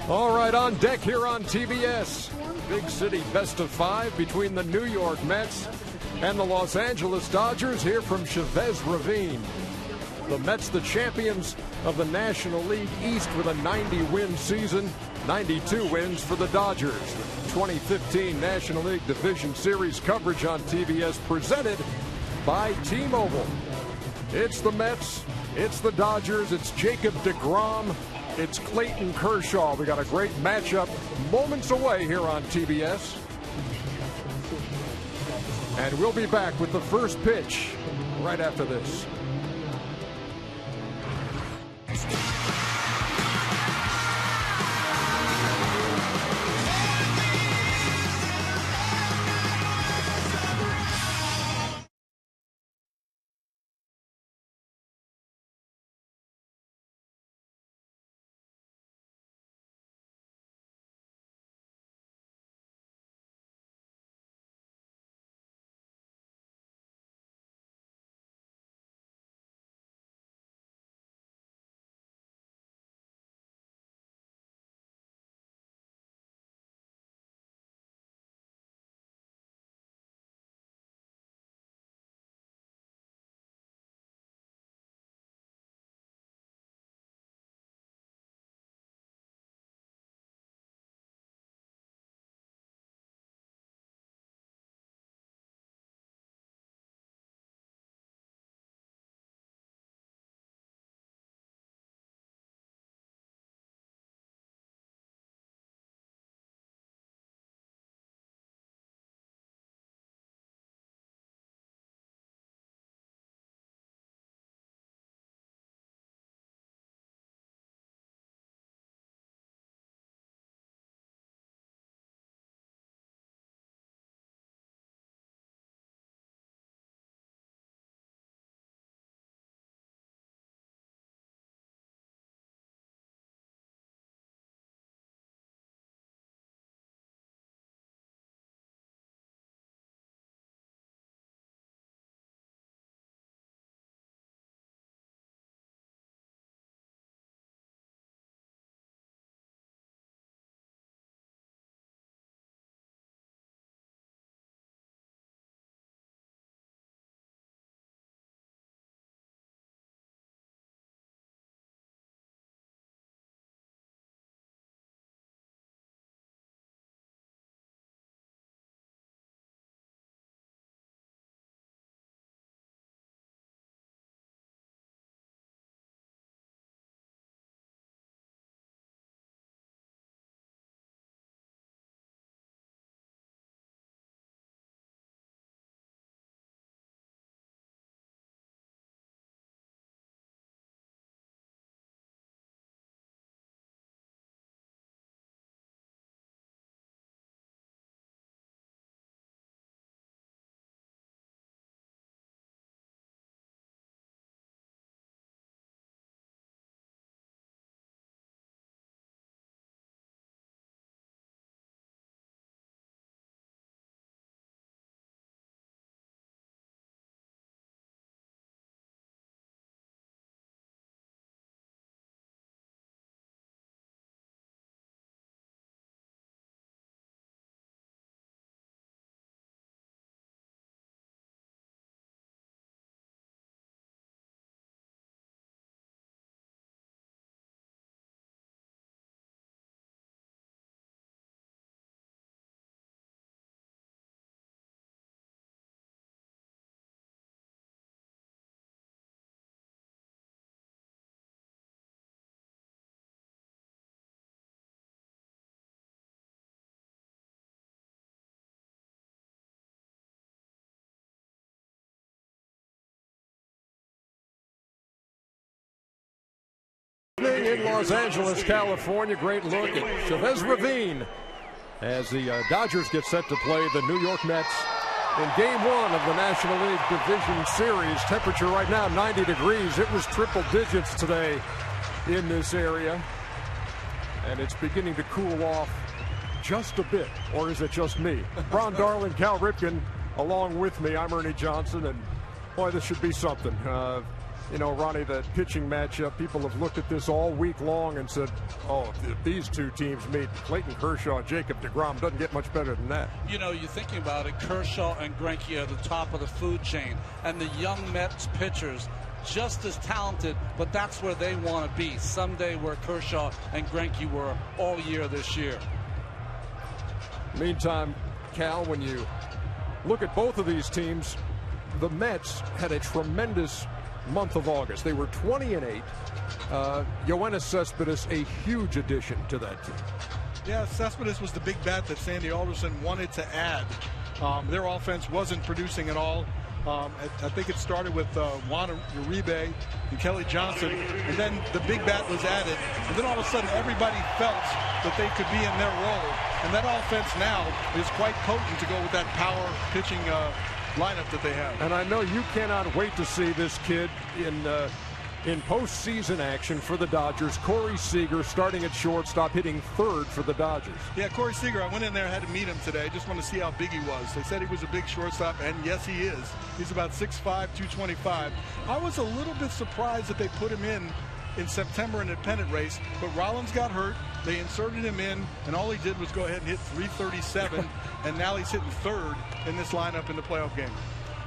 All right, on deck here on TBS. Big City best of 5 between the New York Mets and the Los Angeles Dodgers here from Chavez Ravine. The Mets, the champions of the National League East with a 90-win season, 92 wins for the Dodgers. The 2015 National League Division Series coverage on TBS presented by T-Mobile. It's the Mets, it's the Dodgers, it's Jacob deGrom, it's Clayton Kershaw. We got a great matchup moments away here on TBS. And we'll be back with the first pitch right after this. In Los Angeles, California, great look at Chavez Ravine as the Dodgers get set to play the New York Mets in Game 1 of the National League Division Series. Temperature right now 90 degrees. It was triple digits today in this area, and it's beginning to cool off just a bit. Or is it just me? Ron Darling, Cal Ripken, along with me. I'm Ernie Johnson, and boy, this should be something. You know, Ronnie, the pitching matchup, people have looked at this all week long and said, oh, if these two teams meet, Clayton Kershaw, Jacob deGrom, doesn't get much better than that. You know, you're thinking about it, Kershaw and Greinke are the top of the food chain, and the young Mets pitchers just as talented, but that's where they want to be someday, where Kershaw and Greinke were all year this year. Meantime, Cal, when you look at both of these teams, the Mets had a tremendous month of August. They were 20-8. Yoenis Cespedes, a huge addition to that team. Yeah, Cespedes was the big bat that Sandy Alderson wanted to add. Their offense wasn't producing at all. I think it started with Juan Uribe and Kelly Johnson, and then the big bat was added, and then all of a sudden everybody felt that they could be in their role, and that offense now is quite potent to go with that power pitching lineup that they have. And I know you cannot wait to see this kid in postseason action for the Dodgers. Corey Seager starting at shortstop, hitting third for the Dodgers. Yeah, Corey Seager, I went in there, had to meet him today. Just want to see how big he was. They said he was a big shortstop, and yes, he is. He's about 6'5", 225. I was a little bit surprised that they put him in September in a pennant race, but Rollins got hurt. They inserted him in, and all he did was go ahead and hit 337, and now he's hitting third in this lineup in the playoff game.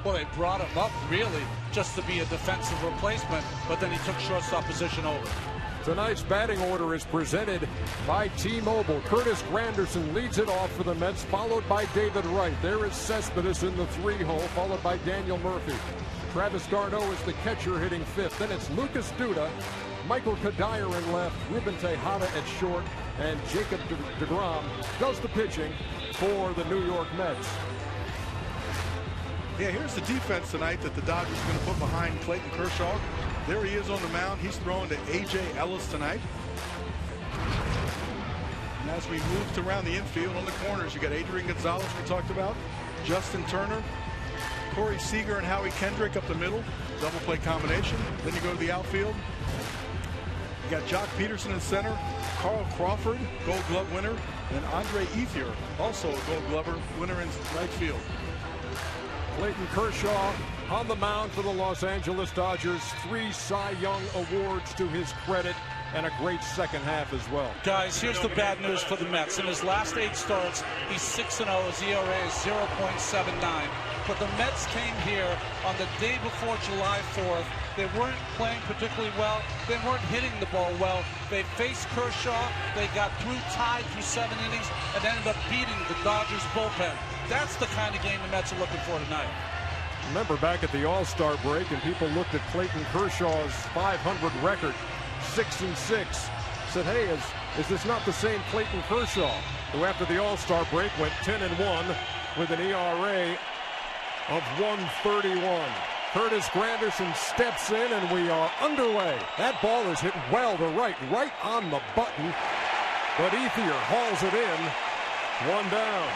Well, they brought him up really just to be a defensive replacement, but then he took shortstop position over. Tonight's batting order is presented by T-Mobile. Curtis Granderson leads it off for the Mets, followed by David Wright. There is Cespedes in the 3-hole, followed by Daniel Murphy. Travis d'Arnaud is the catcher, hitting fifth. Then it's Lucas Duda, Michael Kadire in left, Ruben Tejada at short, and Jacob deGrom does the pitching for the New York Mets. Yeah, here's the defense tonight that the Dodgers are going to put behind Clayton Kershaw. There he is on the mound. He's throwing to A.J. Ellis tonight. And as we moved around the infield on the corners, you got Adrian Gonzalez we talked about, Justin Turner, Corey Seager and Howie Kendrick up the middle, double play combination. Then you go to the outfield. You got Jock Peterson in center, Carl Crawford, Gold Glove winner, and Andre Ethier, also a Gold Glover winner in right field. Clayton Kershaw on the mound for the Los Angeles Dodgers. 3 Cy Young awards to his credit, and a great second half as well. Guys, here's the bad news for the Mets. In his last 8 starts, he's 6-0. His ERA is 0.79. But the Mets came here on the day before July 4th. They weren't playing particularly well. They weren't hitting the ball well. They faced Kershaw. They got tied through 7 innings, and ended up beating the Dodgers bullpen. That's the kind of game the Mets are looking for tonight. Remember back at the All-Star break, and people looked at Clayton Kershaw's 500 record, 6-6, said, hey, is this not the same Clayton Kershaw who after the All-Star break went 10-1 with an ERA of 1.31. Curtis Granderson steps in, and we are underway. That ball is hit well to right on the button, but Ethier hauls it in. 1 down.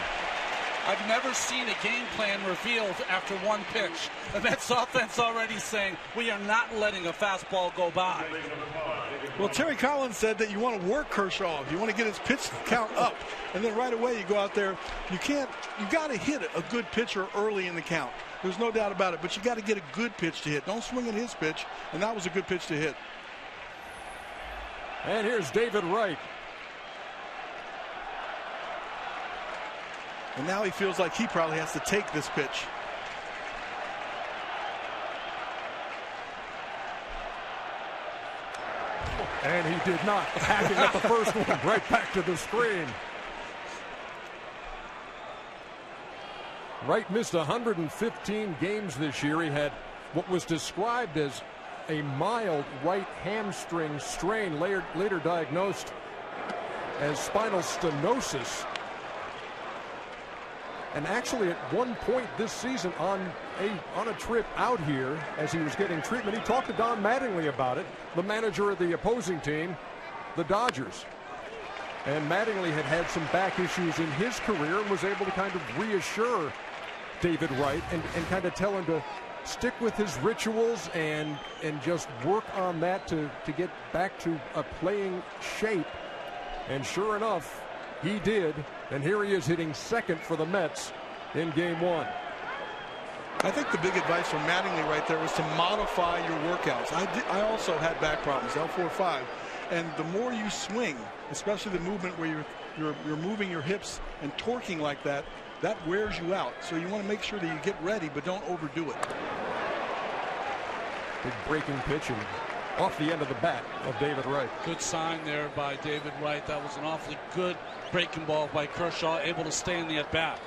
I've never seen a game plan revealed after 1 pitch. The Mets offense already saying, we are not letting a fastball go by. Well, Terry Collins said that you want to work Kershaw. You want to get his pitch count up. And then right away you go out there. You got to hit a good pitcher early in the count. There's no doubt about it. But you got to get a good pitch to hit. Don't swing at his pitch. And that was a good pitch to hit. And here's David Wright. And now he feels like he probably has to take this pitch. And he did not. Hacking at the first one right back to the screen. Wright missed 115 games this year. He had what was described as a mild right hamstring strain, later diagnosed as spinal stenosis. And actually at one point this season on a trip out here as he was getting treatment, he talked to Don Mattingly about it, the manager of the opposing team, the Dodgers. And Mattingly had some back issues in his career and was able to kind of reassure David Wright and kind of tell him to stick with his rituals and just work on that to get back to a playing shape. And sure enough, he did, and here he is hitting second for the Mets in Game 1. I think the big advice from Mattingly right there was to modify your workouts. I also had back problems, L4-5, and the more you swing, especially the movement where you're moving your hips and torquing like that, that wears you out. So you want to make sure that you get ready, but don't overdo it. Big breaking pitch and off the end of the bat of David Wright. Good sign there by David Wright. That was an awfully good breaking ball by Kershaw, able to stay in the at-bat.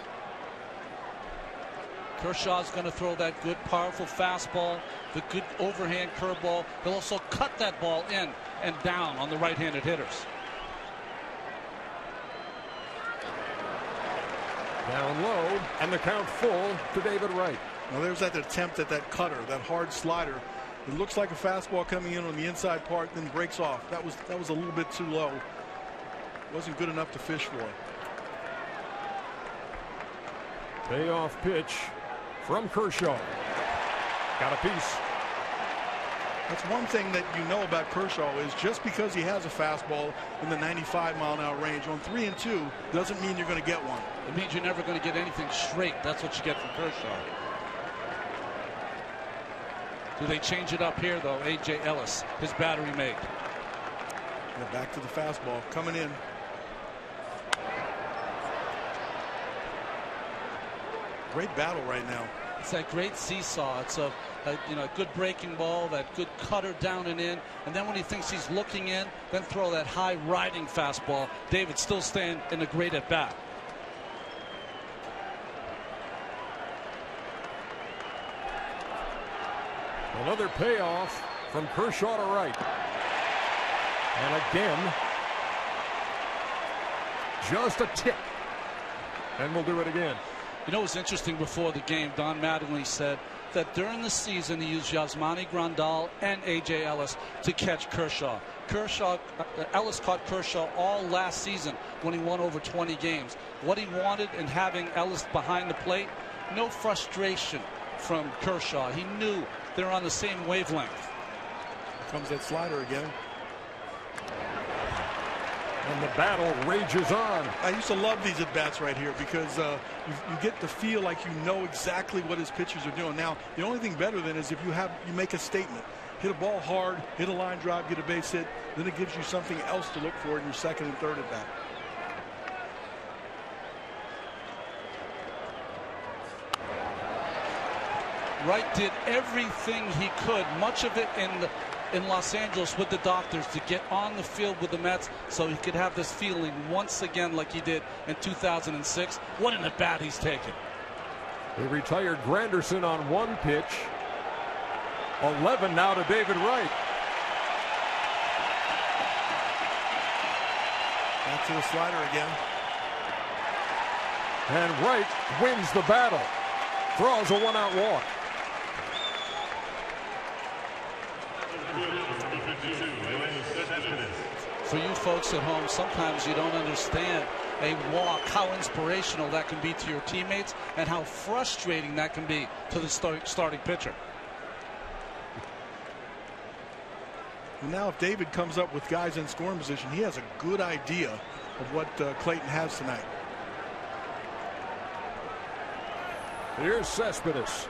Kershaw's going to throw that good, powerful fastball, the good overhand curveball. He'll also cut that ball in and down on the right-handed hitters. Down low, and the count full to David Wright. Now there's that attempt at that cutter, that hard slider. It looks like a fastball coming in on the inside part, then breaks off. That was a little bit too low. Wasn't good enough to fish for. Payoff pitch from Kershaw. Got a piece. That's one thing that you know about Kershaw is just because he has a fastball in the 95-mile-an-hour range on 3 and 2 doesn't mean you're going to get one. It means you're never going to get anything straight. That's what you get from Kershaw. Do they change it up here, though? A.J. Ellis, his battery mate. Yeah, back to the fastball coming in. Great battle right now. It's that great seesaw. It's a good breaking ball, that good cutter down and in, and then when he thinks he's looking in, then throw that high riding fastball. David still staying in a great at bat. Another payoff from Kershaw to Wright. And again, just a tip. And we'll do it again. You know what's interesting, before the game, Don Mattingly said that during the season he used Yasmani Grandal and A.J. Ellis to catch Kershaw. Ellis caught Kershaw all last season when he won over 20 games. What he wanted in having Ellis behind the plate, no frustration from Kershaw. He knew they're on the same wavelength. Comes that slider again. And the battle rages on. I used to love these at-bats right here because you get to feel like you know exactly what his pitchers are doing. Now, the only thing better than is if you make a statement. Hit a ball hard, hit a line drive, get a base hit, then it gives you something else to look for in your second and third at-bat. Wright did everything he could, much of it in Los Angeles with the doctors, to get on the field with the Mets so he could have this feeling once again like he did in 2006. What an at-bat he's taken. He retired Granderson on one pitch. 11 now to David Wright. Back to the slider again. And Wright wins the battle. Throws a one-out walk. For you folks at home, sometimes you don't understand a walk, how inspirational that can be to your teammates and how frustrating that can be to the starting pitcher. Now if David comes up with guys in scoring position, he has a good idea of what Clayton has tonight. Here's Cespedes.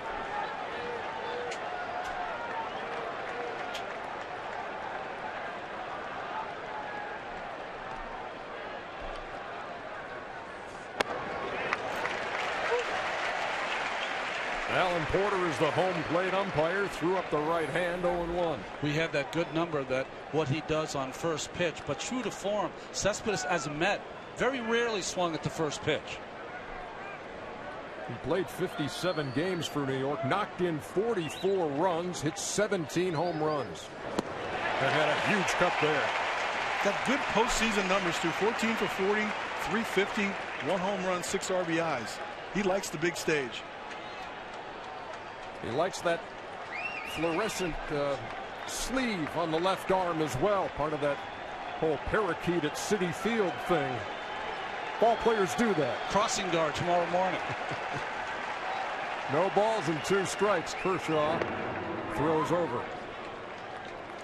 Alan Porter is the home plate umpire. Threw up the right hand, 0-1. We had that good number, that what he does on first pitch, but true to form, Cespedes as a Met very rarely swung at the first pitch. He played 57 games for New York, knocked in 44 runs, hit 17 home runs, and had a huge cut there. Got good postseason numbers too. 14 for 40, 350, 1 home run, 6 RBIs. He likes the big stage. He likes that fluorescent sleeve on the left arm as well. Part of that whole parakeet at Citi Field thing. Ball players do that. Crossing guard tomorrow morning. No balls and 2 strikes. Kershaw throws over.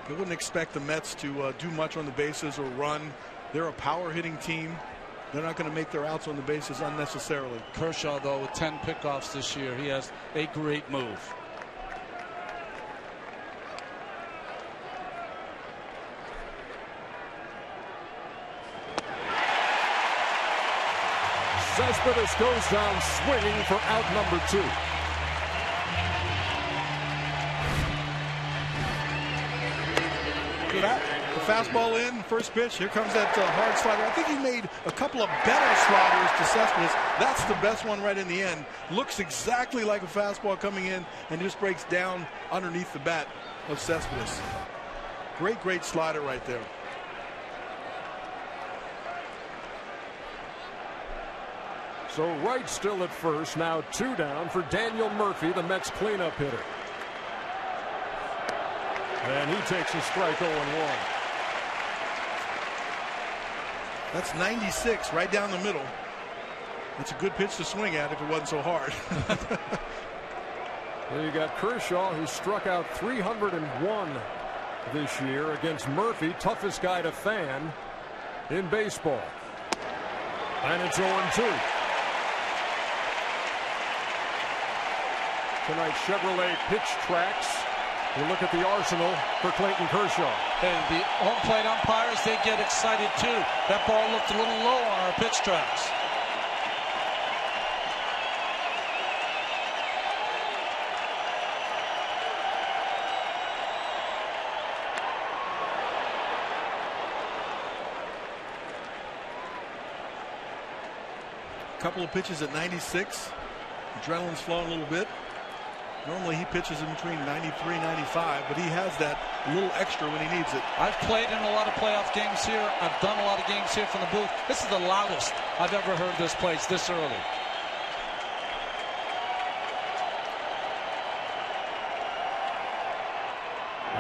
I wouldn't expect the Mets to do much on the bases or run. They're a power hitting team. they're not going to make their outs on the bases unnecessarily. Kershaw, though, with 10 pickoffs this year, he has a great move. Cespedes goes down swinging for out number 2. Good out. The fastball in, first pitch. Here comes that hard slider. I think he made a couple of better sliders to Cespedes. That's the best one right in the end. Looks exactly like a fastball coming in and just breaks down underneath the bat of Cespedes. Great slider right there. So Wright still at first. Now 2 down for Daniel Murphy, the Mets cleanup hitter. And he takes a strike 0-1. That's 96 right down the middle. It's a good pitch to swing at if it wasn't so hard. Well, you got Kershaw, who struck out 301 this year against Murphy, toughest guy to fan in baseball. And it's 0-2. Tonight's Chevrolet pitch tracks. You look at the arsenal for Clayton Kershaw. And the home plate umpires, they get excited too. That ball looked a little low on our pitch tracks. A couple of pitches at 96. Adrenaline's flowing a little bit. Normally he pitches in between 93 and 95, but he has that little extra when he needs it. I've played in a lot of playoff games here. I've done a lot of games here from the booth. This is the loudest I've ever heard this place this early.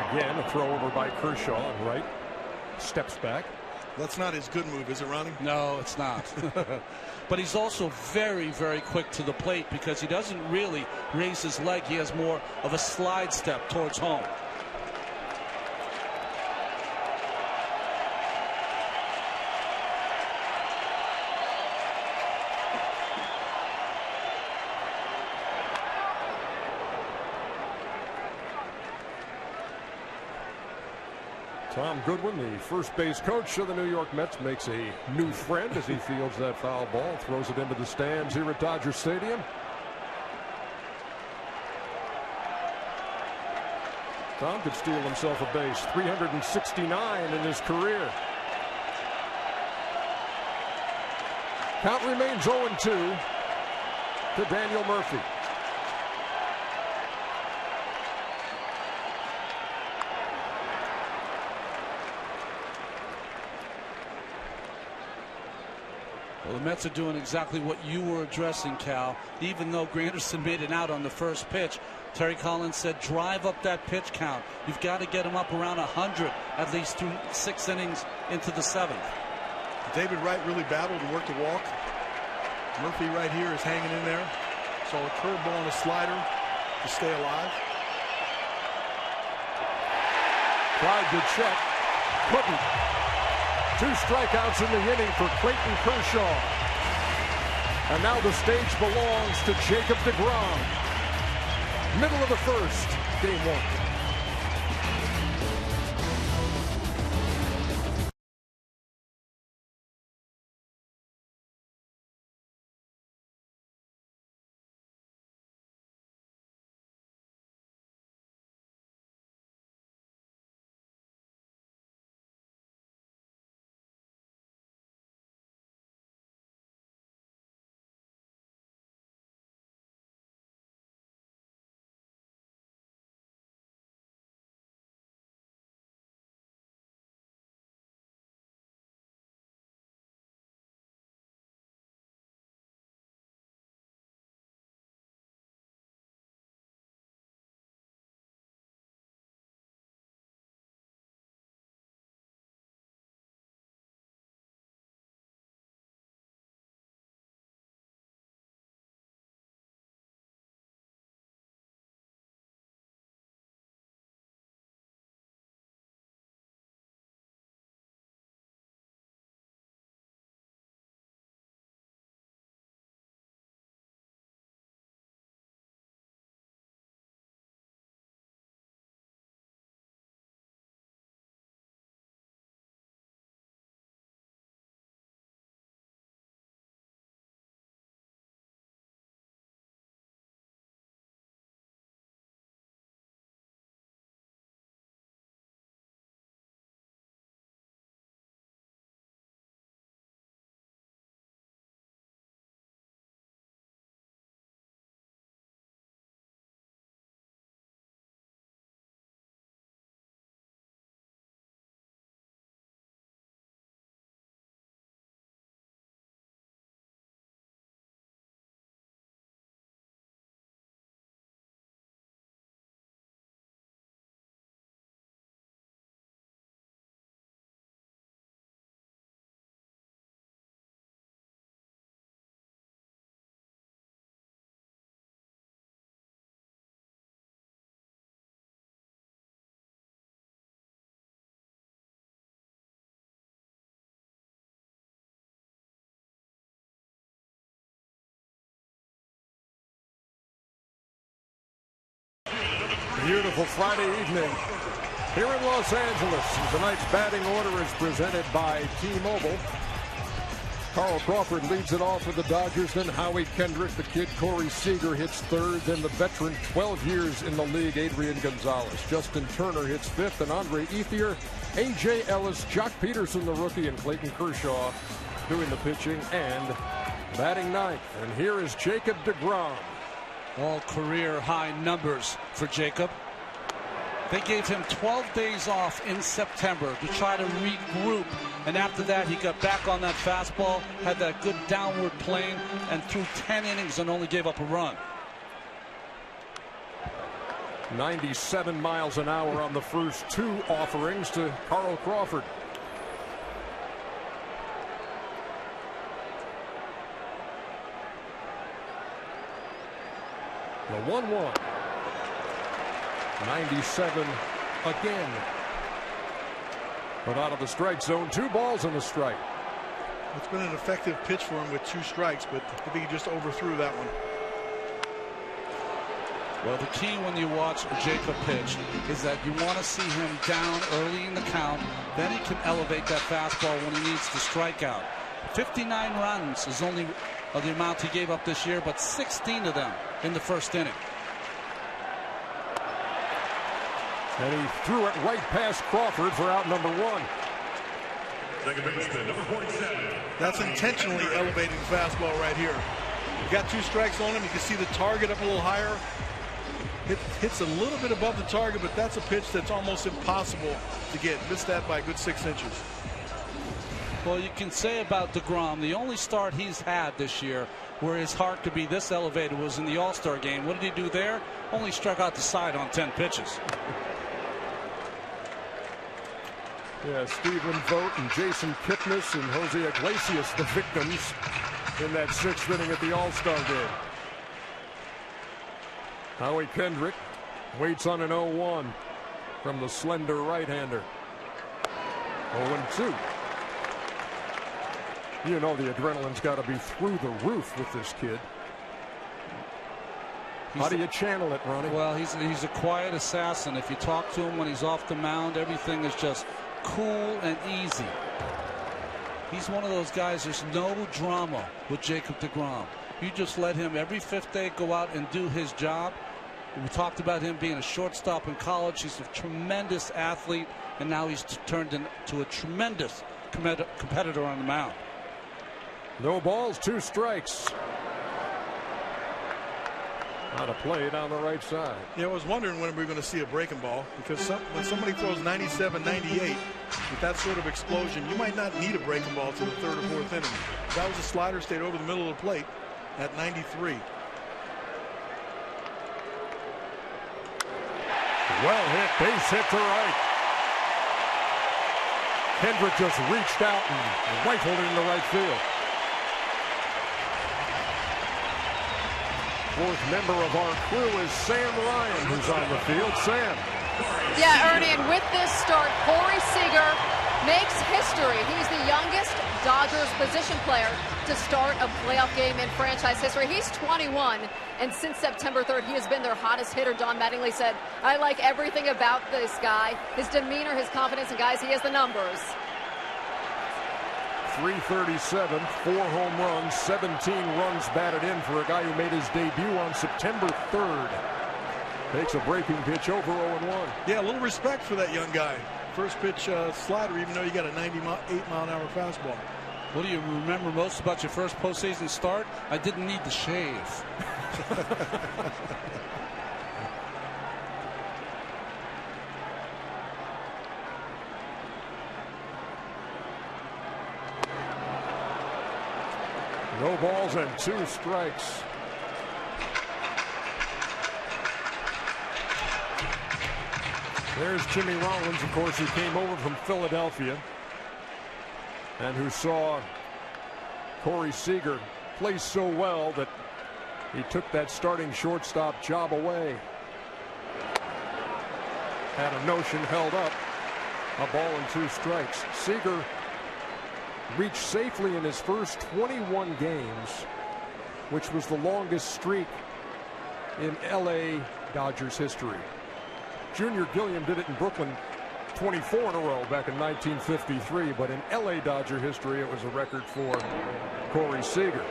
Again, a throw over by Kershaw, and Wright steps back. That's not his good move, is it, Ronnie? No, it's not. But he's also very quick to the plate because he doesn't really raise his leg. He has more of a slide step towards home. Tom Goodwin, the first base coach of the New York Mets, makes a new friend as he fields that foul ball, throws it into the stands here at Dodger Stadium. Tom could steal himself a base, 369 in his career. Count remains 0-2 to Daniel Murphy. Well, the Mets are doing exactly what you were addressing, Cal. Even though Granderson made it out on the first pitch, Terry Collins said drive up that pitch count. You've got to get him up around 100 at least through 6 innings into the 7th. David Wright really battled and worked a walk. Murphy right here is hanging in there. So a curveball and a slider to stay alive. Tried to check, couldn't. 2 strikeouts in the inning for Clayton Kershaw. And now the stage belongs to Jacob deGrom. Middle of the first, game 1. Beautiful Friday evening here in Los Angeles. Tonight's batting order is presented by T-Mobile. Carl Crawford leads it off for the Dodgers. Then Howie Kendrick, the kid Corey Seager hits third. Then the veteran, 12 years in the league, Adrian Gonzalez. Justin Turner hits fifth, and Andre Ethier, A.J. Ellis, Jock Peterson, the rookie, and Clayton Kershaw doing the pitching and batting ninth. And here is Jacob deGrom. All career high numbers for Jacob. They gave him 12 days off in September to try to regroup, and after that he got back on that fastball, had that good downward plane, and threw 10 innings and only gave up a run. 97 miles an hour on the first two offerings to Carl Crawford. The 1-1. 97 again. But out of the strike zone, 2 balls and a strike. It's been an effective pitch for him with 2 strikes, but I think he just overthrew that one. Well, the key when you watch Jacob pitch is that you want to see him down early in the count. Then he can elevate that fastball when he needs to strike out. 59 runs is only the amount he gave up this year, but 16 of them in the first inning. And he threw it right past Crawford for out number 1. That's intentionally elevating the fastball right here. You got 2 strikes on him. You can see the target up a little higher. It hits a little bit above the target, but that's a pitch that's almost impossible to get. Missed that by a good 6 inches. Well, you can say about deGrom, the only start he's had this year where his heart could be this elevated was in the All-Star game. What did he do there? Only struck out the side on 10 pitches. Yeah, Stephen Vogt and Jason Kipnis and Jose Iglesias, the victims in that 6th inning at the All-Star game. Howie Kendrick waits on an 0-1 from the slender right-hander. 0-2. You know the adrenaline's got to be through the roof with this kid. How do you channel it, Ronnie? Well, he's a quiet assassin. If you talk to him when he's off the mound, everything is just cool and easy. He's one of those guys, there's no drama with Jacob deGrom. You just let him every 5th day go out and do his job. We talked about him being a shortstop in college. He's a tremendous athlete, and now he's turned into a tremendous competitor on the mound. No balls, 2 strikes. How to play it on the right side. Yeah, I was wondering when we were going to see a breaking ball, because when somebody throws 97, 98 with that sort of explosion, you might not need a breaking ball to the 3rd or 4th inning. That was a slider, stayed over the middle of the plate at 93. Well hit, base hit to right. Kendrick just reached out and rifled it into right field. 4th member of our crew is Sam Ryan, who's on the field. Sam. Yeah, Ernie, and with this start, Corey Seager makes history. He's the youngest Dodgers position player to start a playoff game in franchise history. He's 21, and since September 3rd, he has been their hottest hitter. Don Mattingly said, I like everything about this guy, his demeanor, his confidence, and guys, he has the numbers. 337, 4 home runs, 17 runs batted in for a guy who made his debut on September 3rd. Takes a breaking pitch over 0-1. Yeah, a little respect for that young guy. First pitch slider, even though you got a 98-mile-an-hour fastball. What do you remember most about your first postseason start? I didn't need the shave. No balls and 2 strikes. There's Jimmy Rollins, of course, who came over from Philadelphia and who saw Corey Seager play so well that he took that starting shortstop job away. Had a notion held up. A ball and 2 strikes. Seager reached safely in his first 21 games, which was the longest streak in LA Dodgers history. Junior Gilliam did it in Brooklyn 24 in a row back in 1953, but in LA Dodger history, it was a record for Corey Seager.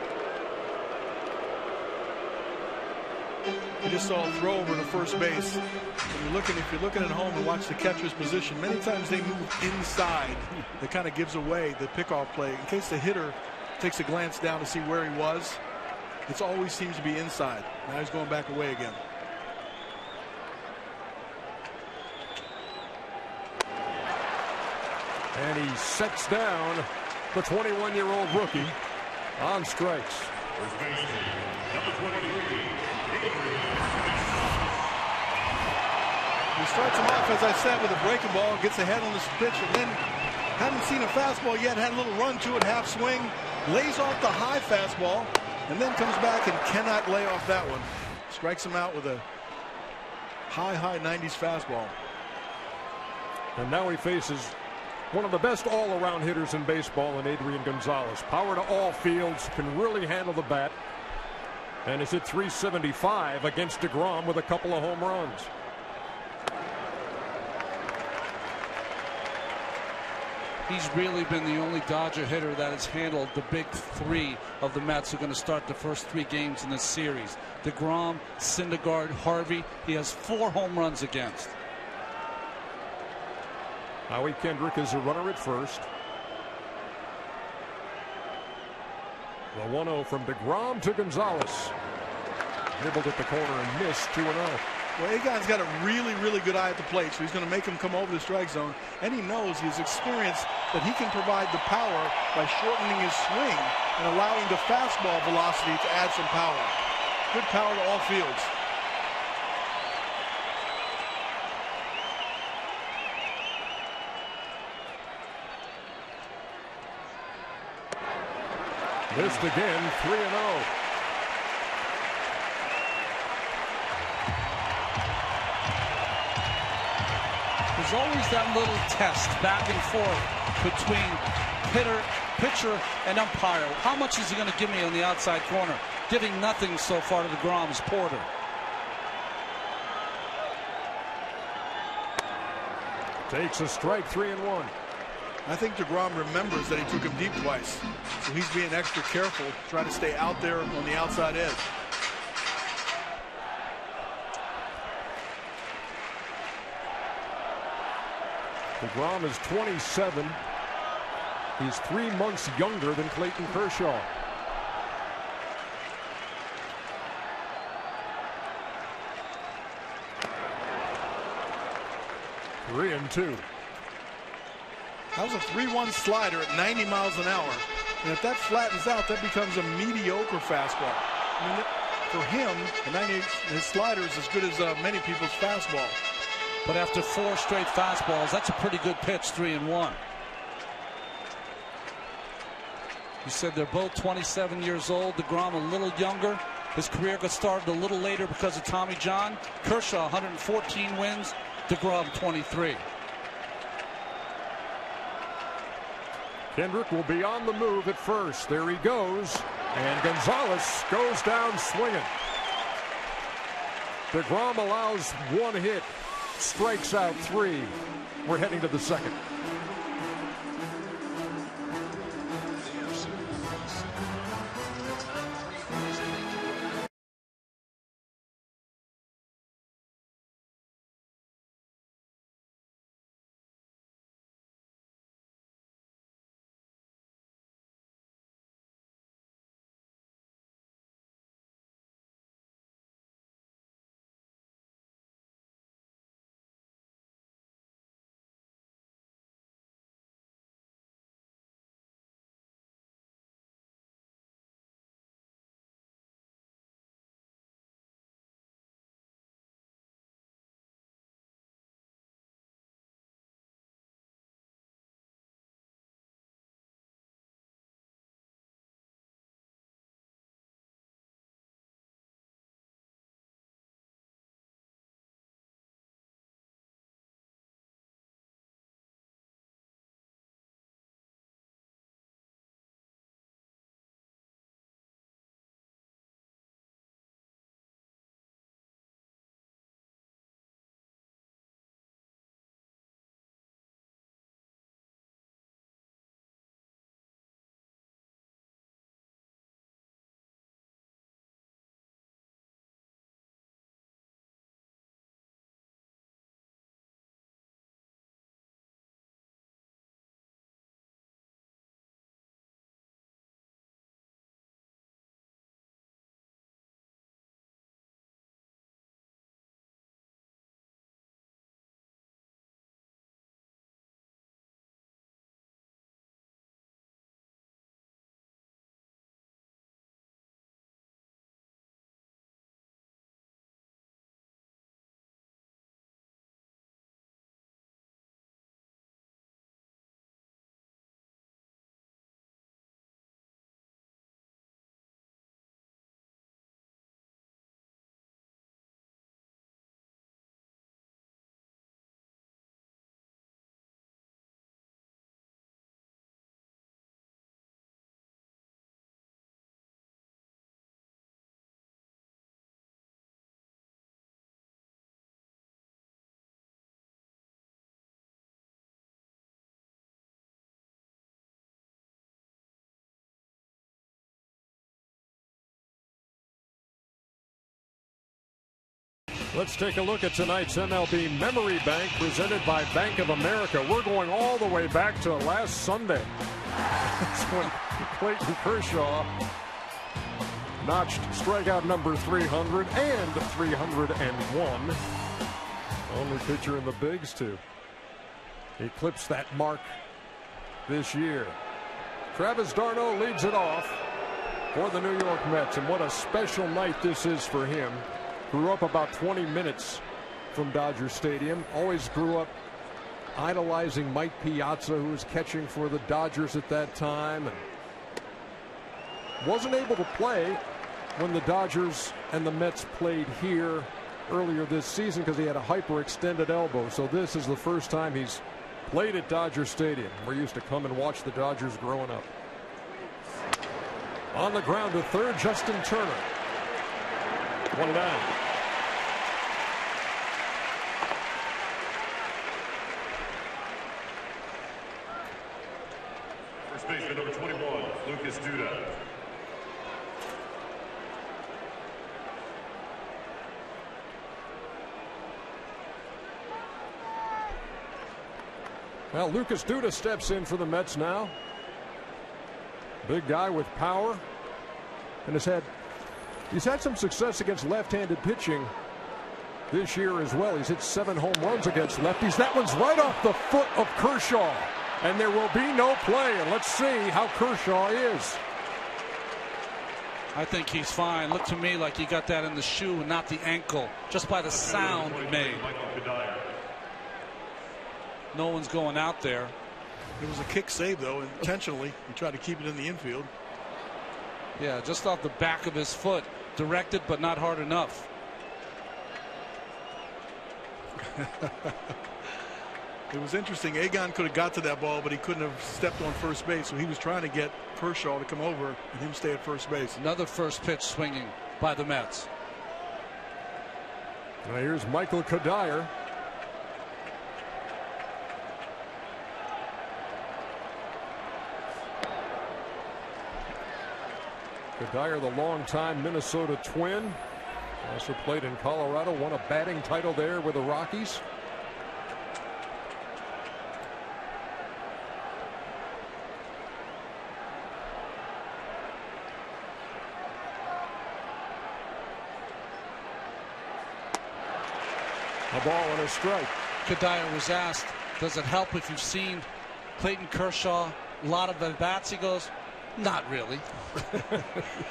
You just saw a throw over to first base. If you're looking at home and watch the catcher's position, many times they move inside. That kind of gives away the pickoff play. In case the hitter takes a glance down to see where he was, it always seems to be inside. Now he's going back away again. And he sets down the 21-year-old rookie on strikes. He starts him off, as I said, with a breaking ball, gets ahead on this pitch, and then haven't seen a fastball yet, had a little run to it, half swing, lays off the high fastball, and then comes back and cannot lay off that one. Strikes him out with a high 90s fastball. And now he faces one of the best all-around hitters in baseball in Adrian Gonzalez. Power to all fields, can really handle the bat, and is hit .375 against deGrom with a couple of home runs. He's really been the only Dodger hitter that has handled the big three of the Mets who are going to start the first 3 games in this series. deGrom, Syndergaard, Harvey. He has 4 home runs against. Howie Kendrick is a runner at first. The 1-0 from deGrom to Gonzalez. Nibbled at the corner and missed 2-0. Well, Egon's got a really good eye at the plate, so he's going to make him come over the strike zone. And he knows, he's experienced, that he can provide the power by shortening his swing and allowing the fastball velocity to add some power. Good power to all fields. Missed again, 3-0. There's always that little test back and forth between pitcher, and umpire. How much is he going to give me on the outside corner? Giving nothing so far to deGrom's Porter. Takes a strike, 3-1. I think deGrom remembers that he took him deep twice, so he's being extra careful, trying to stay out there on the outside edge. deGrom is 27. He's 3 months younger than Clayton Kershaw. Three and two. That was a 3-1 slider at 90 miles an hour. And if that flattens out, that becomes a mediocre fastball. I mean, for him, his slider is as good as many people's fastball. But after 4 straight fastballs, that's a pretty good pitch, 3-1. You said they're both 27 years old. deGrom a little younger. His career got started a little later because of Tommy John. Kershaw 114 wins. deGrom 23. Kendrick will be on the move at first. There he goes. And Gonzalez goes down swinging. deGrom allows 1 hit. Strikes out 3. We're heading to the second. Let's take a look at tonight's MLB Memory Bank presented by Bank of America. We're going all the way back to last Sunday. That's when Clayton Kershaw notched strikeout number 300 and 301. Only pitcher in the bigs to eclipse that mark this year. Travis d'Arnaud leads it off for the New York Mets, and what a special night this is for him. Grew up about 20 minutes from Dodger Stadium. Always grew up idolizing Mike Piazza, who was catching for the Dodgers at that time, and wasn't able to play when the Dodgers and the Mets played here earlier this season because he had a hyperextended elbow. So this is the first time he's played at Dodger Stadium. We used to come and watch the Dodgers growing up. On the ground to third, Justin Turner. 1 down. First baseman number 21, Lucas Duda. Well, Lucas Duda steps in for the Mets now. Big guy with power, and he's had some success against left-handed pitching this year as well. He's hit 7 home runs against lefties. That one's right off the foot of Kershaw, and there will be no play. And let's see how Kershaw is. I think he's fine. Looked to me like he got that in the shoe and not the ankle, just by the sound it made. No one's going out there. It was a kick save, though, intentionally. He tried to keep it in the infield. Yeah, just off the back of his foot. Directed, but not hard enough. It was interesting. Egon could have got to that ball, but he couldn't have stepped on first base. So he was trying to get Kershaw to come over and him stay at first base. Another first pitch swinging by the Mets. Now here's Michael Kadire. Kadire, the longtime Minnesota Twin, also played in Colorado, won a batting title there with the Rockies. A ball and a strike. Kadire was asked, does it help if you've seen Clayton Kershaw a lot of at-bats? He goes, not really. Yeah,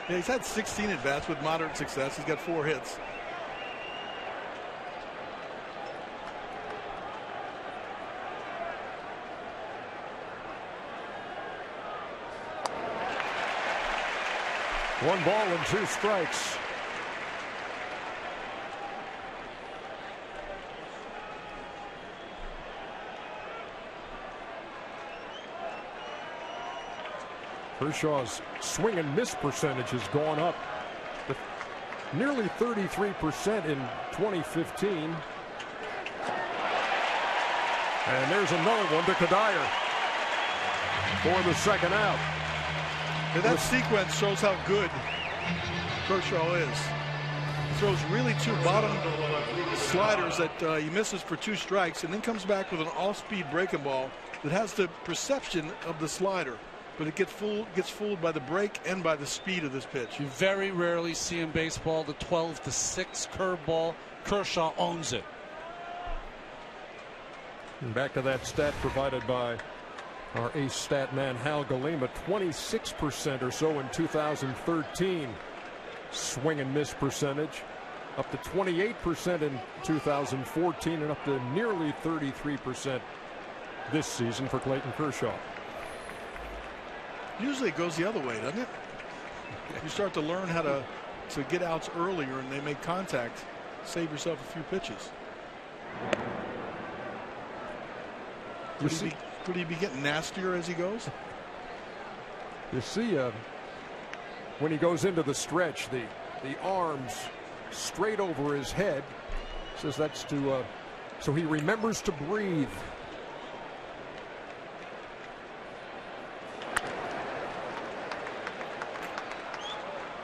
he's had 16 at-bats with moderate success. He's got 4 hits. One ball and 2 strikes. Kershaw's swing and miss percentage has gone up to nearly 33% in 2015. And there's another one to Kadire for the second out. And that sequence shows how good Kershaw is. He throws really 2 bottom sliders that he misses for 2 strikes, and then comes back with an off-speed breaking ball that has the perception of the slider. But it gets fooled by the break and by the speed of this pitch. You very rarely see in baseball the 12-6 curveball. Kershaw owns it. And back to that stat provided by our ace stat man Hal Galima. 26% or so in 2013 swing and miss percentage, up to 28% in 2014, and up to nearly 33% this season for Clayton Kershaw. Usually it goes the other way, doesn't it? You start to learn how to get outs earlier and they make contact. Save yourself a few pitches. Could he be getting nastier as he goes? You see when he goes into the stretch, the arms straight over his head. Says that's to so he remembers to breathe.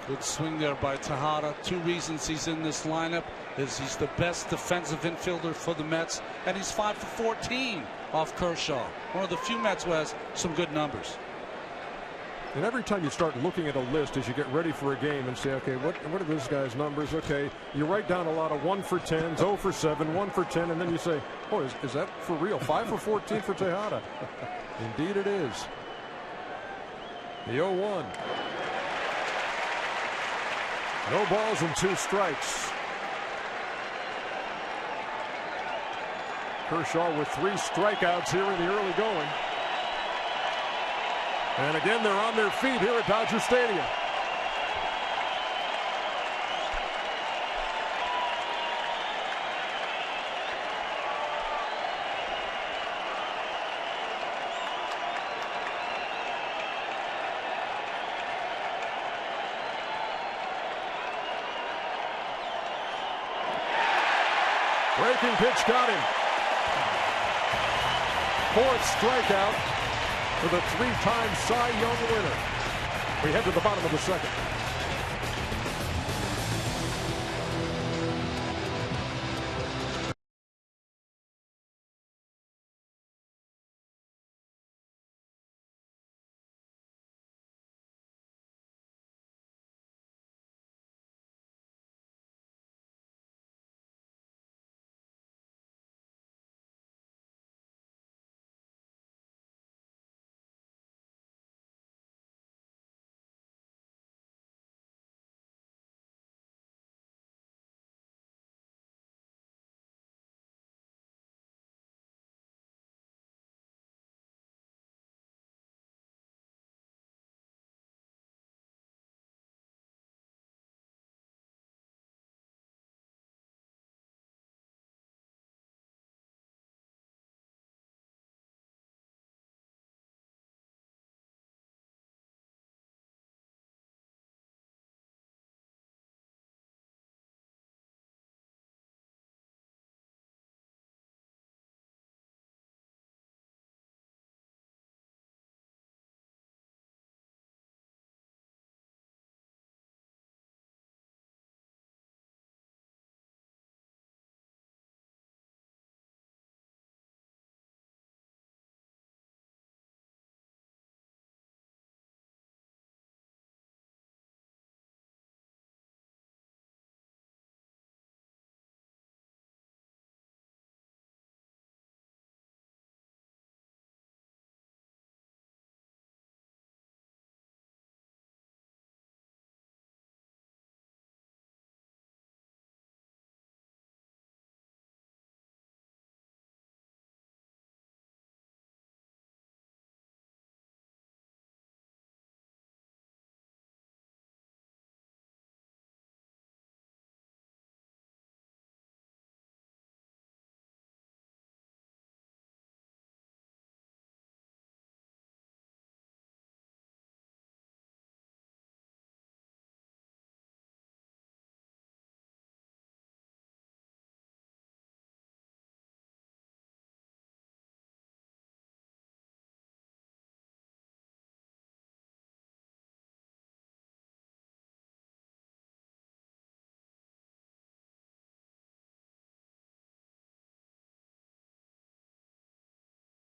Good swing there by Tejada. 2 reasons he's in this lineup. He's the best defensive infielder for the Mets, and he's 5 for 14 off Kershaw. One of the few Mets who has some good numbers. And every time you start looking at a list as you get ready for a game and say, okay, what are this guy's numbers? Okay, you write down a lot of 1 for 10s, 0 for 7, 1 for 10, and then you say, oh, is that for real? 5 for 14 for Tejada. Indeed it is. The 0-1. No balls and 2 strikes. Kershaw with 3 strikeouts here in the early going. And again, they're on their feet here at Dodger Stadium. Breaking pitch got him. 4th strikeout for the 3-time Cy Young winner. We head to the bottom of the 2nd.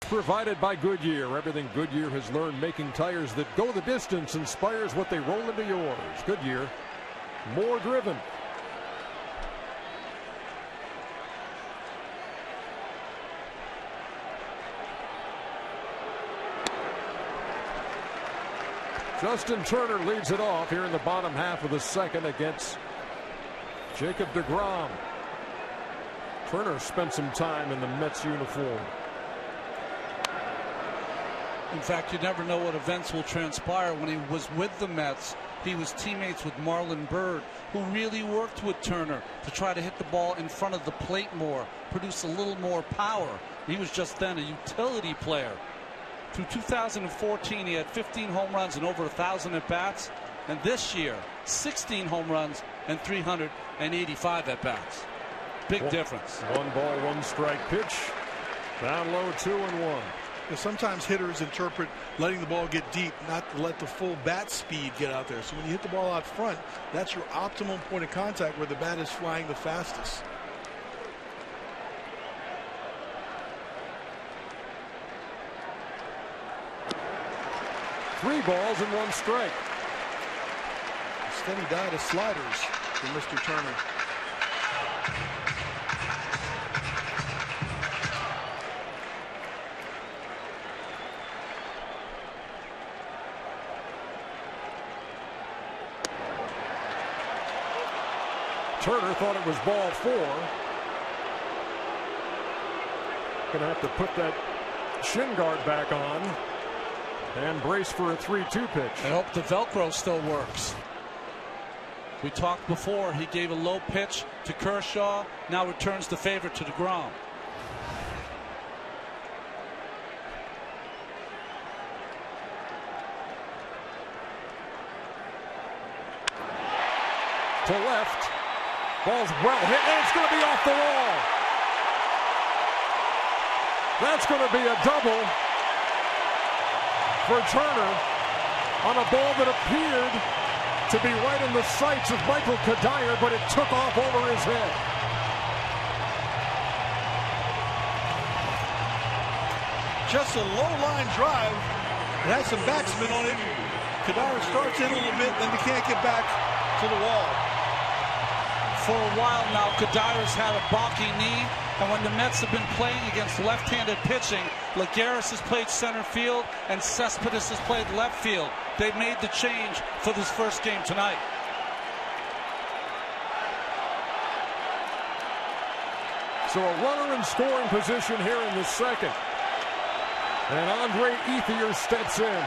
Provided by Goodyear. Everything Goodyear has learned making tires that go the distance inspires what they roll into yours. Goodyear, more driven. Justin Turner leads it off here in the bottom half of the 2nd against Jacob deGrom. Turner spent some time in the Mets uniform. In fact, you never know what events will transpire. When he was with the Mets, he was teammates with Marlon Byrd, who really worked with Turner to try to hit the ball in front of the plate more, produce a little more power. He was just then a utility player. Through 2014, he had 15 home runs and over 1,000 at-bats. And this year, 16 home runs and 385 at-bats. Big difference. 1 ball, 1 strike pitch. Down low, 2-1. Because sometimes hitters interpret letting the ball get deep, not to let the full bat speed get out there. So when you hit the ball out front, that's your optimum point of contact where the bat is flying the fastest. Three balls and one strike. Steady diet of sliders for Mr. Turner. Turner thought it was ball 4. Gonna have to put that shin guard back on and brace for a 3-2 pitch. I hope the Velcro still works. We talked before, he gave a low pitch to Kershaw, now returns the favor to deGrom. To left. Ball's well hit, and it's going to be off the wall. That's going to be a double for Turner on a ball that appeared to be right in the sights of Michael Kadire, but it took off over his head. Just a low line drive. It has some backspin on it. Kadire starts in a little bit, then they can't get back to the wall. For a while now, Kadire's had a balky knee, and when the Mets have been playing against left-handed pitching, Lagares has played center field and Cespedes has played left field. They've made the change for this first game tonight. So a runner in scoring position here in the second. And Andre Ethier steps in.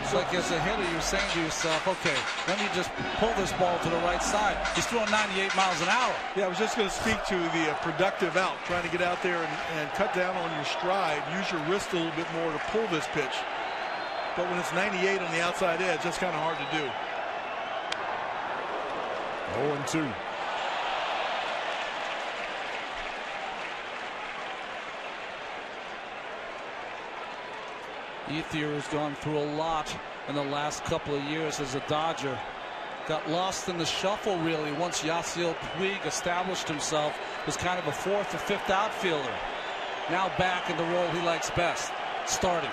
It's like as a hitter, you're saying to yourself, okay, let me just pull this ball to the right side. He's throwing 98 miles an hour. Yeah, I was just going to speak to the productive out, trying to get out there and cut down on your stride, use your wrist a little bit more to pull this pitch. But when it's 98 on the outside edge, that's kind of hard to do. 0-2. Ethier has gone through a lot in the last couple of years as a Dodger. Got lost in the shuffle, really, once Yasiel Puig established himself as kind of a fourth or fifth outfielder. Now back in the role he likes best, starting.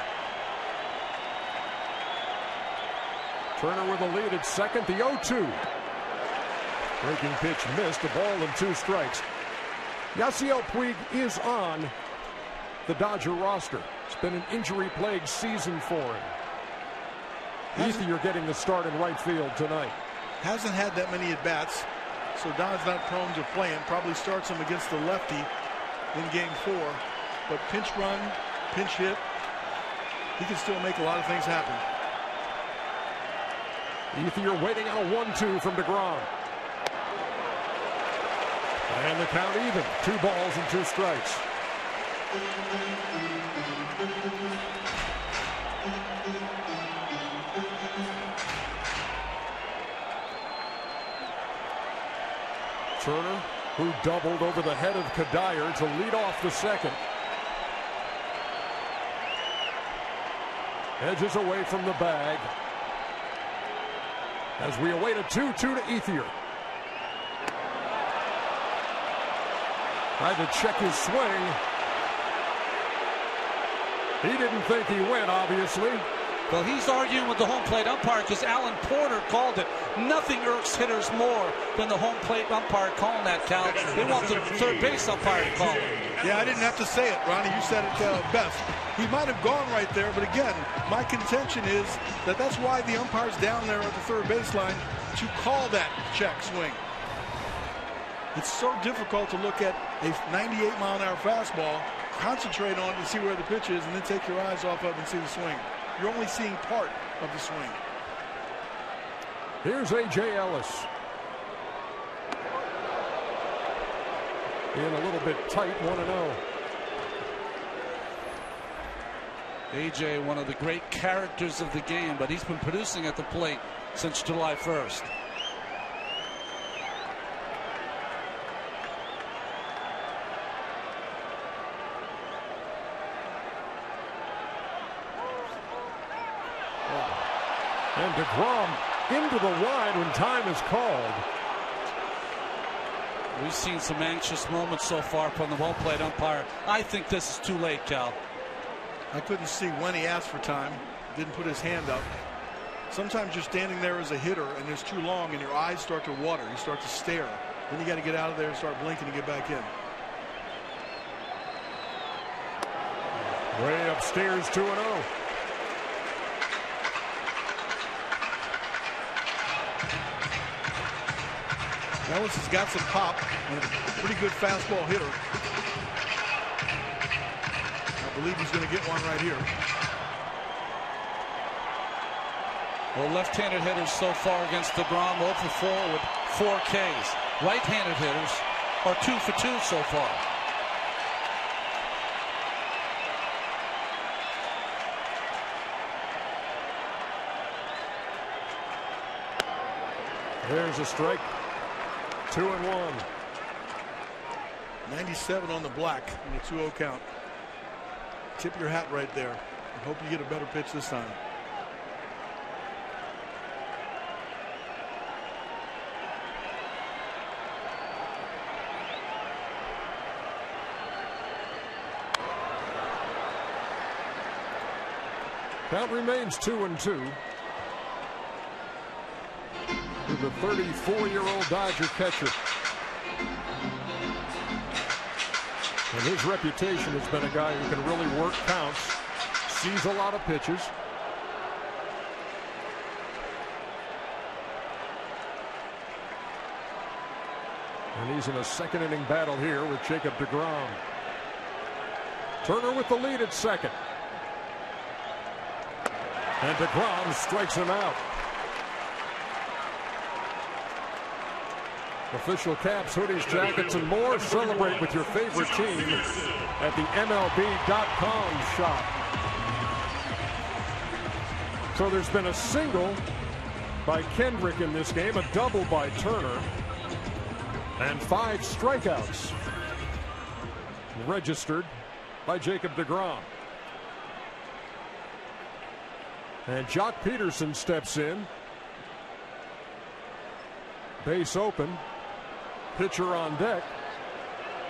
Turner with a lead at second, the 0-2. Breaking pitch missed, a ball and 2 strikes. Yasiel Puig is on the Dodger roster. It's been an injury-plagued season for him. Ethier getting the start in right field tonight. Hasn't had that many at-bats, so Don's not prone to playing. Probably starts him against the lefty in game 4. But pinch run, pinch hit, he can still make a lot of things happen. Ethier waiting on a 1-2 from deGrom. And the count even. 2 balls and 2 strikes. Turner, who doubled over the head of Kadire to lead off the second. Edges away from the bag as we await a 2-2 to Ethier. Tried to check his swing. He didn't think he went, obviously. Well, he's arguing with the home plate umpire because Alan Porter called it. Nothing irks hitters more than the home plate umpire calling that, Cal. They want the third base umpire to call it. Yeah, I didn't have to say it, Ronnie. You said it best. He might have gone right there, but again, my contention is that that's why the umpire's down there at the third baseline to call that check swing. It's so difficult to look at a 98-mile-an-hour fastball, concentrate on it and see where the pitch is, and then take your eyes off of it and see the swing. You're only seeing part of the swing. Here's A.J. Ellis. In a little bit tight, 1-0. AJ, one of the great characters of the game, but he's been producing at the plate since July 1st. And deGrom into the wide when time is called. We've seen some anxious moments so far from the home plate umpire. I think this is too late, Cal. I couldn't see when he asked for time. Didn't put his hand up. Sometimes you're standing there as a hitter and it's too long and your eyes start to water. You start to stare. Then you got to get out of there and start blinking to get back in. Way upstairs, 2-0. Ellis has got some pop and a pretty good fastball hitter. I believe he's going to get one right here. Well, left-handed hitters so far against deGrom, 0 for 4 with 4 Ks. Right-handed hitters are 2 for 2 so far. There's a strike. 2-1. 97 on the black in the 2-0 count. Tip your hat right there and hope you get a better pitch this time. Count remains 2-2. To the 34-year-old Dodger catcher. And his reputation has been a guy who can really work counts, sees a lot of pitches. And he's in a second inning battle here with Jacob deGrom. Turner with the lead at second. And deGrom strikes him out. Official caps, hoodies, jackets, and more. Celebrate with your favorite team at the MLB.com shop. So there's been a single by Kendrick in this game, a double by Turner, and 5 strikeouts registered by Jacob deGrom. And Jock Peterson steps in. Base open. Pitcher on deck.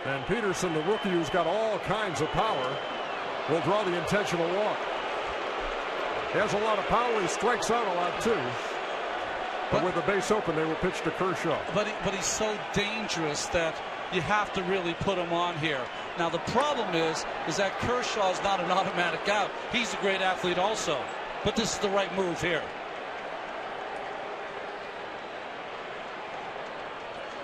And Peterson, the rookie who's got all kinds of power, will draw the intentional walk. He has a lot of power. He strikes out a lot too. But with the base open, they will pitch to Kershaw. But he's so dangerous that you have to really put him on here. Now the problem is that Kershaw is not an automatic out. He's a great athlete also. But this is the right move here.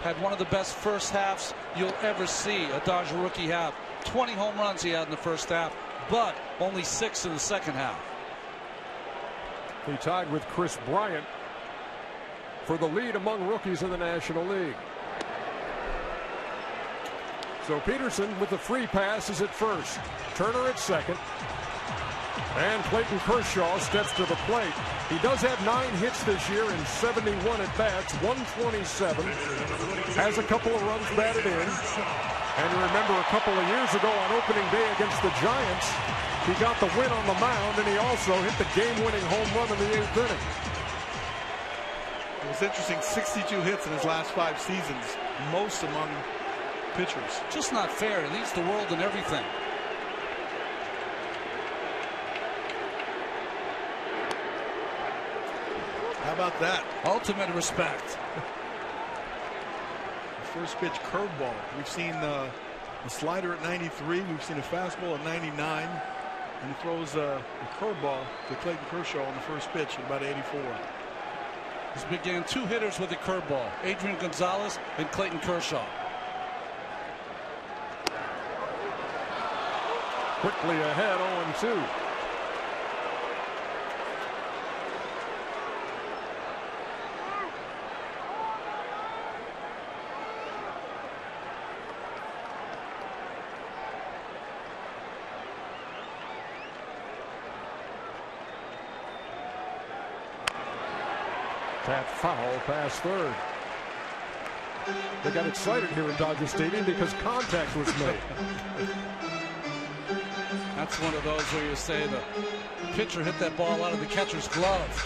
Had one of the best first halves you'll ever see a Dodger rookie have. 20 home runs he had in the first half, but only 6 in the second half. He tied with Chris Bryant for the lead among rookies in the National League. So Peterson with the free pass is at first. Turner at second. And Clayton Kershaw steps to the plate. He does have 9 hits this year in 71 at bats, 127. Has a couple of runs batted in. And you remember a couple of years ago on opening day against the Giants, he got the win on the mound, and he also hit the game-winning home run in the 8th inning. It was interesting, 62 hits in his last 5 seasons, most among pitchers. Just not fair. He leads the world in everything. How about that? Ultimate respect. First pitch curveball. We've seen a slider at 93. We've seen a fastball at 99. And he throws a curveball to Clayton Kershaw on the first pitch at about 84. He's began 2 hitters with a curveball. Adrian Gonzalez and Clayton Kershaw. Quickly ahead, 0-2. That foul past third. They got excited here at Dodger Stadium because contact was made. That's one of those where you say the pitcher hit that ball out of the catcher's glove.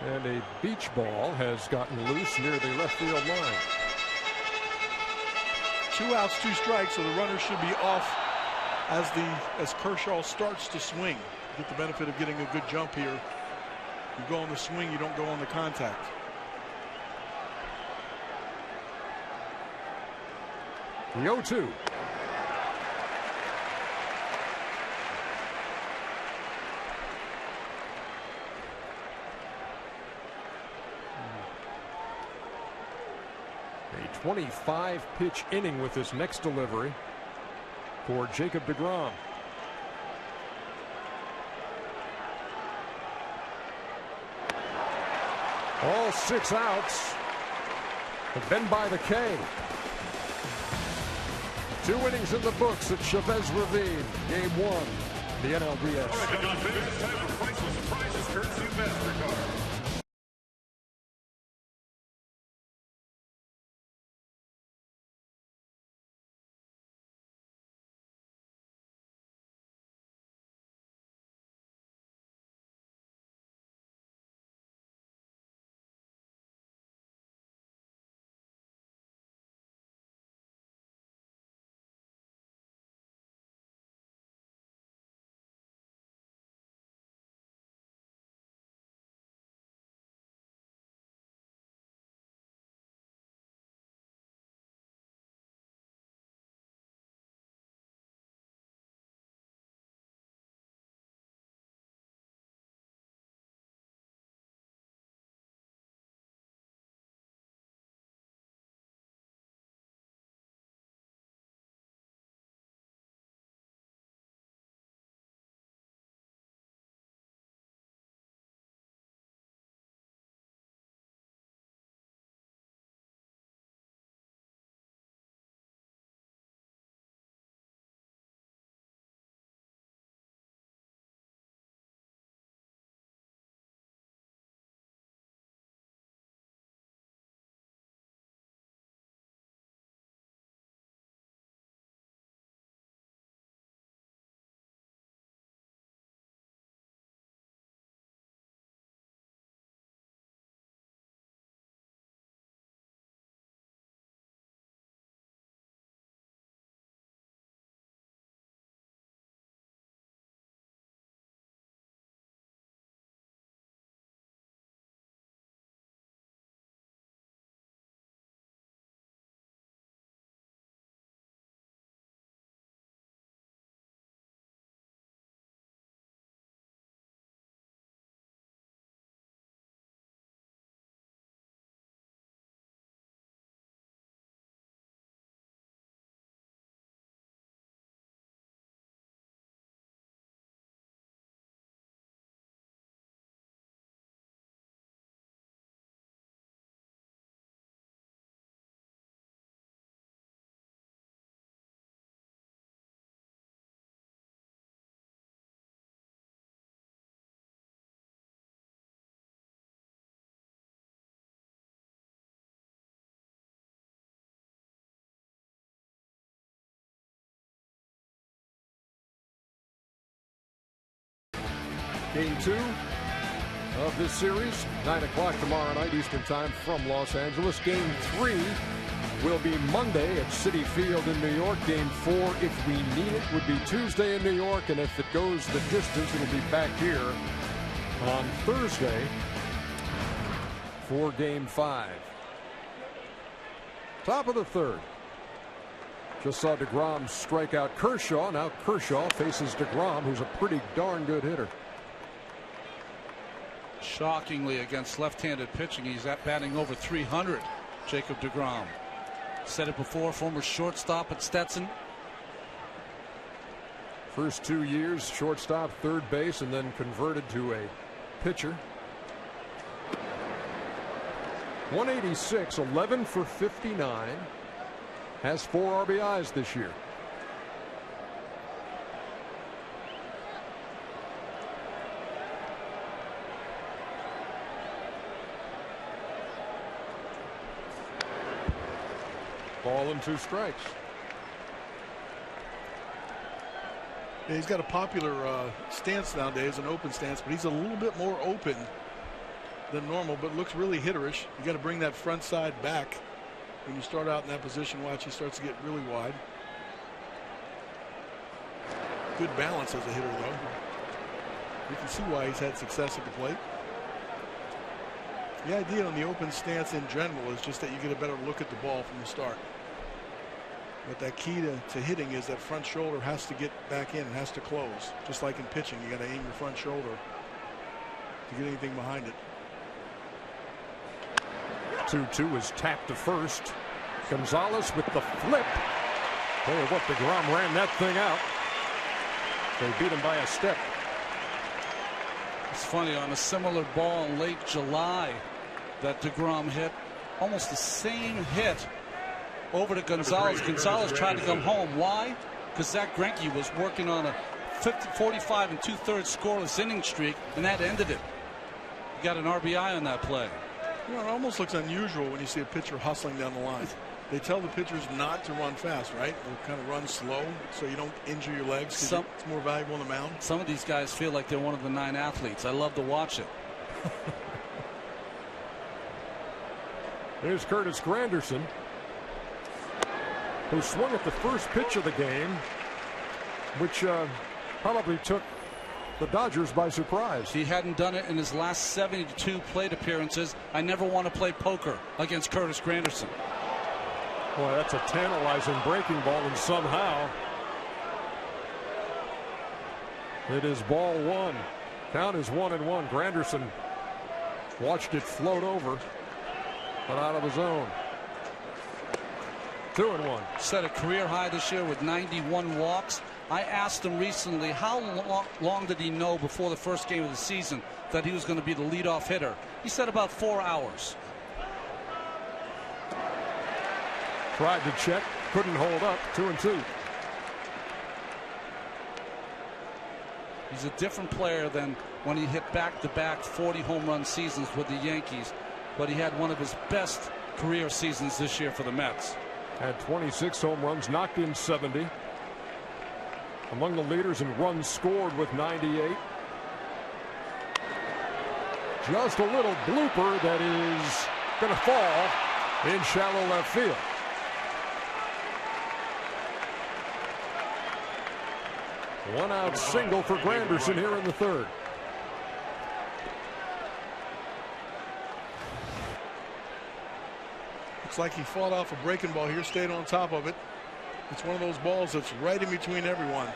And a beach ball has gotten loose near the left field line. 2 outs, 2 strikes, so the runner should be off as Kershaw starts to swing. Get the benefit of getting a good jump here. You go on the swing, you don't go on the contact. The 0-2. A 25-pitch inning with this next delivery for Jacob deGrom. All 6 outs have been by the K. 2 innings in the books at Chavez Ravine. Game 1, the NLDS. All right, John, it's time for Priceless Surprises, courtesy of MasterCard. Game 2 of this series, 9 o'clock tomorrow night Eastern Time from Los Angeles. Game 3 will be Monday at Citi Field in New York. Game 4, if we need it, would be Tuesday in New York. And if it goes the distance, it'll be back here on Thursday for Game 5. Top of the third. Just saw deGrom strike out Kershaw. Now Kershaw faces deGrom, who's a pretty darn good hitter. Shockingly, against left-handed pitching, he's batting over 300. Jacob deGrom. Said it before, former shortstop at Stetson. First 2 years, shortstop, third base, and then converted to a pitcher. 186, 11 for 59. Has 4 RBIs this year. Ball and 2 strikes. Yeah, he's got a popular stance nowadays, an open stance, but he's a little bit more open than normal, but looks really hitterish. You got to bring that front side back when you start out in that position. Watch, he starts to get really wide. Good balance as a hitter, though. You can see why he's had success at the plate. The idea on the open stance in general is just that you get a better look at the ball from the start. But that key to hitting is that front shoulder has to get back in and has to close. Just like in pitching, you got to aim your front shoulder to get anything behind it. 2-2 is tapped to first. Gonzalez with the flip. Tell you what, deGrom ran that thing out. They beat him by a step. It's funny, on a similar ball in late July that deGrom hit, almost the same hit over to Gonzalez. Gonzalez tried to come home. Why? Because Zach Greinke was working on a 45 2/3 scoreless inning streak, and that ended it. He got an RBI on that play. You know, it almost looks unusual when you see a pitcher hustling down the line. They tell the pitchers not to run fast, right? Or kind of run slow so you don't injure your legs. It's more valuable on the mound. Some of these guys feel like they're one of the 9 athletes. I love to watch it. Here's Curtis Granderson, who swung at the first pitch of the game, which probably took the Dodgers by surprise. He hadn't done it in his last 72 plate appearances. I never want to play poker against Curtis Granderson. Boy, that's a tantalizing breaking ball, and somehow it is ball 1. Count is 1-1. Granderson watched it float over, but out of his own. 2-1. Set a career high this year with 91 walks. I asked him recently how long did he know before the first game of the season that he was going to be the leadoff hitter. He said about 4 hours. Tried to check, couldn't hold up. 2-2. He's a different player than when he hit back-to-back 40 home run seasons with the Yankees, but he had one of his best career seasons this year for the Mets. Had 26 home runs, knocked in 70. Among the leaders in runs scored with 98. Just a little blooper that is going to fall in shallow left field. One out single for Granderson here in the 3rd. Looks like he fought off a breaking ball here, stayed on top of it. It's one of those balls that's right in between everyone.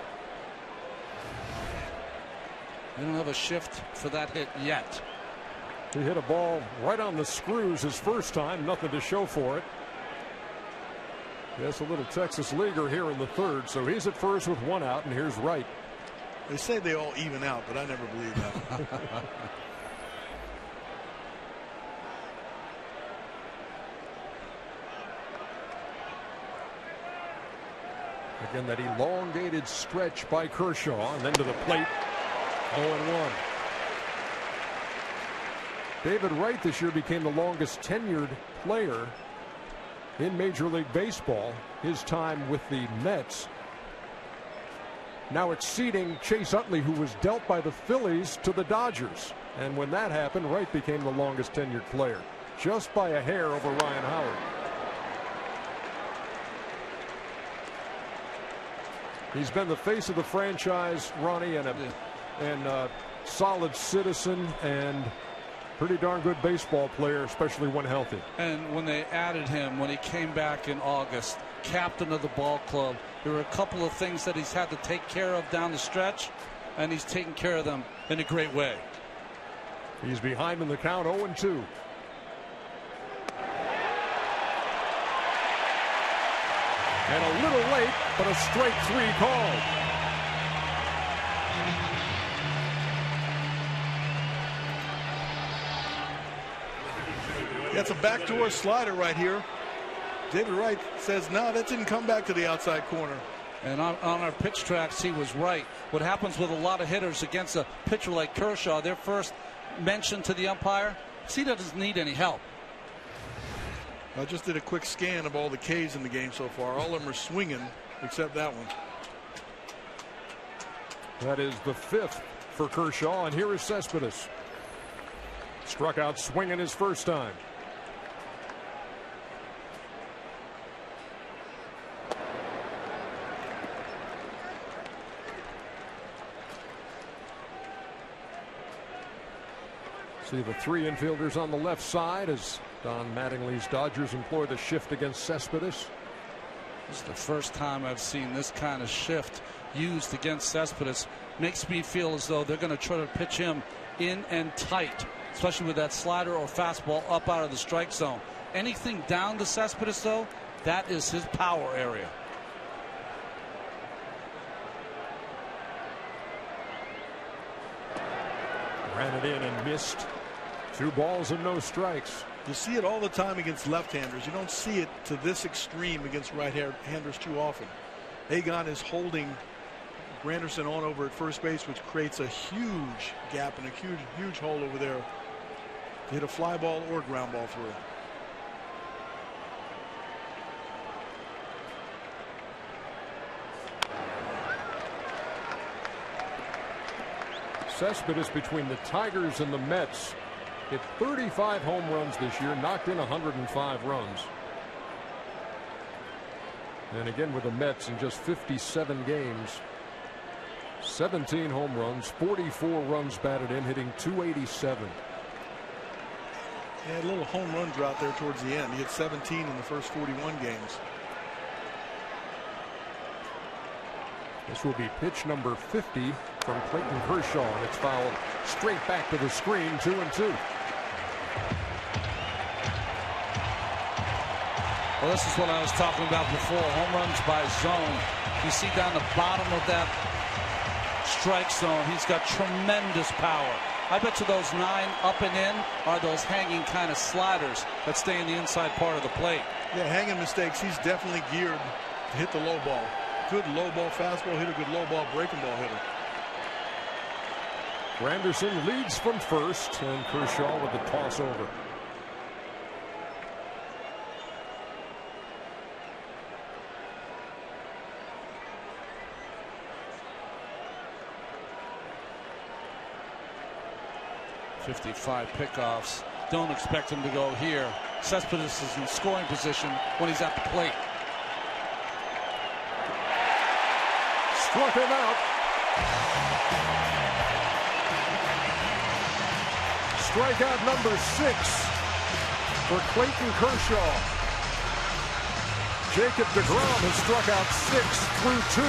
They don't have a shift for that hit yet. He hit a ball right on the screws his first time, nothing to show for it. Yes, a little Texas leaguer here in the 3rd, so he's at first with 1 out, and here's Wright. They say they all even out, but I never believe that. Again, that elongated stretch by Kershaw, and then to the plate. 0-1. David Wright this year became the longest tenured player in Major League Baseball. His time with the Mets now exceeding Chase Utley, who was dealt by the Phillies to the Dodgers. And when that happened, Wright became the longest tenured player, just by a hair over Ryan Howard. He's been the face of the franchise, Ronnie, and a solid citizen and pretty darn good baseball player, especially when healthy. And when they added him, when he came back in August, captain of the ball club, there were a couple of things that he's had to take care of down the stretch, and he's taken care of them in a great way. He's behind in the count, 0-2. And a little late, but a straight 3 called. That's a backdoor slider right here. David Wright says, no, that didn't come back to the outside corner. And on our pitch tracks, he was right. What happens with a lot of hitters against a pitcher like Kershaw, their first mention to the umpire, he doesn't need any help. I just did a quick scan of all the Ks in the game so far. All of them are swinging except that one. That is the 5th for Kershaw, and here is Cespedes. Struck out swinging his first time. See the 3 infielders on the left side as Don Mattingly's Dodgers employ the shift against Cespedes. This is the first time I've seen this kind of shift used against Cespedes. Makes me feel as though they're going to try to pitch him in and tight, especially with that slider or fastball up out of the strike zone. Anything down to Cespedes, though, that is his power area. Ran it in and missed. 2 balls and no strikes. You see it all the time against left-handers. You don't see it to this extreme against right-handers too often. Agon is holding Granderson on over at first base, which creates a huge gap and a huge hole over there to hit a fly ball or ground ball through. Cespedes, between the Tigers and the Mets, hit 35 home runs this year, knocked in 105 runs. And again with the Mets in just 57 games, 17 home runs, 44 runs batted in, hitting .287. He had a little home run drought there towards the end. He hit 17 in the first 41 games. This will be pitch number 50 from Clayton Kershaw, and it's fouled straight back to the screen, 2-2. Well, this is what I was talking about before. Home runs by zone. You see down the bottom of that strike zone, he's got tremendous power. I bet you those 9 up and in are those hanging kind of sliders that stay in the inside part of the plate. Yeah, hanging mistakes. He's definitely geared to hit the low ball. Good low ball fastball hitter, good low ball breaking ball hitter. Granderson leads from first, and Kershaw with the toss over. .55 pickoffs. Don't expect him to go here. Cespedes is in scoring position when he's at the plate. Struck him out. Strikeout number 6 for Clayton Kershaw. Jacob deGrom has struck out 6 through 2.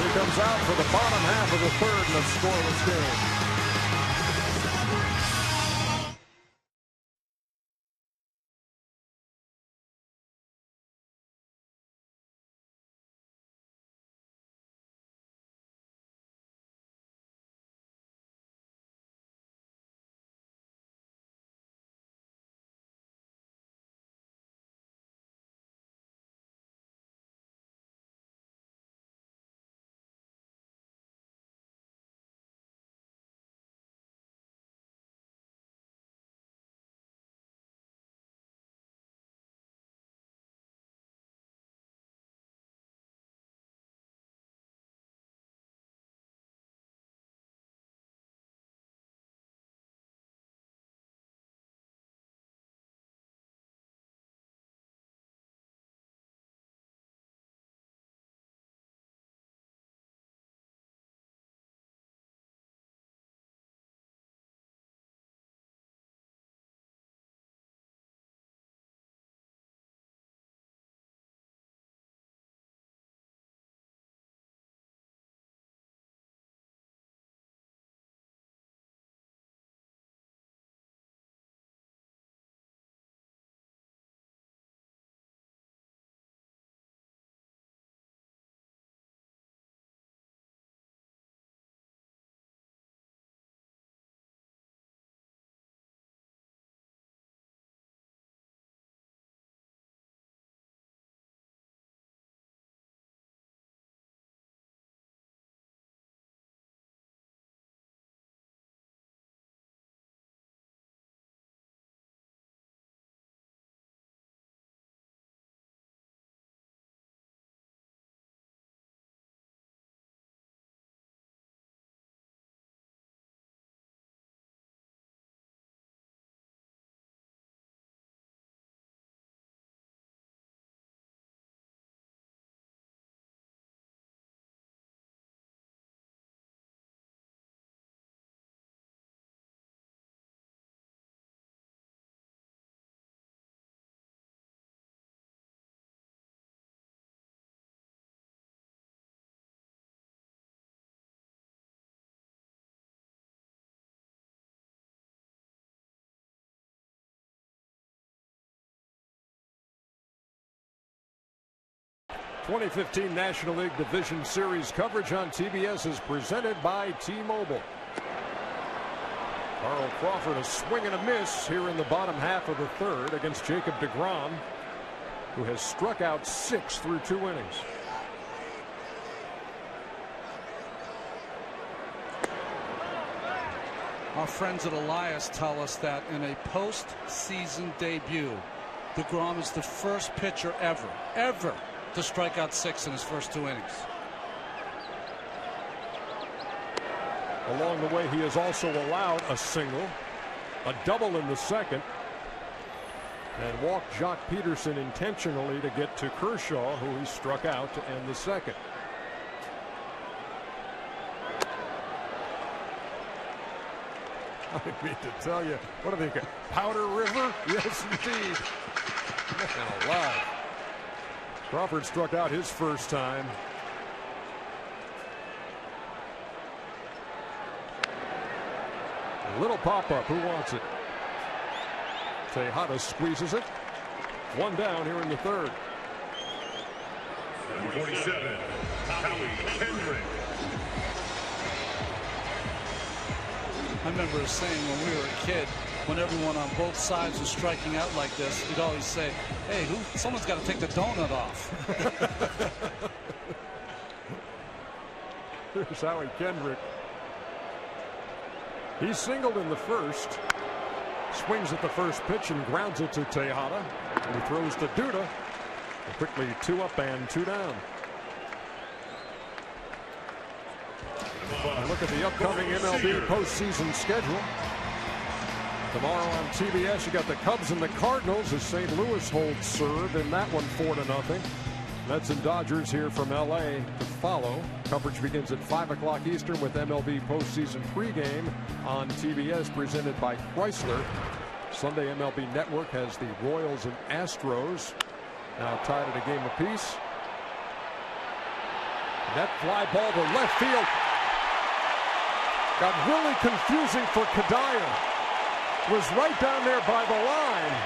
He comes out for the bottom half of the 3rd in a scoreless game. 2015 National League Division Series coverage on TBS is presented by T-Mobile. Carl Crawford, a swing and a miss here in the bottom half of the third against Jacob deGrom, who has struck out 6 through 2 innings. Our friends at Elias tell us that in a postseason debut, deGrom is the first pitcher ever to strike out 6 in his first 2 innings. Along the way, he has also allowed a single, a double in the second, and walked Jock Peterson intentionally to get to Kershaw, who he struck out to end the second. I didn't mean to tell you. What do they got? Powder River? Yes, indeed. Man alive. Crawford struck out his first time. A little pop-up. Who wants it? Tejada squeezes it. 1 down here in the third. 47, Howie Kendrick. I remember saying when we were a kid, when everyone on both sides was striking out like this, he'd always say, hey, someone's got to take the donut off. Here's Howie Kendrick. He singled in the first. Swings at the first pitch and grounds it to Tejada. And he throws to Duda. Quickly 2 up and 2 down. Look at the upcoming MLB postseason schedule. Tomorrow on TBS, you got the Cubs and the Cardinals as St. Louis holds serve in that one 4-0. Mets and Dodgers here from LA to follow. Coverage begins at 5 o'clock Eastern with MLB postseason pregame on TBS presented by Chrysler. Sunday MLB Network has the Royals and Astros now tied at a game apiece. That fly ball to left field got really confusing for Kadire. Was right down there by the line.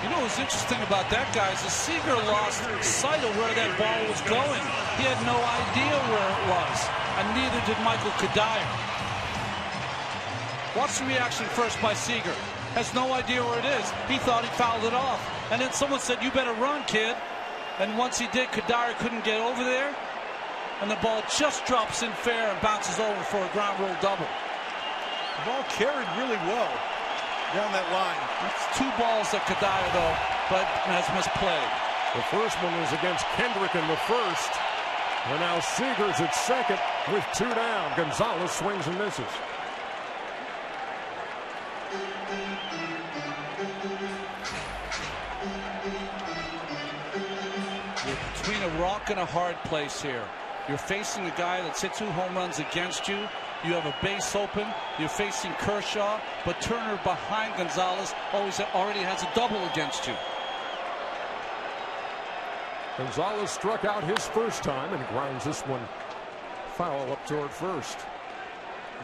You know what's interesting about that, guys, is Seager lost sight of where that ball was going. He had no idea where it was, and neither did Michael Kadire. Watch the reaction first by Seager. Has no idea where it is. He thought he fouled it off. And then someone said, you better run, kid. And once he did, Kadire couldn't get over there. And the ball just drops in fair and bounces over for a ground rule double. The ball carried really well down that line. That's 2 balls that Kadire, though, but has misplayed. The first one was against Kendrick in the first. And now Seager's at second with 2 down. Gonzalez swings and misses. You're between a rock and a hard place here. You're facing a guy that's hit 2 home runs against you. You have a base open. You're facing Kershaw, but Turner behind Gonzalez already has a double against you. Gonzalez struck out his first time and grounds this one foul up toward first.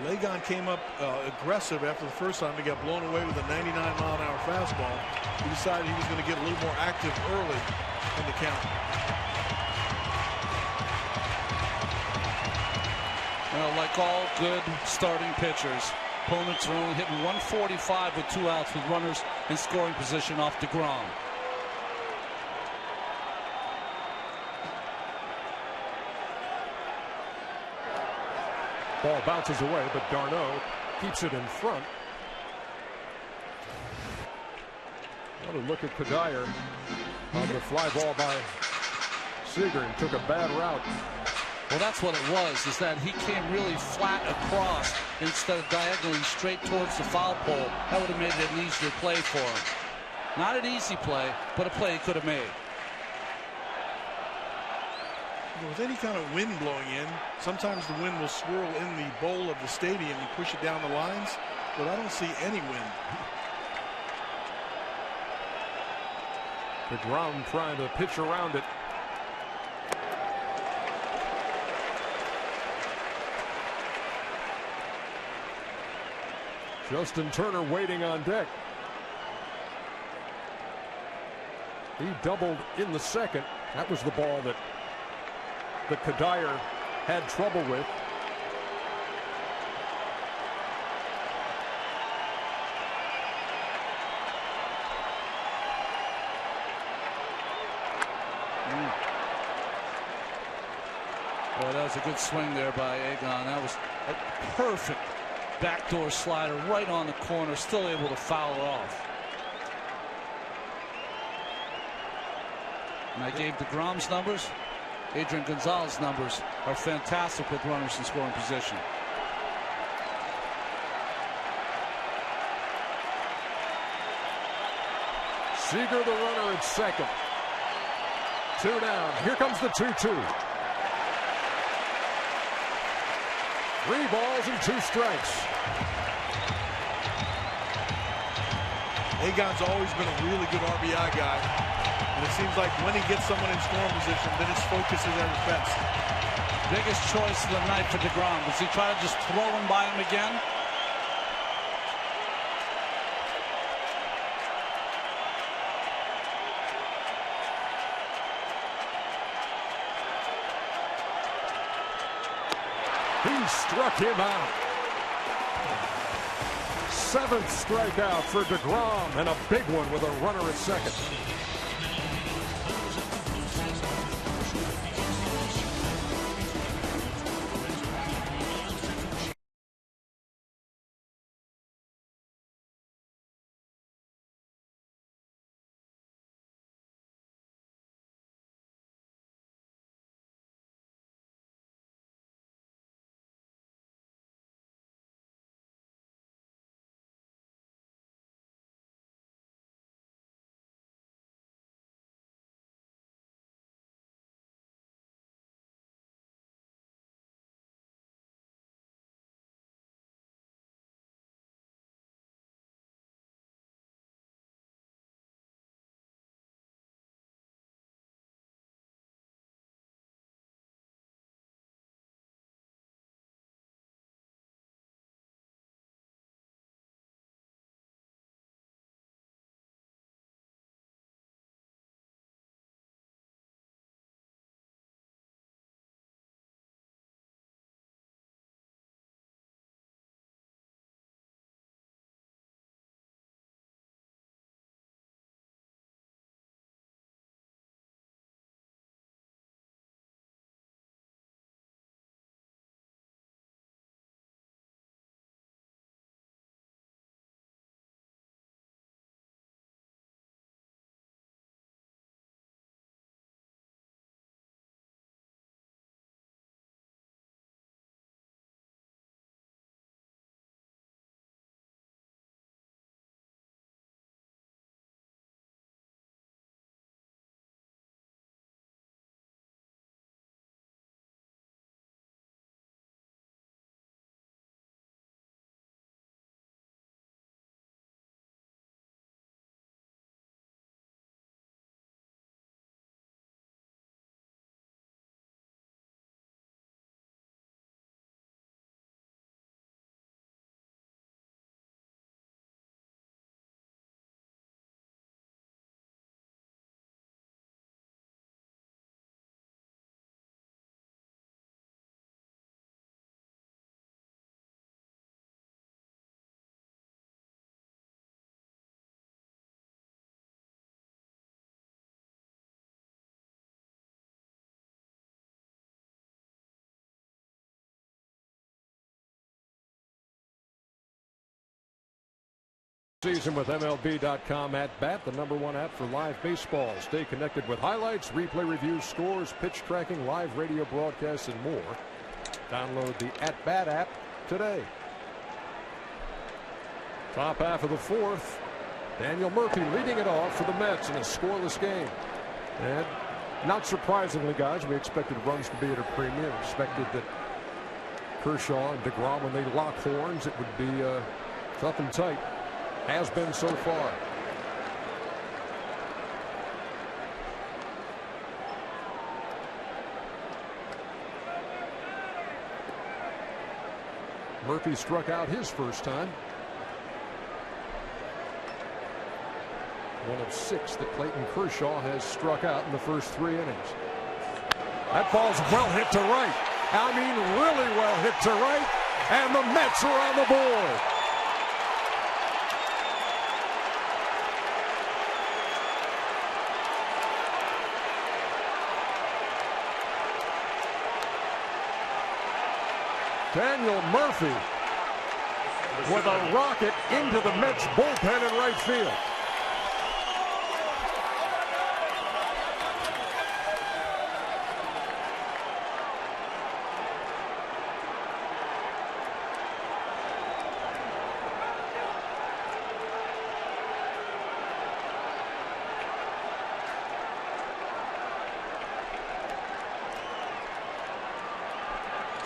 Lagon came up aggressive after the first time. He got blown away with a 99-mile-an-hour fastball. He decided he was going to get a little more active early in the count. Well, like all good starting pitchers, opponents are only hitting 145 with 2 outs with runners in scoring position off deGrom. Ball bounces away, but Darno keeps it in front. What a look at Kadire on the fly ball by Seager and took a bad route. Well, that's what it was, is that he came really flat across instead of diagonally straight towards the foul pole. That would have made it an easier play for him. Not an easy play, but a play he could have made. With any kind of wind blowing in, sometimes the wind will swirl in the bowl of the stadium and push it down the lines, but I don't see any wind. deGrom trying to pitch around it. Justin Turner waiting on deck. He doubled in the second. That was the ball that Kadire had trouble with. Well, that was a good swing there by Egon. That was a perfect backdoor slider right on the corner, still able to foul it off. And I gave deGrom's numbers. Adrian Gonzalez's numbers are fantastic with runners in scoring position. Seager the runner at second. 2 down. Here comes the 2-2. 3 balls and 2 strikes. Egon's always been a really good RBI guy. And it seems like when he gets someone in scoring position, then his focus is at his best. Biggest choice of the night for deGrom. Does he try to just throw him by him again? He struck him out. 7th strikeout for deGrom, and a big one with a runner at second. Season with MLB.com at bat, the #1 app for live baseball. Stay connected with highlights, replay reviews, scores, pitch tracking, live radio broadcasts, and more. Download the At Bat app today. Top half of the 4th. Daniel Murphy leading it off for the Mets in a scoreless game. And not surprisingly, guys, we expected runs to be at a premium. Expected that Kershaw and deGrom, when they lock horns, it would be tough and tight. Has been so far. Murphy struck out his first time. one of 6 that Clayton Kershaw has struck out in the first 3 innings. That ball's well hit to right. I mean, really well hit to right. And the Mets are on the board. Daniel Murphy with a rocket into the Mets bullpen in right field.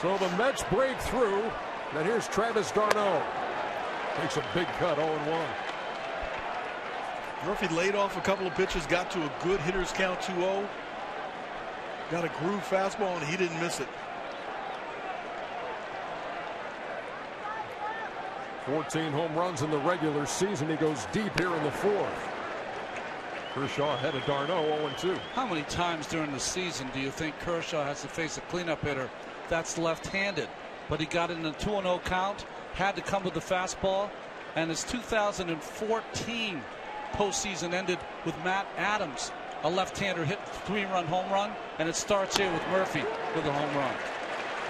So the Mets break through. And here's Travis d'Arnaud. Takes a big cut, 0-1. Murphy laid off a couple of pitches, got to a good hitter's count, 2-0. Got a groove fastball, and he didn't miss it. 14 home runs in the regular season. He goes deep here in the 4th. Kershaw ahead of d'Arnaud, 0-2. How many times during the season do you think Kershaw has to face a cleanup hitter that's left-handed? But he got it in a 2-0 count, had to come with the fastball, and his 2014 postseason ended with Matt Adams, a left-hander, hit 3-run home run, and it starts here with Murphy with a home run.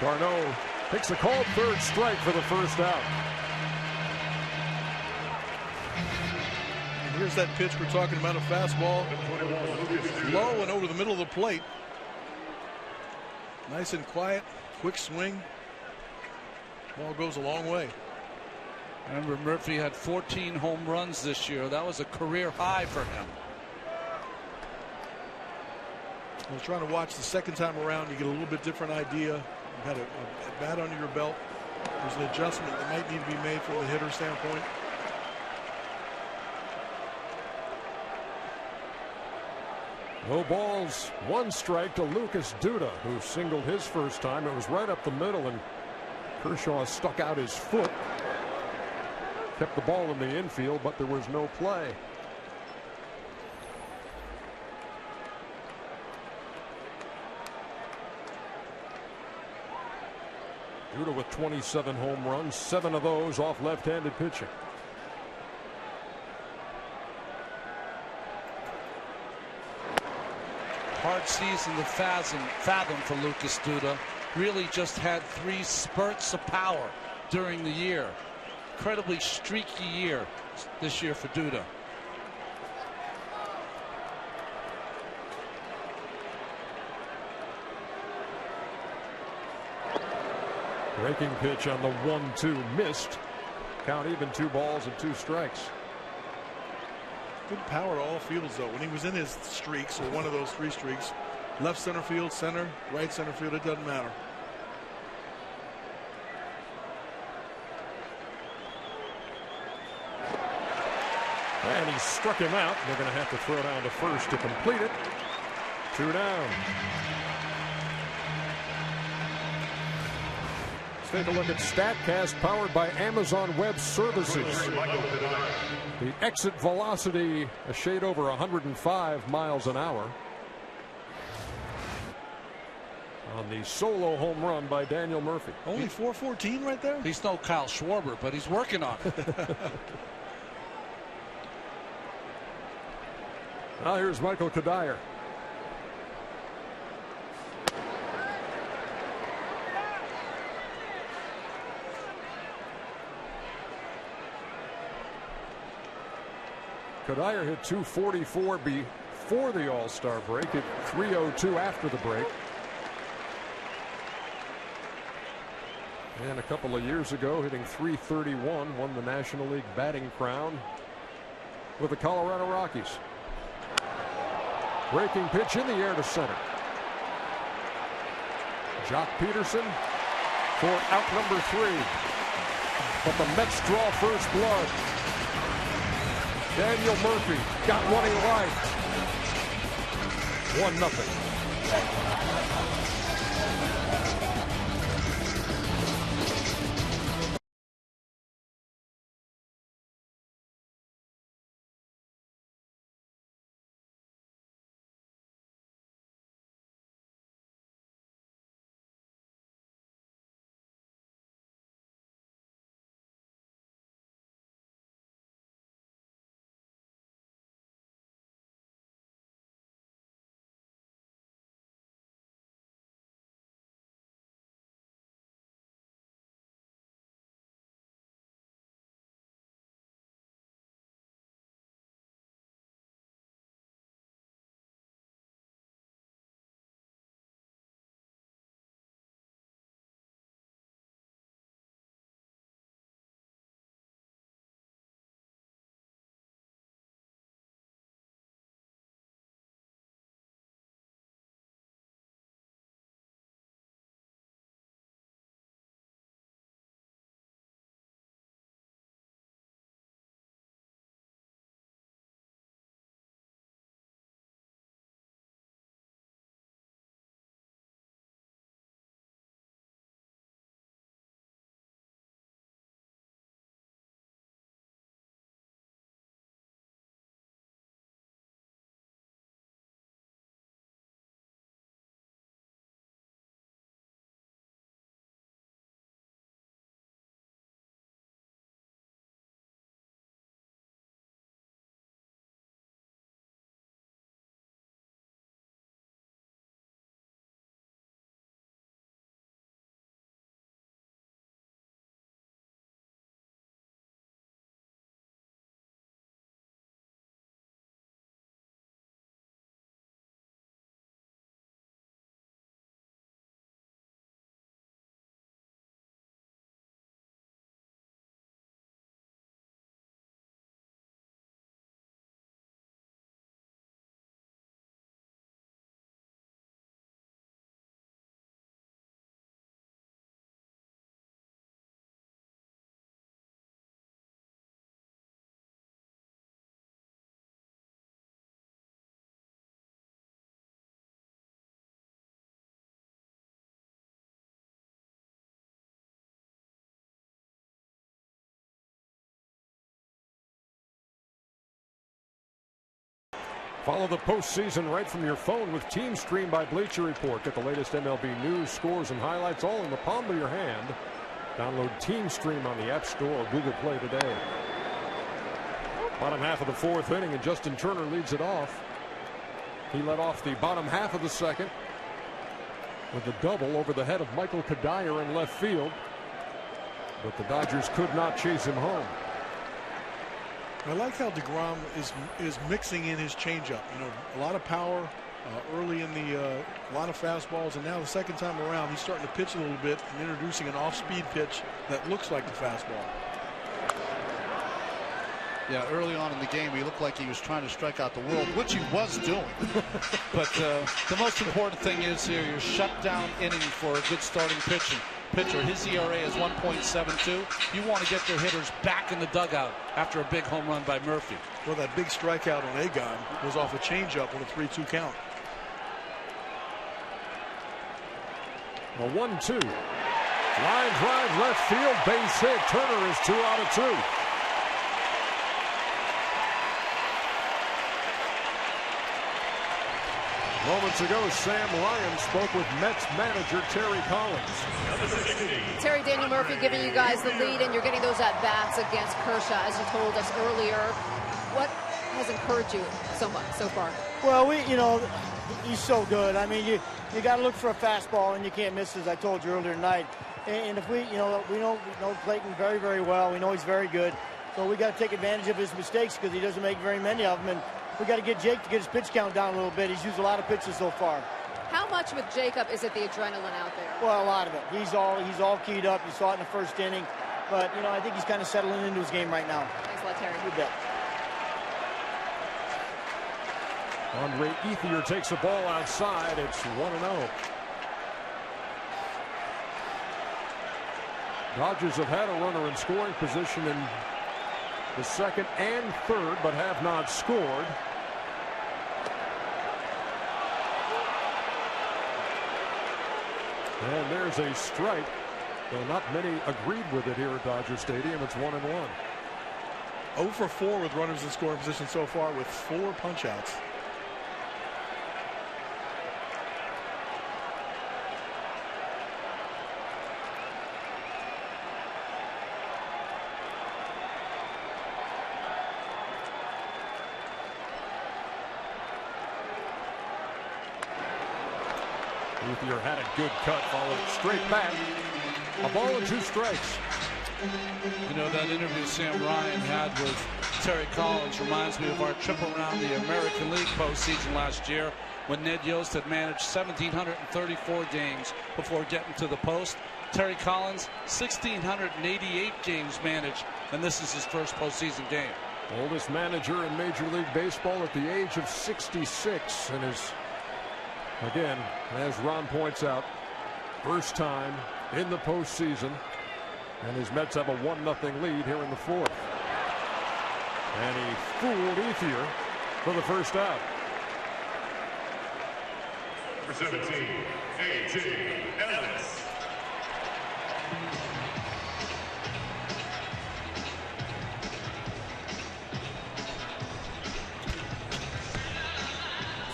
d'Arnaud takes a called 3rd strike for the first out. And here's that pitch we're talking about, a fastball, low and over the middle of the plate. Nice and quiet, quick swing. Ball goes a long way. Remember, Murphy had 14 home runs this year. That was a career high for him. I was trying to watch the second time around. You get a little bit different idea. You had a bat under your belt. There's an adjustment that might need to be made from the hitter standpoint. No balls, 1 strike to Lucas Duda, who singled his first time. It was right up the middle, and Kershaw stuck out his foot. Kept the ball in the infield, but there was no play. Duda with 27 home runs, 7 of those off left-handed pitching. Hard season to fathom for Lucas Duda. Really just had 3 spurts of power during the year. Incredibly streaky year this year for Duda. Breaking pitch on the 1-2 missed. Count even, 2 balls and 2 strikes. Good power to all fields, though. When he was in his streaks, or one of those 3 streaks, left center field, center, right center field, it doesn't matter. And he struck him out. They're going to have to throw down to first to complete it. 2 down. Let's take a look at StatCast, powered by Amazon Web Services. The exit velocity a shade over 105 miles an hour on the solo home run by Daniel Murphy. Only 414 right there? He's no Kyle Schwarber, but he's working on it. Now here's Michael Kadire. Kadire hit 244 before the All-Star break, hit 302 after the break. And a couple of years ago, hitting 331, won the National League batting crown with the Colorado Rockies. Breaking pitch in the air to center. Jock Peterson for out number 3. But the Mets draw first blood. Daniel Murphy got one he liked. 1-0. Follow the postseason right from your phone with Team Stream by Bleacher Report. Get the latest MLB news, scores, and highlights all in the palm of your hand. Download Team Stream on the App Store or Google Play today. Bottom half of the fourth inning, and Justin Turner leads it off. He led off the bottom half of the second with a double over the head of Michael Kadire in left field. But the Dodgers could not chase him home. I like how deGrom is mixing in his changeup. You know, a lot of power early in the a lot of fastballs, and now the second time around he's starting to pitch a little bit and introducing an off-speed pitch that looks like the fastball. Yeah, early on in the game, he looked like he was trying to strike out the world, which he was doing. But the most important thing is here, your shutdown inning for a good starting pitcher. His ERA is 1.72. You want to get your hitters back in the dugout after a big home run by Murphy. Well, that big strikeout on Egon was off a changeup on a 3-2 count. A 1-2. Line drive left field, base hit. Turner is 2 out of 2. Moments ago, Sam Ryan spoke with Mets manager Terry Collins. Terry, Daniel Murphy giving you guys the lead, and you're getting those at-bats against Kershaw, as you told us earlier. What has encouraged you so much so far? Well, he's so good. I mean, you got to look for a fastball, and you can't miss, as I told you earlier tonight. And if we know Clayton very, very well. We know he's very good. So we got to take advantage of his mistakes because he doesn't make very many of them. And we got to get Jake to get his pitch count down a little bit. He's used a lot of pitches so far. How much with Jacob is it the adrenaline out there? Well, a lot of it. He's all keyed up. You saw it in the first inning. But, I think he's kind of settling into his game right now. Thanks a lot, Terry. You bet. Andre Ethier takes a ball outside. It's 1-0. Dodgers have had a runner in scoring position in the second and third, but have not scored. And there's a strike, though not many agreed with it here at Dodger Stadium. It's 1-1. 0 for 4 with runners in scoring position so far with 4 punch-outs. Ethier had a good cut, followed straight back. A ball and 2 strikes. You know, that interview Sam Ryan had with Terry Collins reminds me of our trip around the American League postseason last year when Ned Yost had managed 1,734 games before getting to the post. Terry Collins, 1,688 games managed, and this is his first postseason game. Oldest manager in Major League Baseball at the age of 66, and is, again, as Ron points out, first time in the postseason, and his Mets have a 1-0 lead here in the fourth. And he fooled Ethier for the first out. For 17, A.J. Ellis.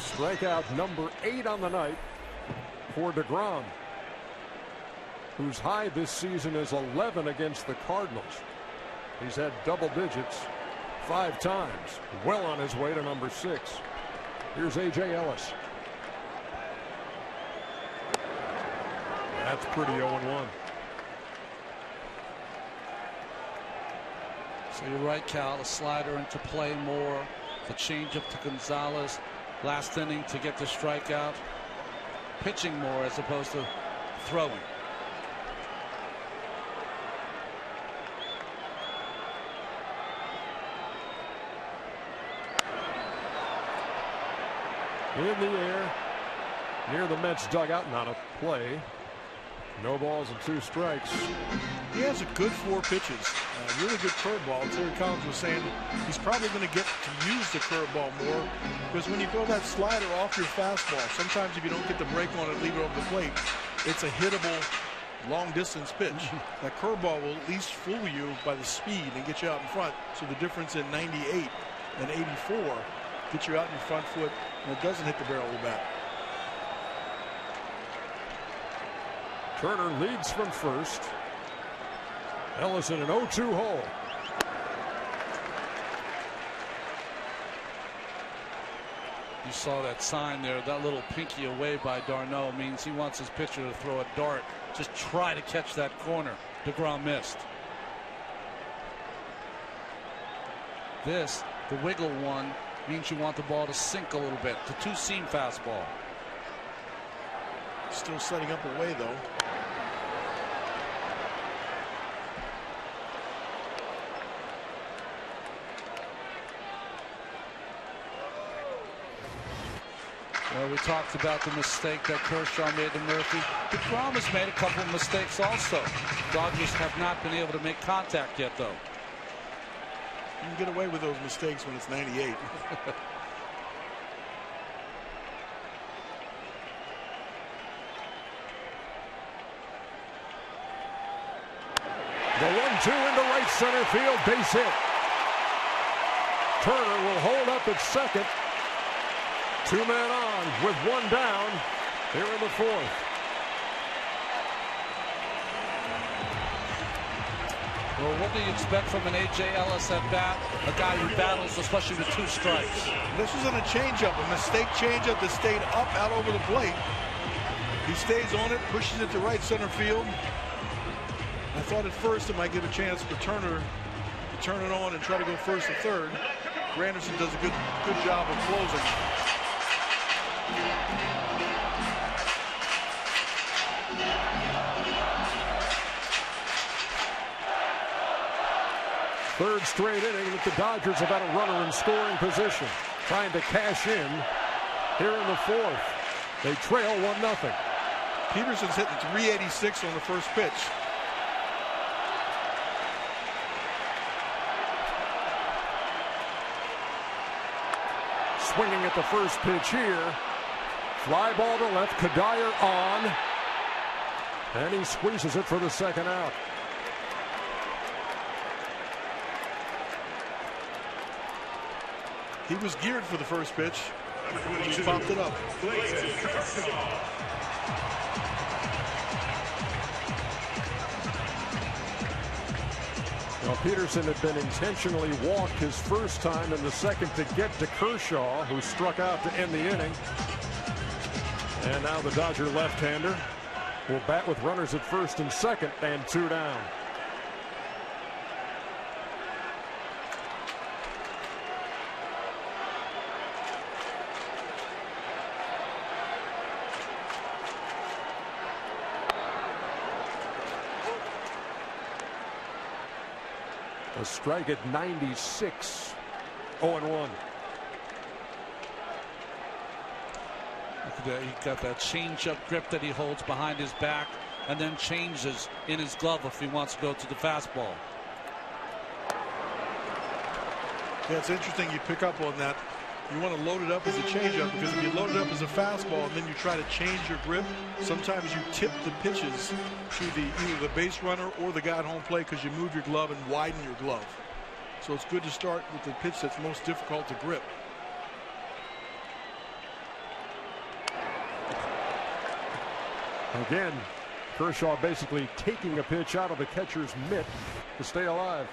Strikeout number 8 on the night for deGrom, whose high this season is 11 against the Cardinals. He's had double digits 5 times, well on his way to number 6. Here's A.J. Ellis. That's pretty 0-1. So you're right, Cal. The slider into play more. The changeup to Gonzalez. Last inning to get the strikeout. Pitching more as opposed to throwing. In the air near the Mets dugout, not a play. No balls and 2 strikes. He has a good 4 pitches. Really good curveball. Terry Collins was saying he's probably going to get to use the curveball more, because when you throw that slider off your fastball, sometimes if you don't get the break on it, leave it over the plate, it's a hittable long distance pitch. That curveball will at least fool you by the speed and get you out in front. So the difference in 98 and 84 get you out in your front foot, and it doesn't hit the barrel of the bat. Turner leads from first. Ellis in an 0-2 hole. You saw that sign there, that little pinky away by Darno means he wants his pitcher to throw a dart. Just try to catch that corner. DeGrom missed. This, the wiggle one, means you want the ball to sink a little bit. The two-seam fastball. Still setting up away, though. Well, we talked about the mistake that Kershaw made to Murphy. DeGrom has made a couple of mistakes also. Dodgers have not been able to make contact yet, though. You can get away with those mistakes when it's 98. The 1-2 into right center field, base hit. Turner will hold up at second. 2 men on with 1 down here in the 4th. Well, what do you expect from an A.J. Ellis at bat? A guy who battles, especially with 2 strikes. This wasn't a changeup, a mistake changeup that stayed up out over the plate. He stays on it, pushes it to right center field. I thought at first it might give a chance for Turner to turn it on and try to go first or third. Granderson does a good job of closing. Third straight inning that the Dodgers have had a runner in scoring position, trying to cash in here in the 4th. They trail 1-0. Peterson's hitting 386 on the first pitch. Swinging at the first pitch here. Fly ball to left. Kadire on. And he squeezes it for the second out. He was geared for the first pitch. He popped it up. Well, Peterson had been intentionally walked his first time in the second to get to Kershaw, who struck out to end the inning. And now the Dodger left-hander will bat with runners at first and second and 2 down. A strike at 96. 0-1. Look at that. He got that change-up grip that he holds behind his back and then changes in his glove if he wants to go to the fastball. Yeah, it's interesting you pick up on that. You want to load it up as a changeup, because if you load it up as a fastball and then you try to change your grip, sometimes you tip the pitches to either the base runner or the guy at home plate because you move your glove and widen your glove. So it's good to start with the pitch that's most difficult to grip. Again, Kershaw basically taking a pitch out of the catcher's mitt to stay alive.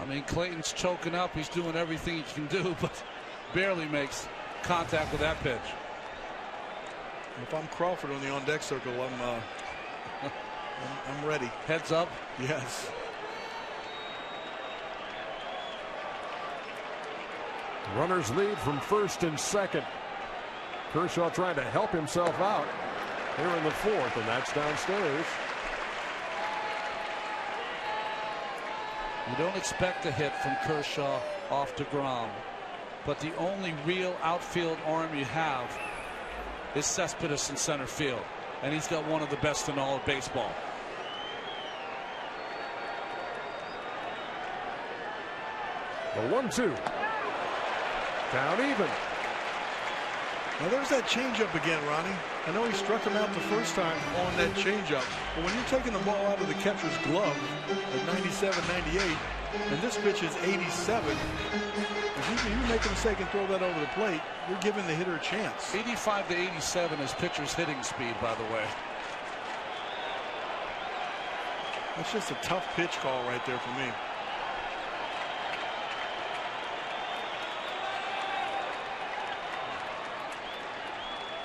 I mean, Clayton's choking up. He's doing everything he can do, but barely makes contact with that pitch. If I'm Crawford on the on-deck circle, I'm ready. Heads up. Yes. Runners lead from first and second. Kershaw trying to help himself out here in the 4th, and that's downstairs. You don't expect a hit from Kershaw off deGrom, but the only real outfield arm you have is Cespedes in center field, and he's got one of the best in all of baseball. The 1-2. Down even. Now there's that changeup again, Ronnie. I know he struck him out the first time on that changeup, but when you're taking the ball out of the catcher's glove at 97, 98, and this pitch is 87. If you make a mistake and throw that over the plate, you're giving the hitter a chance. 85 to 87 is pitcher's hitting speed, by the way. That's just a tough pitch call right there for me.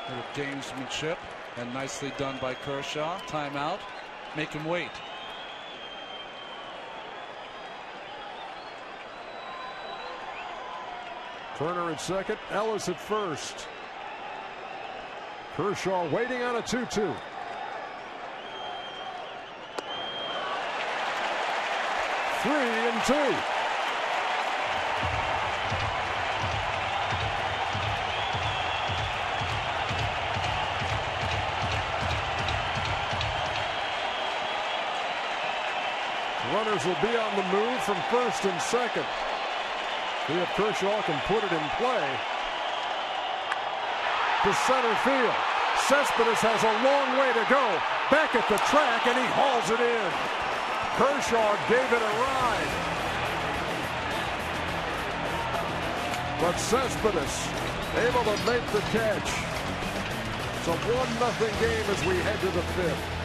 Little gamesmanship, and nicely done by Kershaw. Timeout. Make him wait. Turner at second, Ellis at first. Kershaw waiting on a 2-2. Three and two. Runners will be on the move from first and second. See if Kershaw can put it in play. To center field. Cespedes has a long way to go. Back at the track, and he hauls it in. Kershaw gave it a ride. But Cespedes able to make the catch. It's a 1-0 game as we head to the fifth.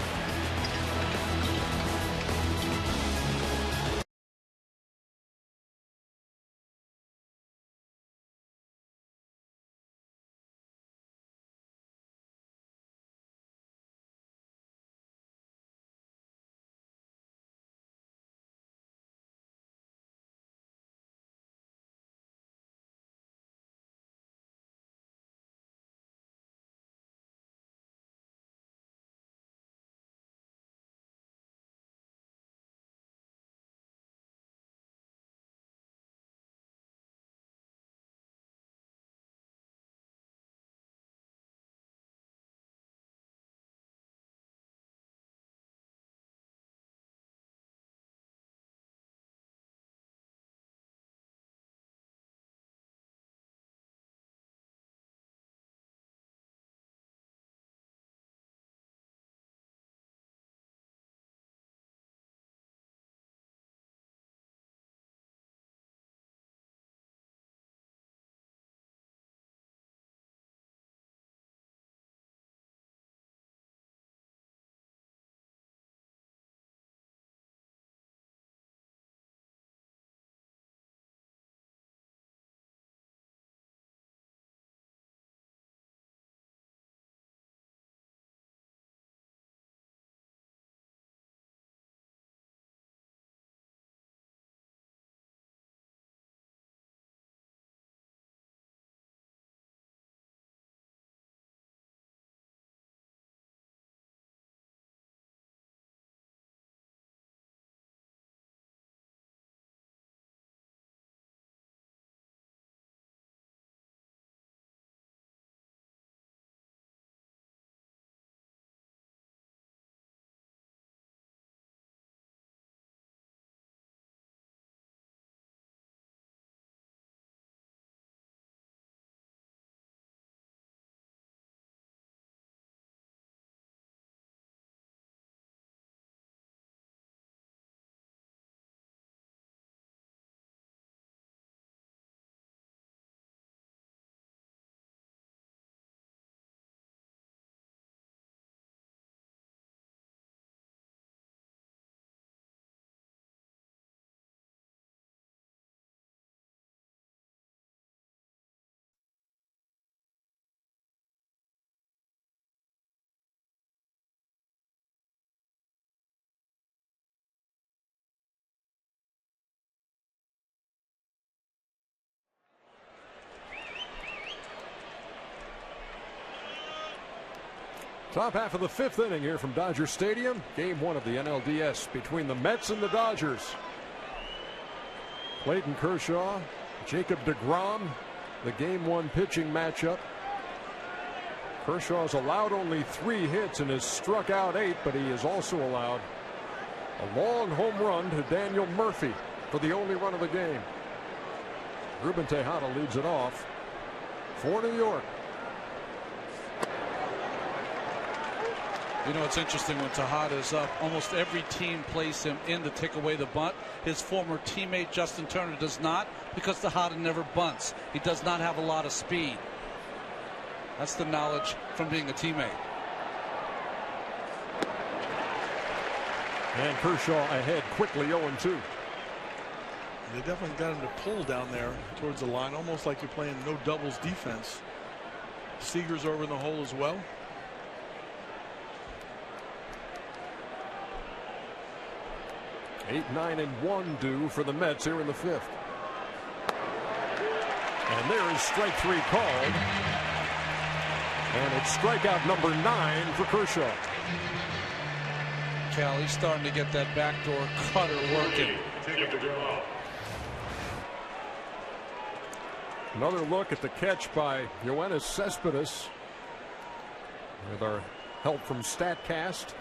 Top half of the fifth inning here from Dodger Stadium. Game one of the NLDS between the Mets and the Dodgers. Clayton Kershaw, Jacob deGrom, the game one pitching matchup. Kershaw's allowed only 3 hits and has struck out 8, but he has also allowed a long home run to Daniel Murphy for the only run of the game. Ruben Tejada leads it off for New York. You know, it's interesting when Tejada's up, almost every team plays him in to take away the bunt. His former teammate Justin Turner does not, because Tejada never bunts. He does not have a lot of speed. That's the knowledge from being a teammate. And Kershaw ahead quickly 0-2. They definitely got him to pull down there towards the line, almost like you're playing no doubles defense. Seager's over in the hole as well. Eight, 9, and 1 due for the Mets here in the 5th. And there is strike 3 called. And it's strikeout number 9 for Kershaw. Cal, he's starting to get that backdoor cutter working. Another look at the catch by Yoenis Cespedes with our help from StatCast.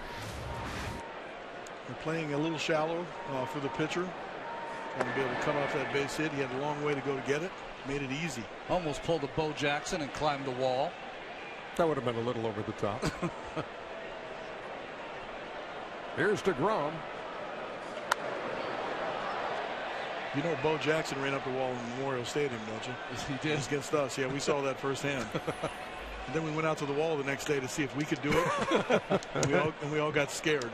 They're playing a little shallow for the pitcher. Trying to be able to come off that base hit. He had a long way to go to get it. Made it easy. Almost pulled a Bo Jackson and climbed the wall. That would have been a little over the top. Here's deGrom. You know Bo Jackson ran up the wall in Memorial Stadium, don't you? Yes, he did. It was against us. Yeah, we saw that firsthand. And then we went out to the wall the next day to see if we could do it. and we all got scared.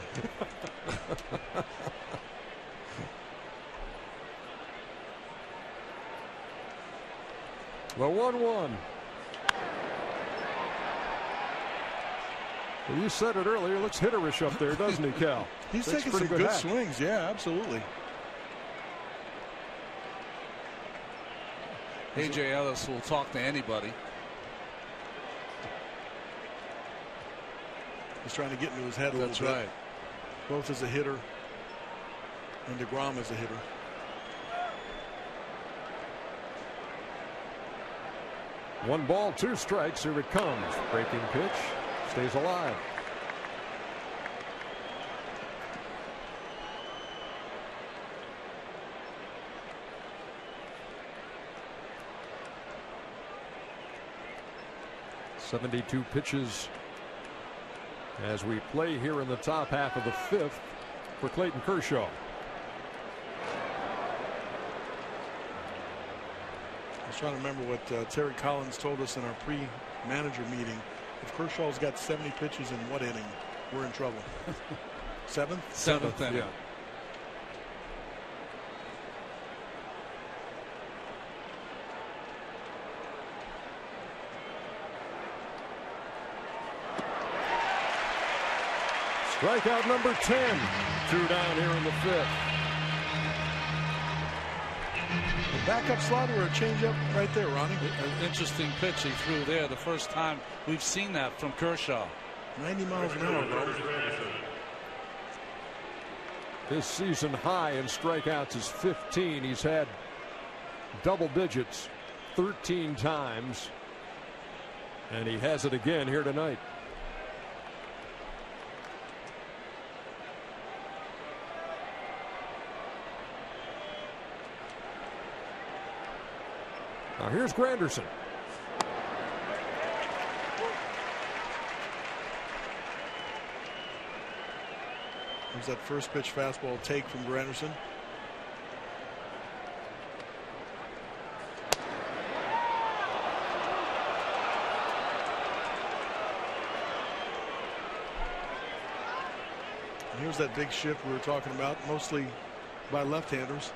The 1-1. Well, you said it earlier. Looks hitterish up there, doesn't he, Cal? He's taking some good swings. Yeah, absolutely. A.J. Ellis will talk to anybody. He's trying to get into his head a little bit. That's right. Both as a hitter and deGrom as a hitter. One ball, 2 strikes. Here it comes. Breaking pitch. Stays alive. .72 pitches as we play here in the top half of the 5th for Clayton Kershaw. I was trying to remember what Terry Collins told us in our pre-manager meeting. If Kershaw's got 70 pitches in what inning, we're in trouble. Seventh? Seventh inning. Yeah. Strikeout number 10. 2 down here in the 5th. The backup slider or a changeup right there, Ronnie. An interesting pitch he threw there. The first time we've seen that from Kershaw. 90 miles an hour, though. His season high in strikeouts is 15. He's had double digits 13 times. And he has it again here tonight. Now here's Granderson. There's that first pitch fastball take from Granderson. And here's that big shift we were talking about, mostly by left-handers.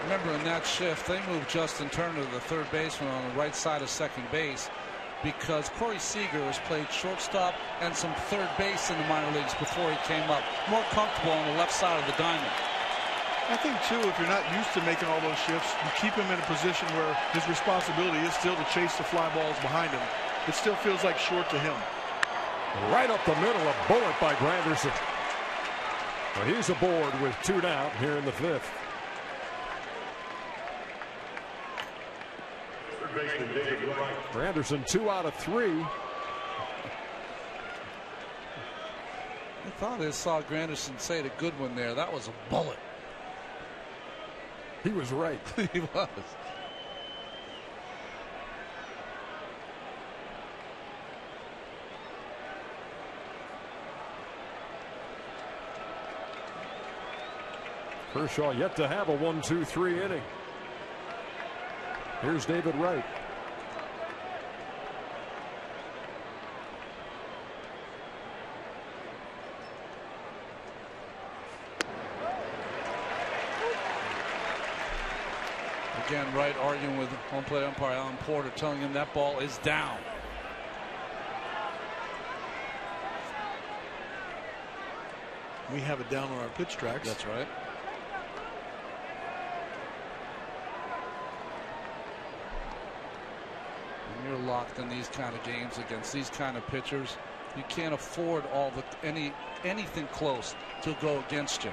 Remember, in that shift, they moved Justin Turner to the third baseman on the right side of second base because Corey Seager has played shortstop and some third base in the minor leagues before he came up. More comfortable on the left side of the diamond. I think, too, if you're not used to making all those shifts, you keep him in a position where his responsibility is still to chase the fly balls behind him. It still feels like short to him. Right up the middle, a bullet by Granderson. Well, he's aboard with 2 down here in the 5th. Granderson 2 out of 3. I thought I saw Granderson say the good one there. That was a bullet. He was right. He was. Kershaw yet to have a 1-2-3 inning. Here's David Wright. Again, Wright arguing with home plate umpire Alan Porter, telling him that ball is down. We have it down on our pitch tracks. That's right. When you're locked in these kind of games against these kind of pitchers, you can't afford anything close to go against you.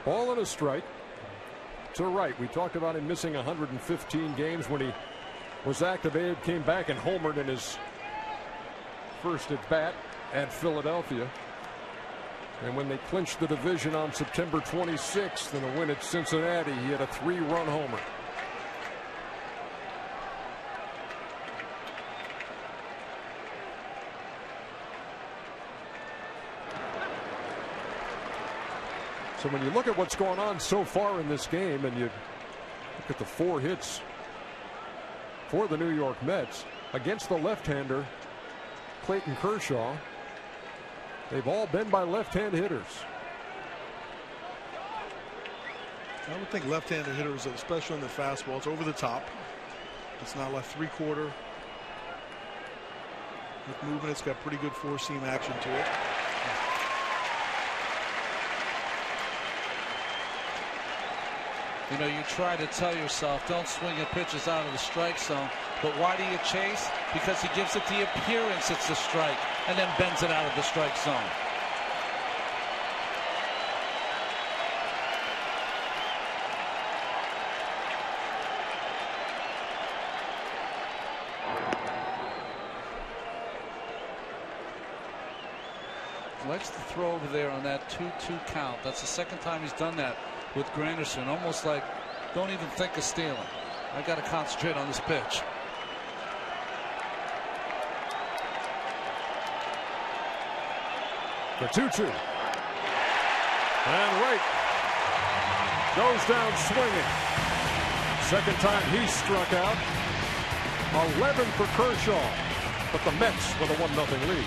Ball and a strike to Wright. We talked about him missing 115 games when he was activated, came back and homered in his first at bat at Philadelphia. And when they clinched the division on September 26th in a win at Cincinnati, he had a 3-run homer. So when you look at what's going on so far in this game and you look at the 4 hits for the New York Mets against the left-hander Clayton Kershaw, they've all been by left-hand hitters. I would think left-handed hitters, especially in the fastball, it's over the top. It's not like 3/4. With movement, it's got pretty good 4-seam action to it. You know, you try to tell yourself, don't swing at pitches out of the strike zone. But why do you chase? Because he gives it the appearance it's a strike and then bends it out of the strike zone. Likes to throw over there on that 2-2 count. That's the second time he's done that with Granderson. Almost like, don't even think of stealing. I got to concentrate on this pitch. The 2-2. And Wright goes down swinging. Second time he struck out. 11 for Kershaw. But the Mets with a 1-0 lead.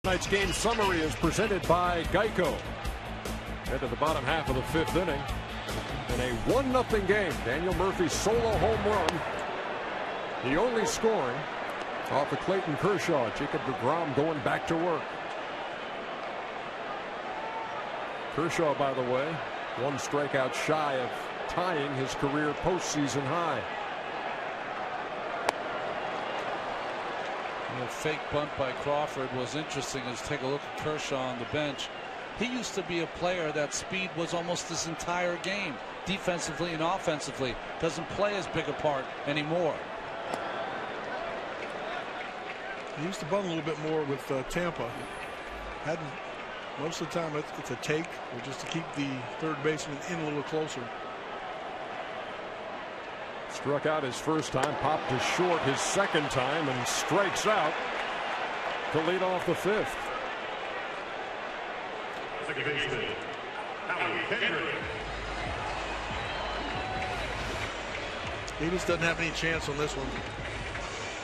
Tonight's game summary is presented by Geico. Head to the bottom half of the 5th inning. In a 1-0 game, Daniel Murphy's solo home run. The only scoring off of Clayton Kershaw. Jacob deGrom going back to work. Kershaw, by the way, 1 strikeout shy of tying his career postseason high. The fake bunt by Crawford was interesting. As take a look at Kershaw on the bench. He used to be a player that speed was almost his entire game, defensively and offensively. Doesn't play as big a part anymore. He used to bunt a little bit more with Tampa. Hadn't most of the time. It's a take, or just to keep the third baseman in a little closer. Struck out his first time, popped to short his second time, and strikes out to lead off the 5th. Second baseman, Kendrick. He just doesn't have any chance on this one.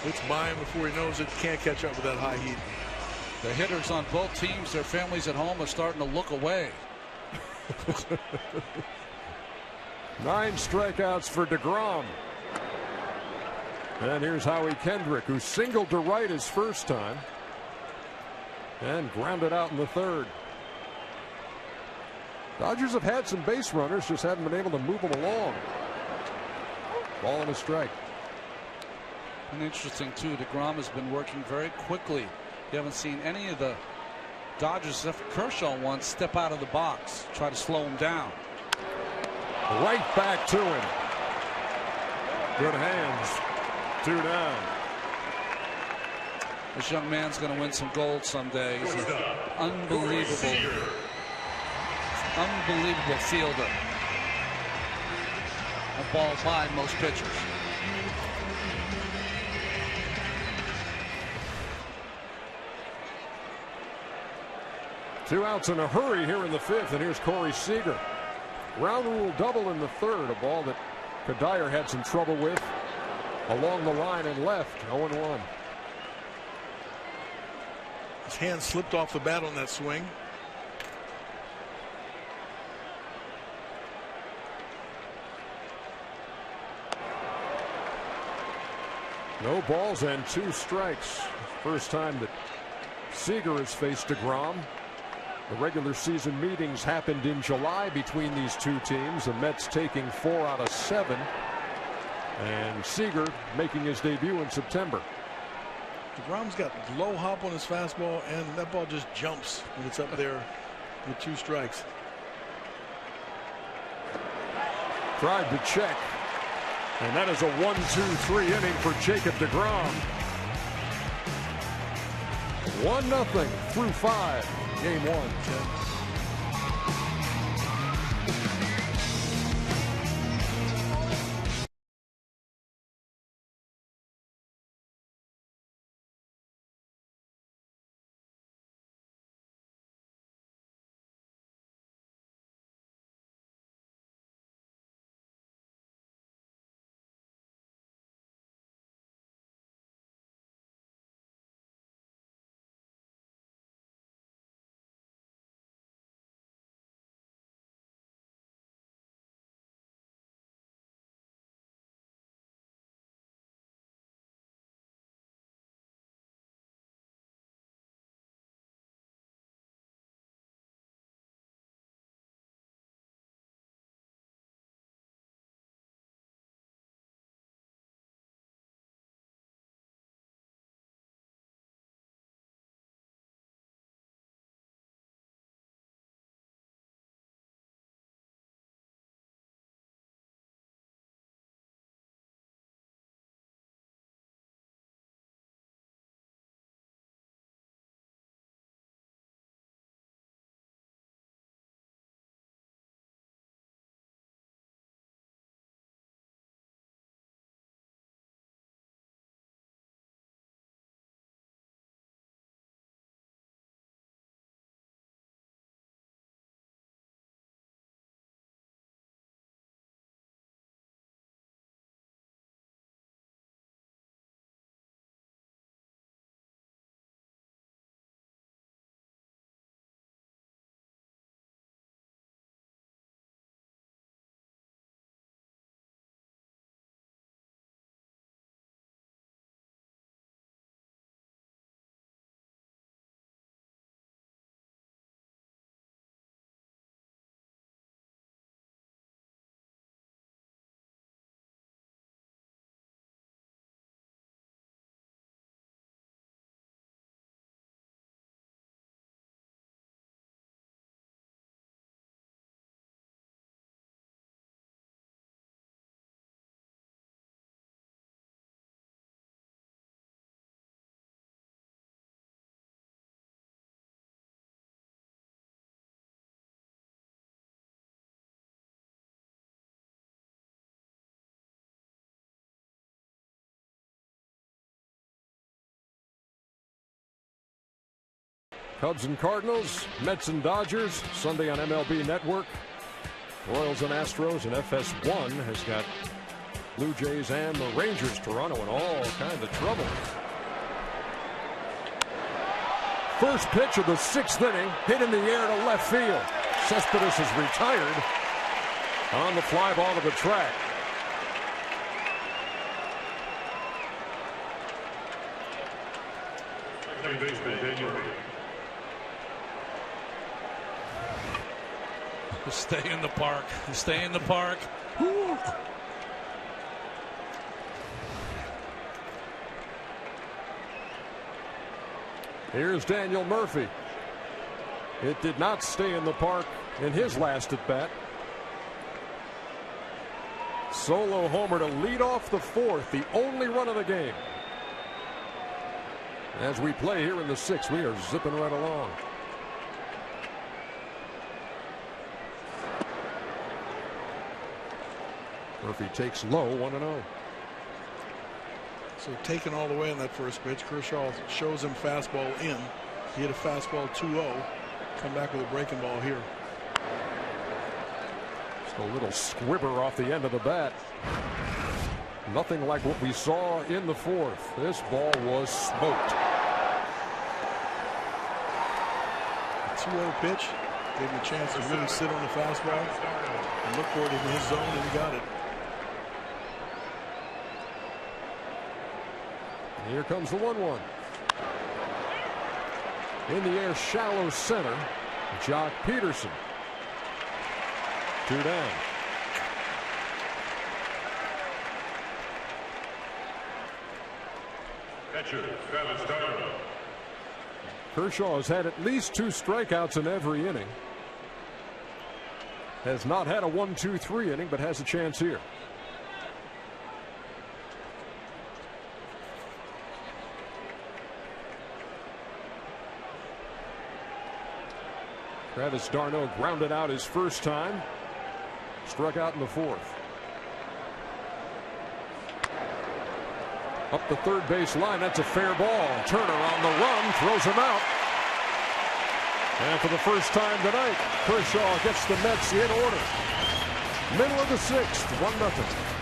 It's by him before he knows it. Can't catch up with that high heat. The hitters on both teams, their families at home, are starting to look away. 9 strikeouts for deGrom. And here's Howie Kendrick, who singled to right his first time and grounded out in the 3rd. Dodgers have had some base runners, just haven't been able to move them along. Ball and a strike. And interesting too, deGrom has been working very quickly. You haven't seen any of the Dodgers, except for Kershaw once, step out of the box, try to slow him down. Right back to him. Good hands. 2 down. This young man's going to win some gold someday. He's an unbelievable fielder. A ball by most pitchers. Two outs in a hurry here in the 5th, and here's Corey Seager. Ground rule double in the 3rd, a ball that Kadire had some trouble with along the line and left. 0-1. His hand slipped off the bat on that swing. No balls and 2 strikes. First time that Seager has faced deGrom. The regular season meetings happened in July between these two teams. The Mets taking 4 out of 7. And Seager making his debut in September. deGrom's got low hop on his fastball, and that ball just jumps when it's up there with 2 strikes. Tried to check. And that is a 1-2-3 inning for Jacob deGrom. 1-0 through 5. Game 1. Cubs and Cardinals, Mets and Dodgers, Sunday on MLB Network. Royals and Astros, and FS1 has got Blue Jays and the Rangers, Toronto in all kinds of trouble. First pitch of the 6th inning, hit in the air to left field. Cespedes is retired on the fly ball to the track. Stay in the park. Stay in the park. Woo. Here's Daniel Murphy. It did not stay in the park in his last at bat. Solo homer to lead off the 4th, the only run of the game. As we play here in the 6th, we are zipping right along. Murphy takes low, 1-0. So taken all the way in that first pitch. Kershaw shows him fastball in. He hit a fastball 2-0. Come back with a breaking ball here. Just a little squibber off the end of the bat. Nothing like what we saw in the 4th. This ball was smoked. 2-0 pitch. Gave him a chance to really sit on the fastball and look for it in his zone, and he got it. Here comes the 1-1. In the air, shallow center. Jock Peterson. 2 down. Kershaw has had at least 2 strikeouts in every inning. Has not had a 1-2-3 inning, but has a chance here. Travis d'Arnaud grounded out his first time. Struck out in the 4th. Up the third base line. That's a fair ball. Turner on the run. Throws him out. And for the first time tonight, Kershaw gets the Mets in order. Middle of the 6th. 1-0.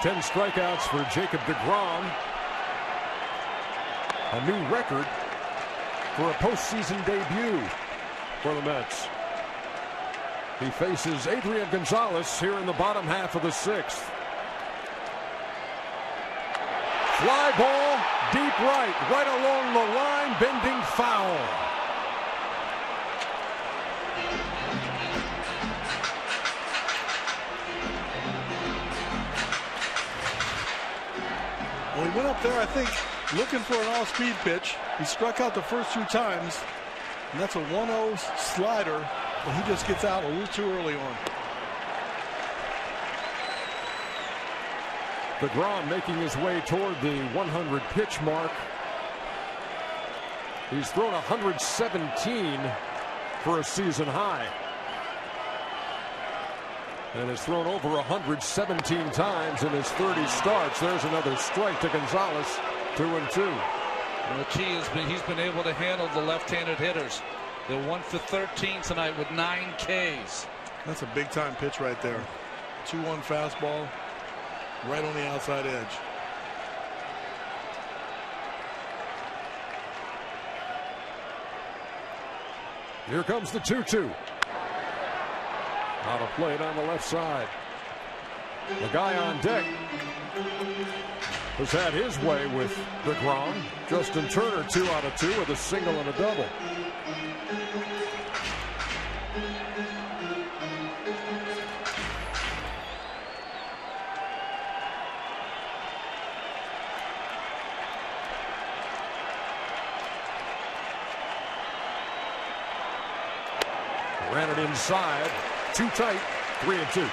10 strikeouts for Jacob deGrom. A new record for a postseason debut for the Mets. He faces Adrian Gonzalez here in the bottom half of the 6th. Fly ball, deep right along the line, bending foul. Well, he went up there, I think, looking for an off-speed pitch. He struck out the first 2 times, and that's a 1-0 slider, but he just gets out a little too early on. deGrom making his way toward the 100 pitch mark. He's thrown 117 for a season high, and has thrown over 117 times in his 30 starts. There's another strike to Gonzalez. 2-2. And the key has been he's been able to handle the left-handed hitters. They're 1 for 13 tonight with 9 Ks. That's a big-time pitch right there. 2-1 fastball, right on the outside edge. Here comes the 2-2. Out of play on the left side. The guy on deck has had his way with deGrom. Justin Turner 2 out of 2 with a single and a double. Ran it inside. Too tight. 3-2.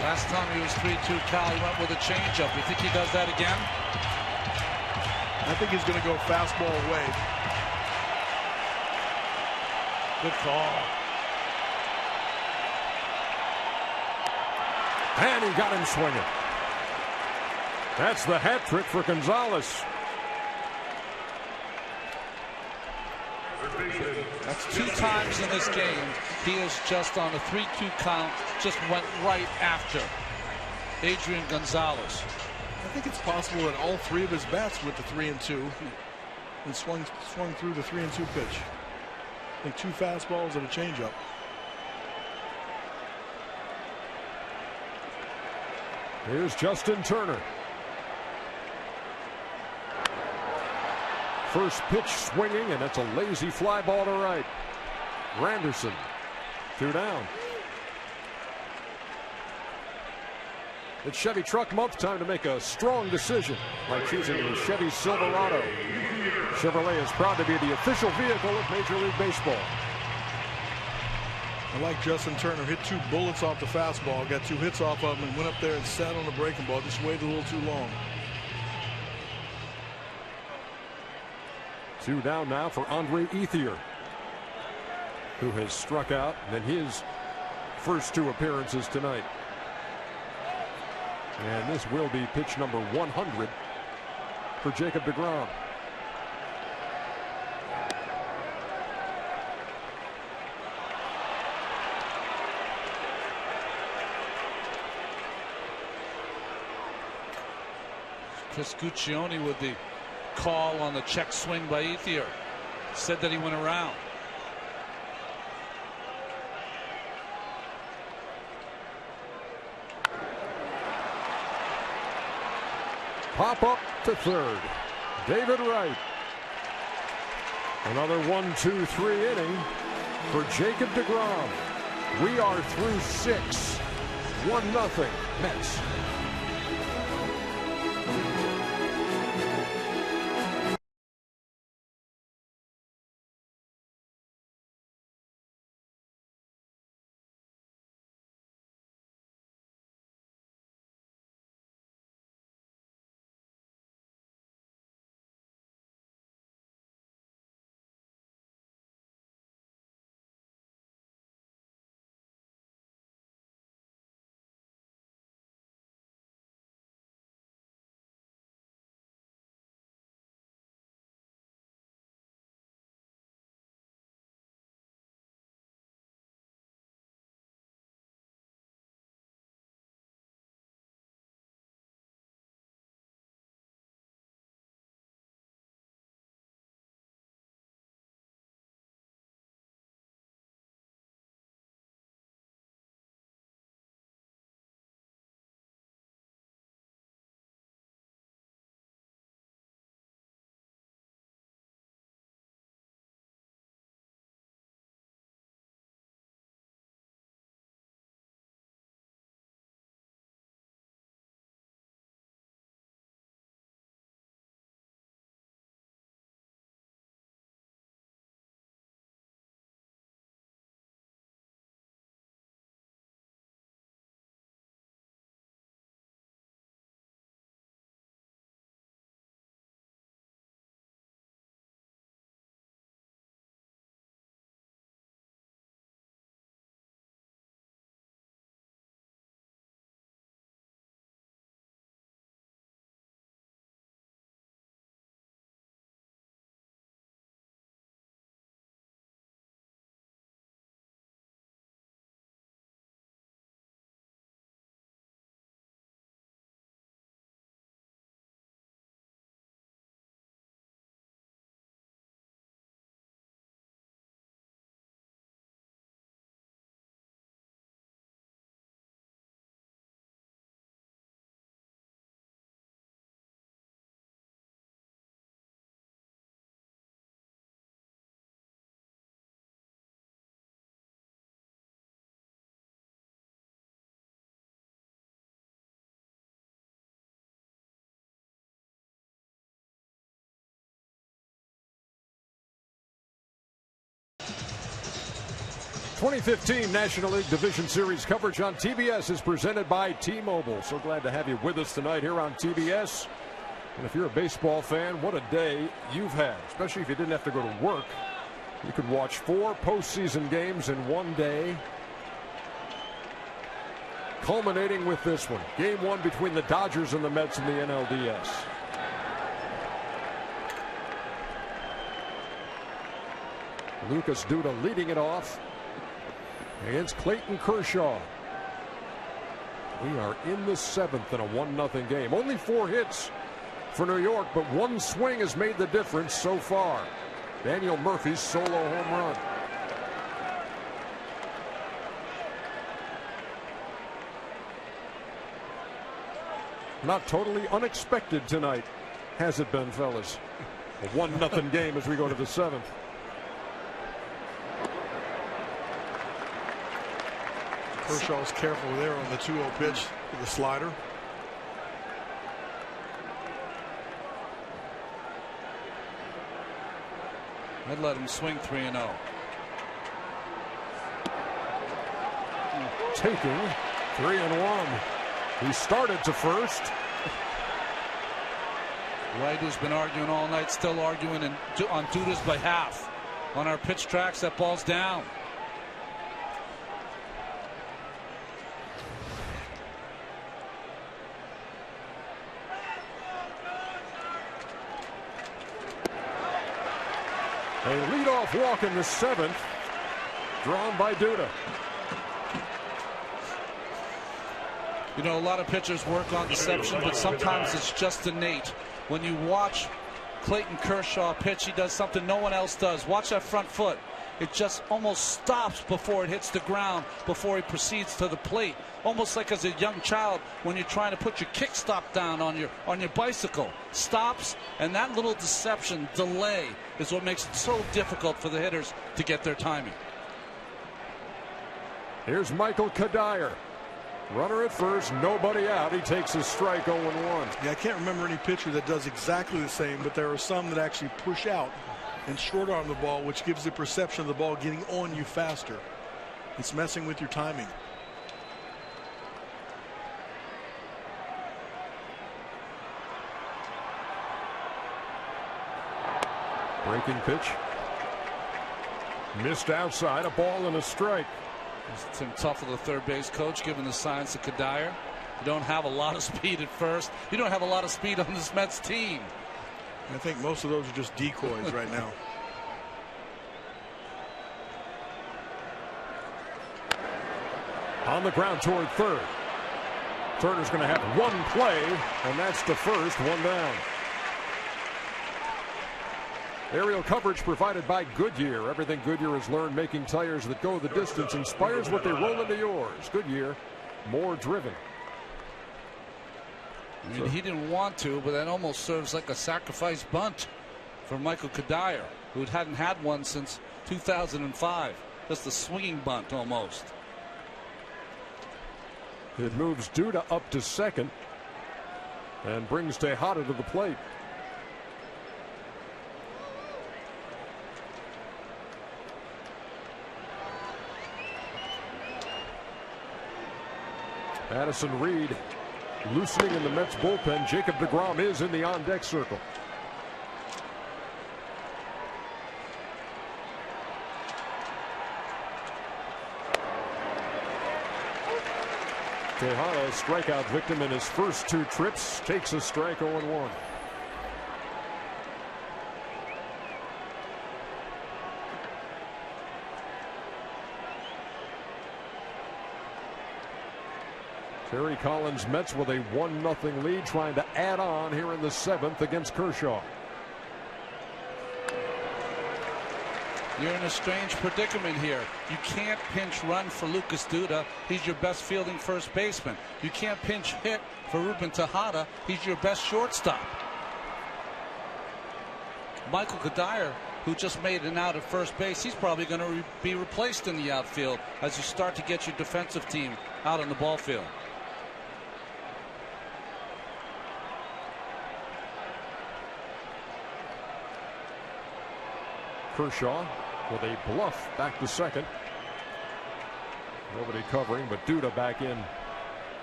Last time he was 3-2, Cal, he went with a changeup. You think he does that again? I think he's going to go fastball away. Good call. And he got him swinging. That's the hat trick for Gonzalez. That's 2 times in this game. He is just on a 3-2 count, just went right after Adrian Gonzalez. I think it's possible that all 3 of his bats went to 3-2 and swung through the 3-2 pitch. I think 2 fastballs and a changeup. Here's Justin Turner. First pitch swinging, and that's a lazy fly ball to right. Granderson, 2 down. It's Chevy Truck Month. Time to make a strong decision by choosing the Chevy Silverado. Chevrolet is proud to be the official vehicle of Major League Baseball. I like Justin Turner. Hit 2 bullets off the fastball, got 2 hits off of him, and went up there and sat on the breaking ball. Just waited a little too long. 2 down now for Andre Ethier, who has struck out in his first 2 appearances tonight. And this will be pitch number 100 for Jacob deGrom. Chris Guccione with the call on the check swing by Ethier. Said that he went around. Pop up to third. David Wright. Another 1-2-3 inning for Jacob deGrom. We are through 6. 1-0 Mets. 2015 National League Division Series coverage on TBS is presented by T-Mobile. So glad to have you with us tonight here on TBS. And if you're a baseball fan, what a day you've had, especially if you didn't have to go to work. You could watch 4 postseason games in one day, culminating with this one. Game 1 between the Dodgers and the Mets in the NLDS. Lucas Duda leading it off against Clayton Kershaw. We are in the 7th in a 1-0 game. Only 4 hits for New York, but 1 swing has made the difference so far. Daniel Murphy's solo home run. Not totally unexpected tonight, has it been, fellas? A 1-0 game as we go to the 7th. Kershaw's careful there on the 2-0 pitch with the slider. I'd let him swing 3-0. Taking 3-1. He started to first. Wright, who's been arguing all night, still arguing on Duda's behalf. On our pitch tracks, that ball's down. A leadoff walk in the 7th, drawn by Duda. You know, a lot of pitchers work on deception, but sometimes it's just innate. When you watch Clayton Kershaw pitch, he does something no one else does. Watch that front foot. It just almost stops before it hits the ground, before he proceeds to the plate. Almost like as a young child when you're trying to put your kickstop down on your bicycle. Stops, and that little deception, delay, is what makes it so difficult for the hitters to get their timing. Here's Michael Kadire. Runner at first, nobody out. He takes a strike 0-1. Yeah, I can't remember any pitcher that does exactly the same, but there are some that actually push out and short arm the ball, which gives the perception of the ball getting on you faster. It's messing with your timing. Breaking pitch. Missed outside, a ball and a strike. It's tough for the third base coach, giving the signs to Kadire. You don't have a lot of speed at first. You don't have a lot of speed on this Mets team. I think most of those are just decoys right now. On the ground toward third. Turner's going to have one play, and that's to first, 1 down. Aerial coverage provided by Goodyear. Everything Goodyear has learned making tires that go the distance inspires what they roll into yours. Goodyear, more driven. I mean, he didn't want to, but that almost serves like a sacrifice bunt for Michael Kadire, who hadn't had one since 2005. Just a swinging bunt almost. It moves Duda up to second and brings Tejada to the plate. Addison Reed loosening in the Mets bullpen. Jacob deGrom is in the on-deck circle. Tejada, strikeout victim in his first 2 trips, takes a strike 0-1. Terry Collins Mets with a 1-0 lead, trying to add on here in the 7th against Kershaw. You're in a strange predicament here. You can't pinch run for Lucas Duda. He's your best fielding first baseman. You can't pinch hit for Ruben Tejada. He's your best shortstop. Michael Kadire, who just made an out at first base, he's probably going to be replaced in the outfield as you start to get your defensive team out on the ball field. Kershaw with a bluff back to second. Nobody covering, but Duda back in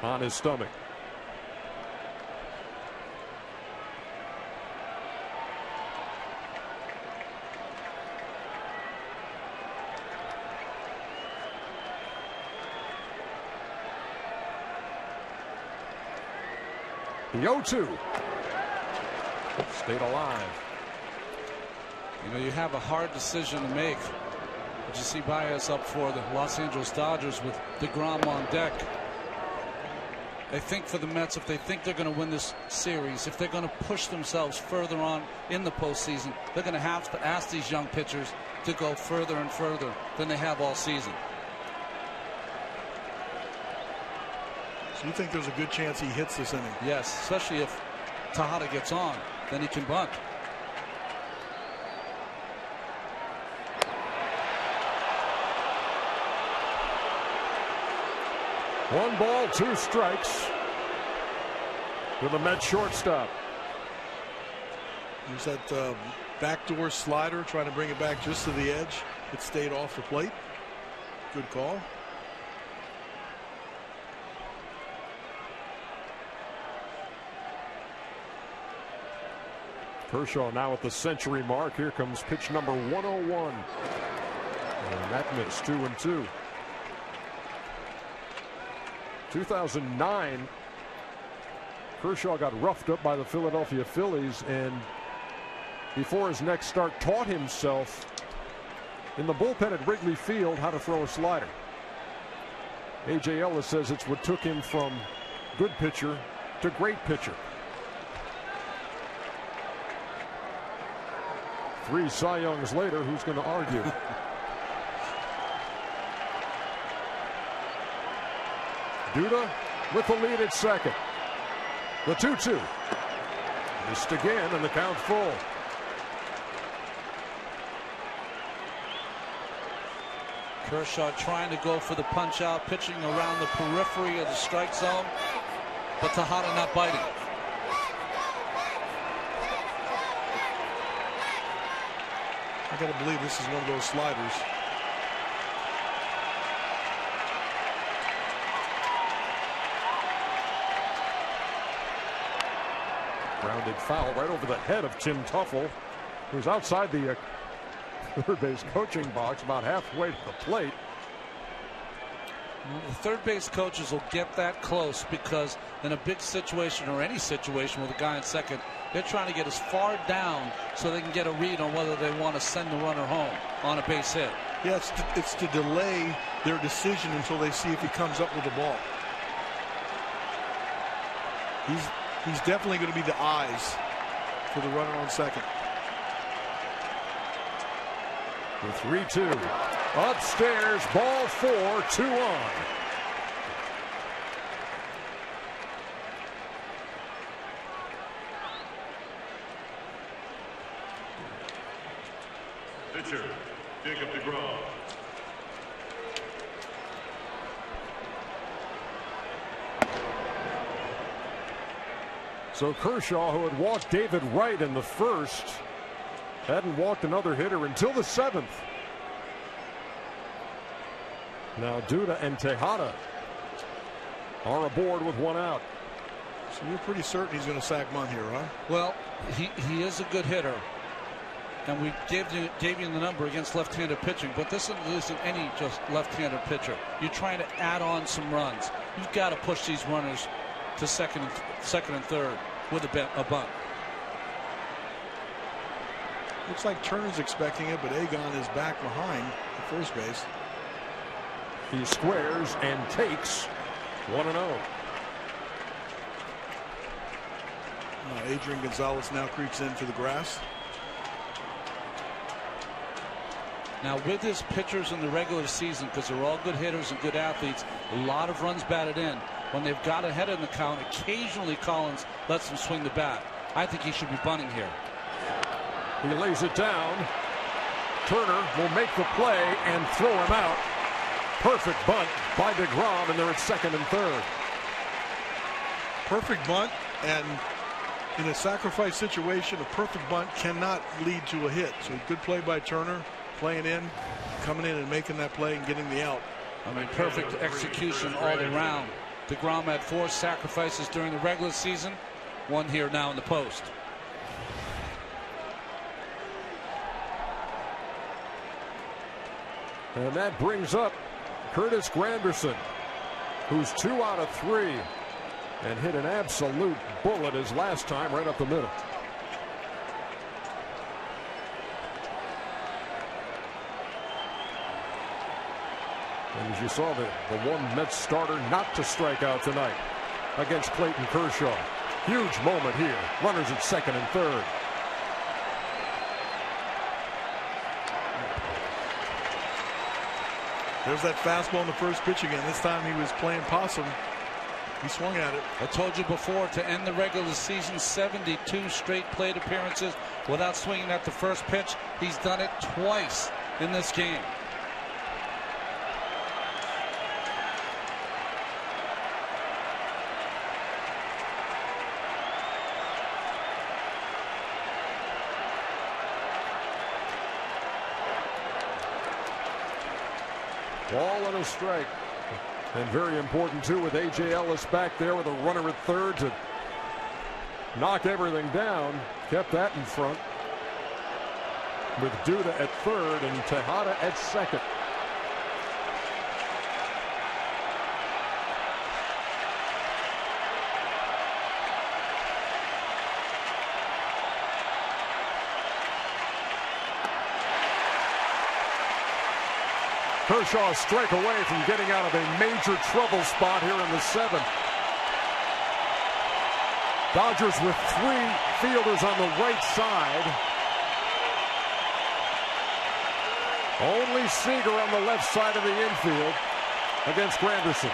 on his stomach. The 0-2 stayed alive. You know, you have a hard decision to make. But you see Baez up for the Los Angeles Dodgers with deGrom on deck. I think for the Mets, if they think they're going to win this series, if they're going to push themselves further on in the postseason, they're going to have to ask these young pitchers to go further and further than they have all season. So you think there's a good chance he hits this inning? Yes, especially if Tejada gets on, then he can bunt. One ball, 2 strikes to the Mets shortstop. There's that backdoor slider, trying to bring it back just to the edge. It stayed off the plate. Good call. Kershaw now at the century mark. Here comes pitch number 101. And that missed. 2-2. 2009, Kershaw got roughed up by the Philadelphia Phillies, and before his next start taught himself in the bullpen at Wrigley Field how to throw a slider. A.J. Ellis says it's what took him from good pitcher to great pitcher. 3 Cy Youngs later, who's going to argue? Duda with the lead at second. The 2-2. Missed again, and the count full. Kershaw trying to go for the punch out, pitching around the periphery of the strike zone, but Tejada not biting. I got to believe this is one of those sliders. Grounded foul right over the head of Tim Tuffle, who's outside the third base coaching box, about halfway to the plate. Well, the third base coaches will get that close because in a big situation or any situation with a guy in second, they're trying to get as far down so they can get a read on whether they want to send the runner home on a base hit. Yeah, it's to delay their decision until they see if he comes up with the ball. He's definitely going to be the eyes for the runner on second. The 3-2. Upstairs, ball 4, 2-on. Pitcher, Jacob deGrom. So Kershaw, who had walked David Wright in the first, hadn't walked another hitter until the 7th. Now Duda and Tejada are aboard with 1 out. So you're pretty certain he's going to sack bunt here, huh? Well, he is a good hitter, and we gave you the number against left-handed pitching, but this isn't any just left-handed pitcher. You're trying to add on some runs. You've got to push these runners to second and third with a bunt. Looks like Turner's expecting it, but Agon is back behind the first base. He squares and takes 1-0. Adrian Gonzalez now creeps into the grass. Now with his pitchers in the regular season, because they're all good hitters and good athletes, a lot of runs batted in. When they've got ahead in the count, occasionally Collins lets him swing the bat. I think he should be bunting here. He lays it down. Turner will make the play and throw him out. Perfect bunt by deGrom, and they're at second and third. Perfect bunt, and in a sacrifice situation, a perfect bunt cannot lead to a hit. So good play by Turner, playing in, coming in and making that play and getting the out. I mean, perfect execution all around. deGrom had 4 sacrifices during the regular season, 1 here now in the post. And that brings up Curtis Granderson, who's 2 out of 3 and hit an absolute bullet his last time right up the middle. And as you saw, the one Mets starter not to strike out tonight against Clayton Kershaw. Huge moment here. Runners at second and third. There's that fastball in the first pitch again. This time he was playing possum. He swung at it. I told you before, to end the regular season, 72 straight plate appearances without swinging at the first pitch. He's done it twice in this game. Ball and a strike. And very important too with A.J. Ellis back there with a runner at third to knock everything down. Kept that in front with Duda at third and Tejada at second. Kershaw a strike away from getting out of a major trouble spot here in the 7th. Dodgers with 3 fielders on the right side. Only Seager on the left side of the infield against Granderson.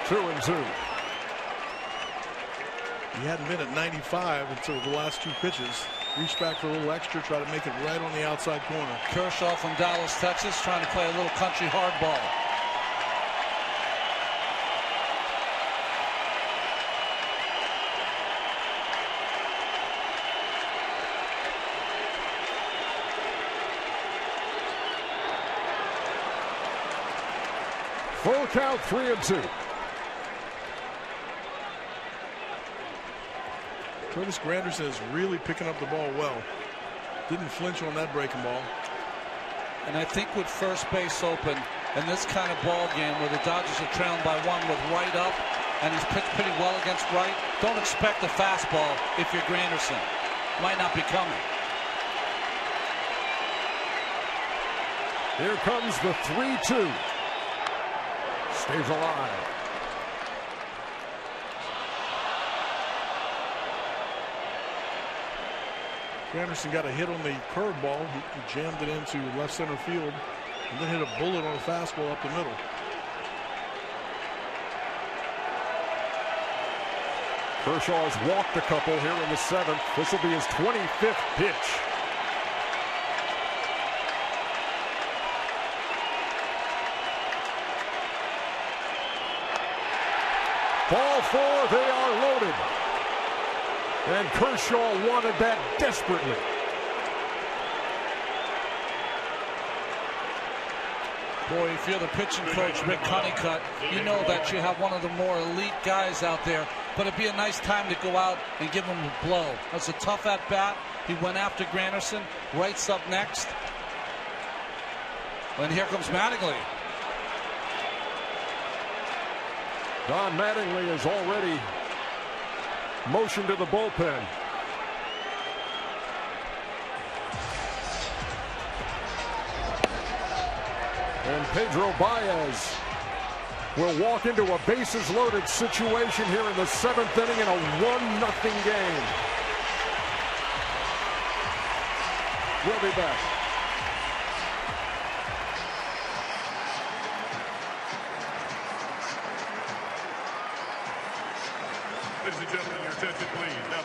Two and two. He hadn't been at 95 until the last 2 pitches. Reached back for a little extra, try to make it right on the outside corner. Kershaw from Dallas, Texas, trying to play a little country hardball. Full count, 3 and 2. Curtis Granderson is really picking up the ball well. Didn't flinch on that breaking ball. And I think with first base open in this kind of ball game where the Dodgers are trailing by 1 with right up, and he's pitched pretty well against right, don't expect a fastball if you're Granderson. Might not be coming. Here comes the 3-2. Stays alive. Granderson got a hit on the curveball. He jammed it into left center field and then hit a bullet on a fastball up the middle. Kershaw has walked a couple here in the 7th. This will be his 25th pitch. Ball 4, they are loaded. And Kershaw wanted that desperately. Boy, if you're the pitching coach, Rick Honeycutt, you know that you have one of the more elite guys out there. But it'd be a nice time to go out and give him a blow. That's a tough at-bat. He went after Granderson. Wright's up next. And here comes Mattingly. Don Mattingly is already motion to the bullpen. And Pedro Baez will walk into a bases loaded situation here in the 7th inning in a 1-0 game. We'll be back. Ladies and gentlemen, your attention please. Now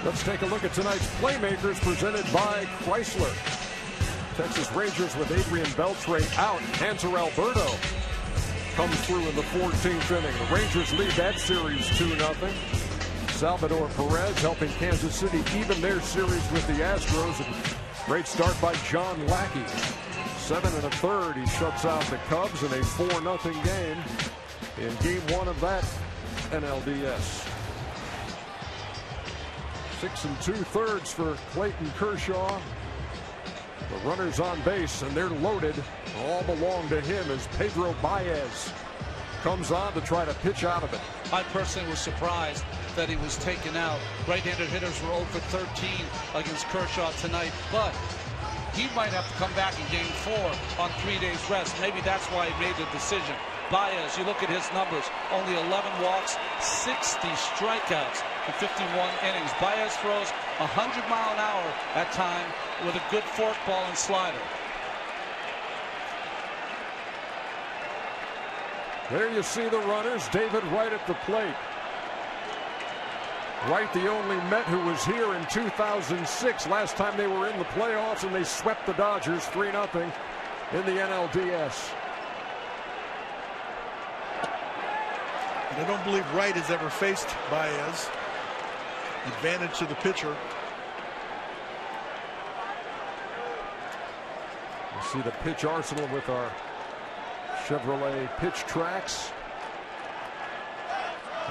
Let's take a look at tonight's playmakers presented by Chrysler. Texas Rangers with Adrian Beltre out. Hanser Alberto comes through in the 14th inning. The Rangers lead that series 2-0. Salvador Perez helping Kansas City even their series with the Astros. And great start by John Lackey. 7 1/3. He shuts out the Cubs in a 4-0 game in game 1 of that NLDS. 6 2/3 for Clayton Kershaw. The runners on base, and they're loaded. All belong to him as Pedro Baez comes on to try to pitch out of it. I personally was surprised that he was taken out. Right-handed hitters were 0 for 13 against Kershaw tonight, but he might have to come back in game 4 on 3 days rest. Maybe that's why he made the decision. Baez, you look at his numbers, only 11 walks, 60 strikeouts in 51 innings. Baez throws 100 mile an hour at time with a good forkball and slider. There you see the runners. David Wright at the plate. Wright, the only Met who was here in 2006. Last time they were in the playoffs, and they swept the Dodgers 3-0 in the NLDS. And I don't believe Wright has ever faced Baez. Advantage to the pitcher. You see the pitch arsenal with our Chevrolet pitch tracks.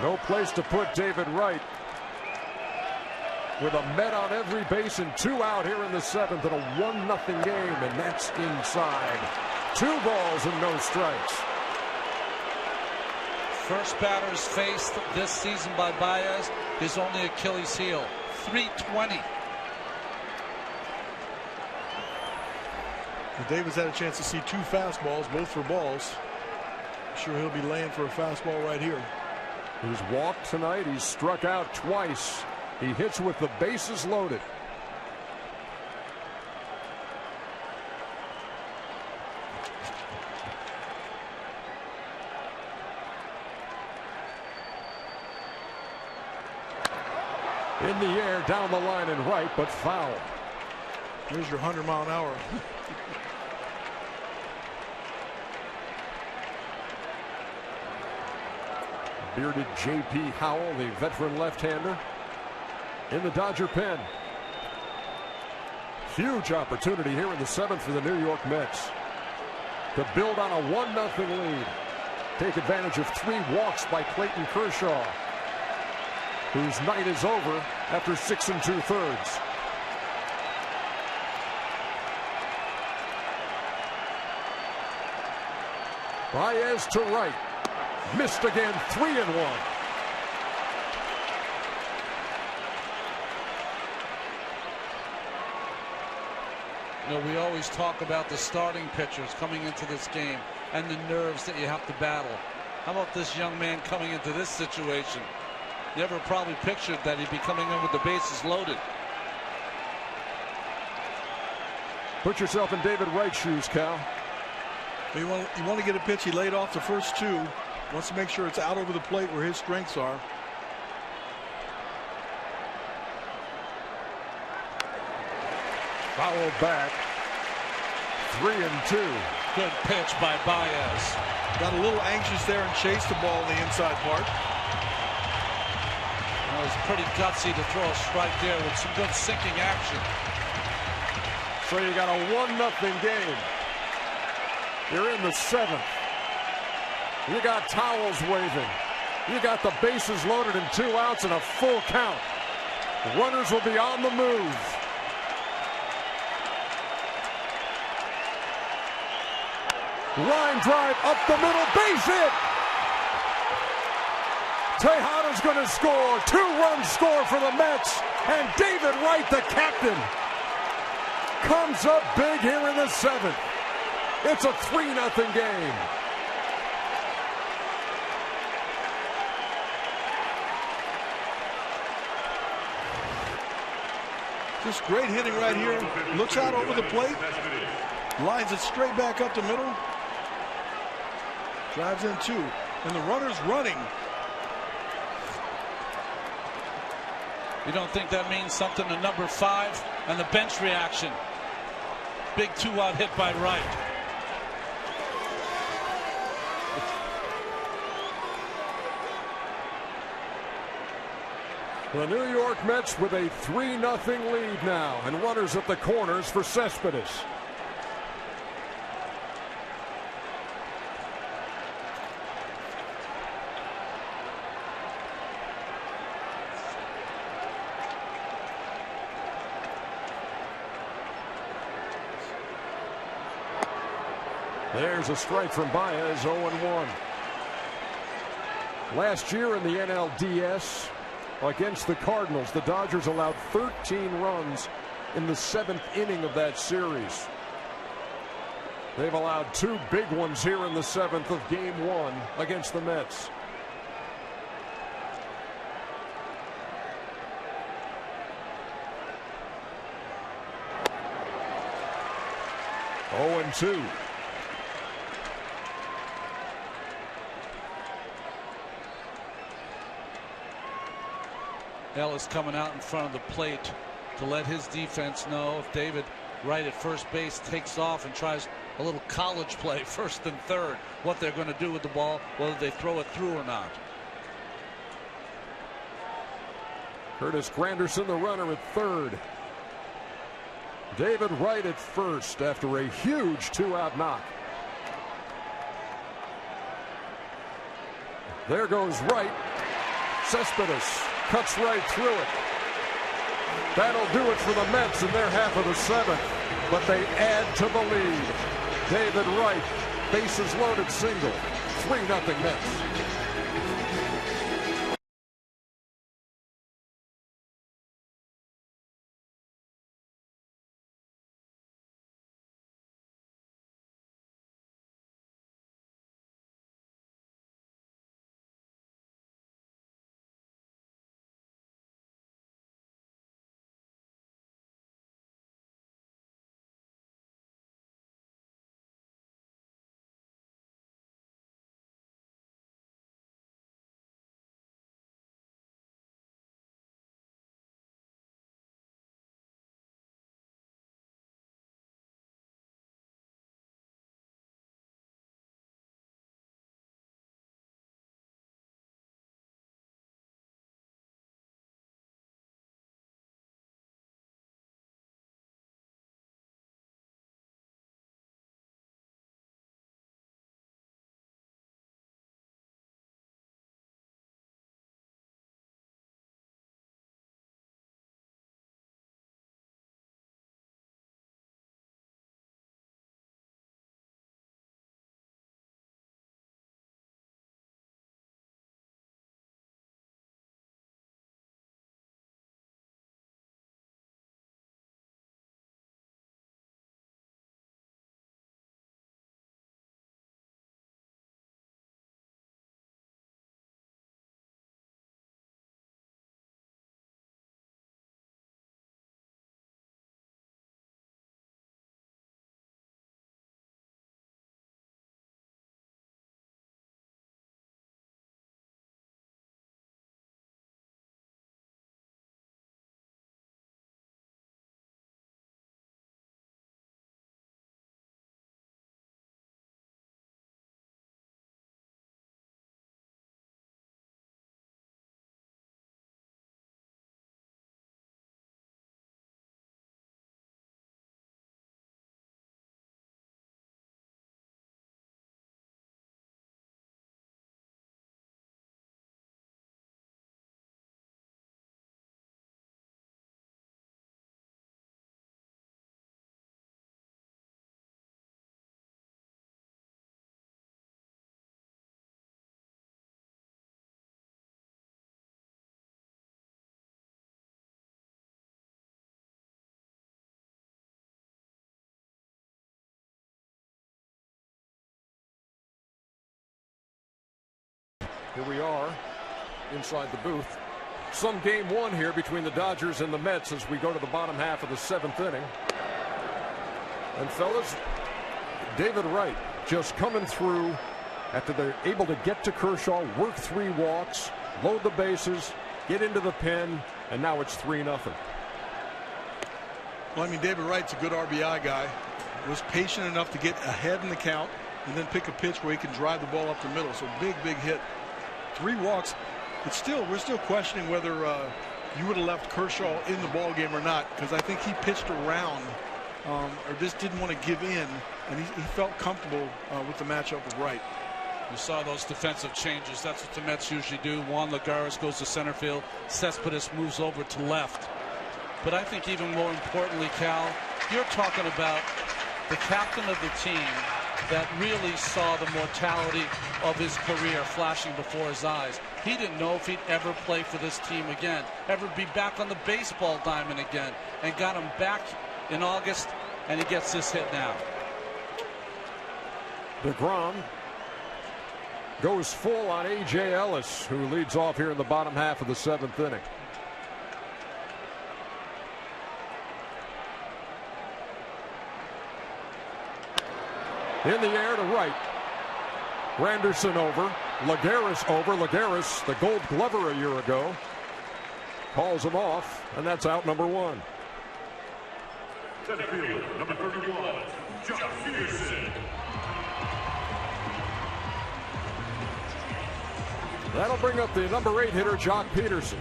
No place to put David Wright. With a Met on every base and 2 out here in the 7th in a 1-0 game, and that's inside. 2 balls and no strikes. First batters faced this season by Baez, his only Achilles heel, 320. Davis had a chance to see 2 fastballs, both for balls. I'm sure he'll be laying for a fastball right here. He's walked tonight. He's struck out twice. He hits with the bases loaded. In the air, down the line and right, but foul. There's your 100 mile an hour. Bearded J.P. Howell, the veteran left-hander, in the Dodger pen. Huge opportunity here in the 7th for the New York Mets to build on a 1-0 lead. Take advantage of 3 walks by Clayton Kershaw, whose night is over after 6 2/3. Baez to right. Missed again, 3-1. You know, we always talk about the starting pitchers coming into this game and the nerves that you have to battle. How about this young man coming into this situation? Never probably pictured that he'd be coming in with the bases loaded. Put yourself in David Wright's shoes, Cal. You want to get a pitch. He laid off the first 2. Wants to make sure it's out over the plate where his strengths are. Fouled back. 3-2. Good pitch by Baez. Got a little anxious there and chased the ball in the inside part. It was pretty gutsy to throw a strike there with some good sinking action. So you got a 1-0 game. You're in the 7th. You got towels waving. You got the bases loaded and 2 outs and a full count. Runners will be on the move. Line drive up the middle, base hit. Tejada's going to score. 2-run score for the Mets. And David Wright, the captain, comes up big here in the 7th. It's a 3-0 game. Just great hitting right here. Looks out over the plate. Lines it straight back up the middle. Drives in 2. And the runner's running. You don't think that means something to number 5 and the bench reaction? Big 2-out hit by Wright. The New York Mets with a 3-0 lead now, and runners at the corners for Cespedes. There's a strike from Baez, 0-1. Last year in the NLDS against the Cardinals, the Dodgers allowed 13 runs in the 7th inning of that series. They've allowed 2 big ones here in the 7th of Game 1 against the Mets. Oh, and 2. Ellis coming out in front of the plate to let his defense know if David Wright at first base takes off and tries a little college play, 1st and 3rd, what they're going to do with the ball, whether they throw it through or not. Curtis Granderson, the runner, at 3rd. David Wright at 1st after a huge 2-out knock. There goes Wright. Cespedes cuts right through it. That'll do it for the Mets in their half of the 7th, but they add to the lead. David Wright, bases loaded single, 3-0 Mets. Here we are inside the booth. Some Game 1 here between the Dodgers and the Mets as we go to the bottom half of the 7th inning. And fellas, David Wright just coming through after they're able to get to Kershaw, work 3 walks, load the bases, get into the pen, And now it's 3-0. Well, I mean, David Wright's a good RBI guy. Was patient enough to get ahead in the count and then pick a pitch where he can drive the ball up the middle. So big hit. 3 walks. We're still questioning whether you would have left Kershaw in the ball game or not, because I think he pitched around or just didn't want to give in, and he felt comfortable with the matchup with Wright. You saw those defensive changes. That's what the Mets usually do. Juan Lagares goes to center field. Cespedes moves over to left. But I think even more importantly, Cal, you're talking about the captain of the team that really saw the mortality of his career flashing before his eyes. He didn't know if he'd ever play for this team again, ever be back on the baseball diamond again, and got him back in August, and he gets this hit now. deGrom goes full on A.J. Ellis, who leads off here in the bottom half of the 7th inning. In the air to right. Granderson over. Lagares over. Lagares, the Gold Glover a year ago, calls him off, and that's out number 1. Center fielder, number 31, Josh Peterson. That'll bring up the number 8 hitter, Jock Peterson.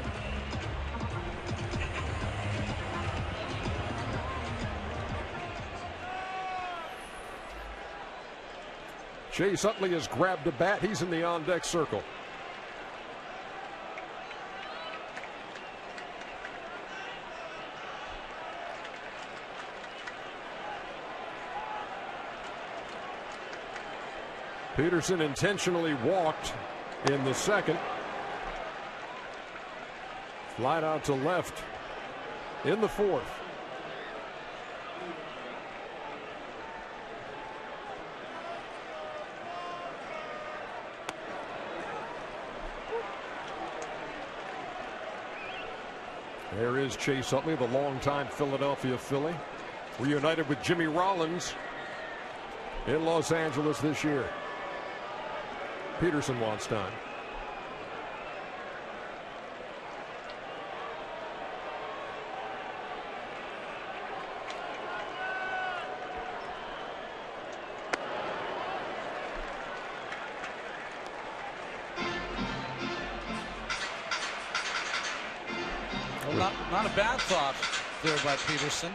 Chase Utley has grabbed a bat. He's in the on-deck circle. Peterson intentionally walked in the 2nd. Flied out to left in the 4th. There is Chase Utley, the longtime Philadelphia Philly, reunited with Jimmy Rollins in Los Angeles this year. Peterson wants time. Not a bad thought there by Peterson.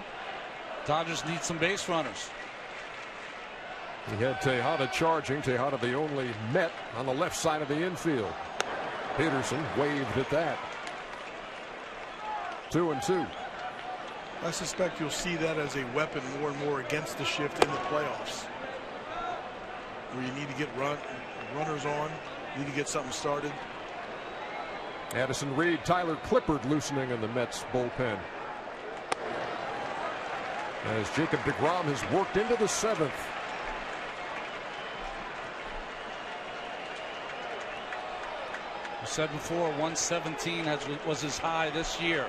Dodgers need some base runners. He had Tejada charging. Tejada the only Met on the left side of the infield. Peterson waved at that. 2-2. I suspect you'll see that as a weapon more and more against the shift in the playoffs, where you need to get runners on, need to get something started. Addison Reed, Tyler Clippard loosening in the Mets bullpen. As Jacob deGrom has worked into the 7th. I said before, 117 was his high this year.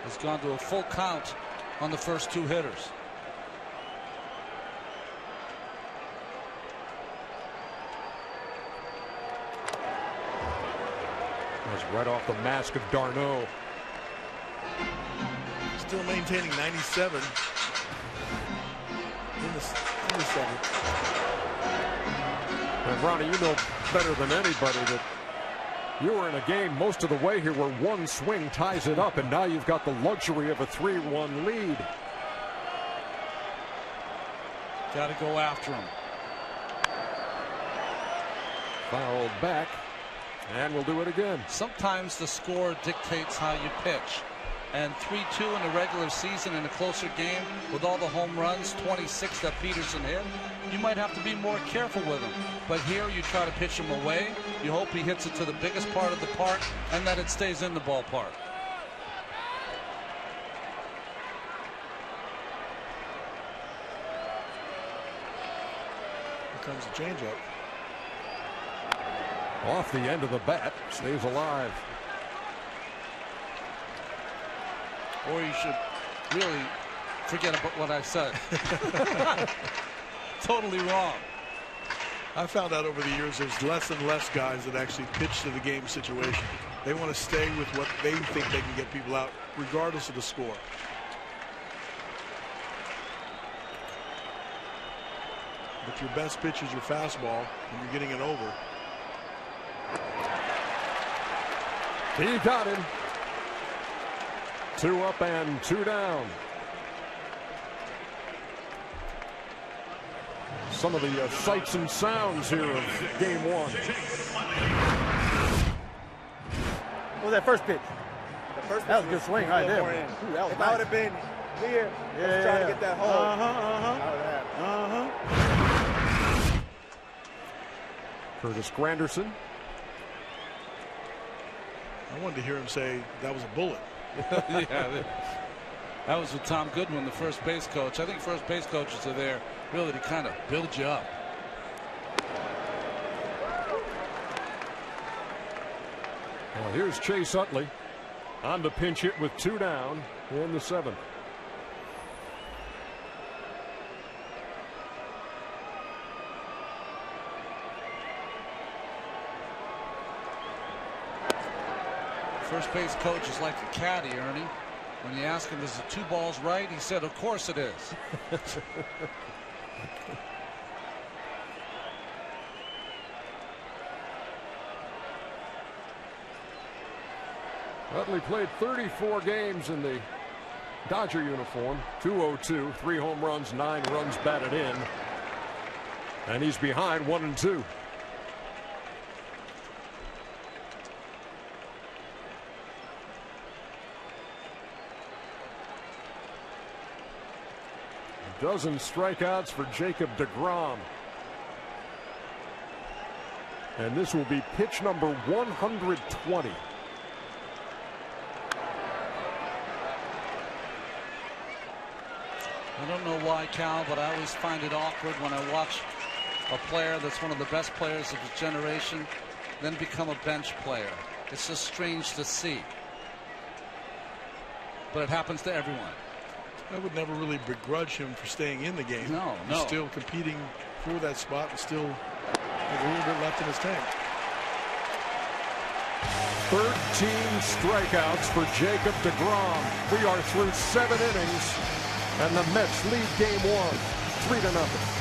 He's gone to a full count on the first 2 hitters. Right off the mask of Darno. Still maintaining 97 in the 7th. And Ronnie, you know better than anybody that you were in a game most of the way here where one swing ties it up, and now you've got the luxury of a 3-1 lead. Got to go after him. Fouled back. And we'll do it again. Sometimes the score dictates how you pitch. And 3-2 in the regular season in a closer game with all the home runs, 26 that Peterson hit, you might have to be more careful with him. But here you try to pitch him away. You hope he hits it to the biggest part of the park and that it stays in the ballpark. Here comes the changeup. Off the end of the bat, stays alive. Or you should really forget about what I said. Totally wrong. I found out over the years there's less and less guys that actually pitch to the game situation. They want to stay with what they think they can get people out, regardless of the score. If your best pitch is your fastball and you're getting it over. He got him. 2 up and 2 down. Some of the sights and sounds here of game 1. What was that first pitch? The first That was a good swing right there. Ooh, that was if nice. I would have been here, trying to get that hole. Curtis Granderson. I wanted to hear him say that was a bullet. Yeah, that was with Tom Goodwin, the first base coach. I think first base coaches are there really to kind of build you up. Well, here's Chase Utley on the pinch hit with 2 down in the 7th. First base coach is like a caddy, Ernie. When you ask him, is the 2 balls right? He said, of course it is. Utley played 34 games in the Dodger uniform. 202, 3 home runs, 9 runs batted in. And he's behind 1-2. Dozen strikeouts for Jacob deGrom. And this will be pitch number 120. I don't know why, Cal, but I always find it awkward when I watch a player that's one of the best players of his generation then become a bench player. It's just strange to see. But it happens to everyone. I would never really begrudge him for staying in the game. No. He's still competing for that spot and still has a little bit left in his tank. 13 strikeouts for Jacob deGrom. We are through 7 innings, and the Mets lead game 1, 3-0.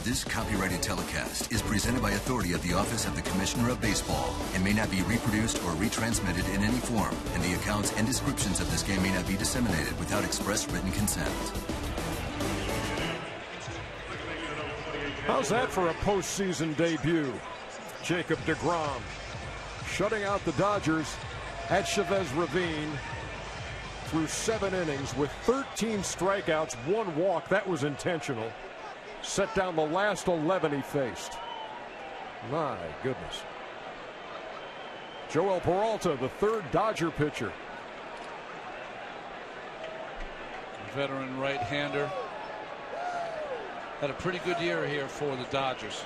This copyrighted telecast is presented by authority of the Office of the Commissioner of Baseball and may not be reproduced or retransmitted in any form, and the accounts and descriptions of this game may not be disseminated without express written consent. How's that for a postseason debut? Jacob deGrom shutting out the Dodgers at Chavez Ravine through 7 innings with 13 strikeouts, 1 walk. That was intentional. Set down the last 11 he faced. My goodness. Joel Peralta, the 3rd Dodger pitcher. Veteran right-hander. Had a pretty good year here for the Dodgers.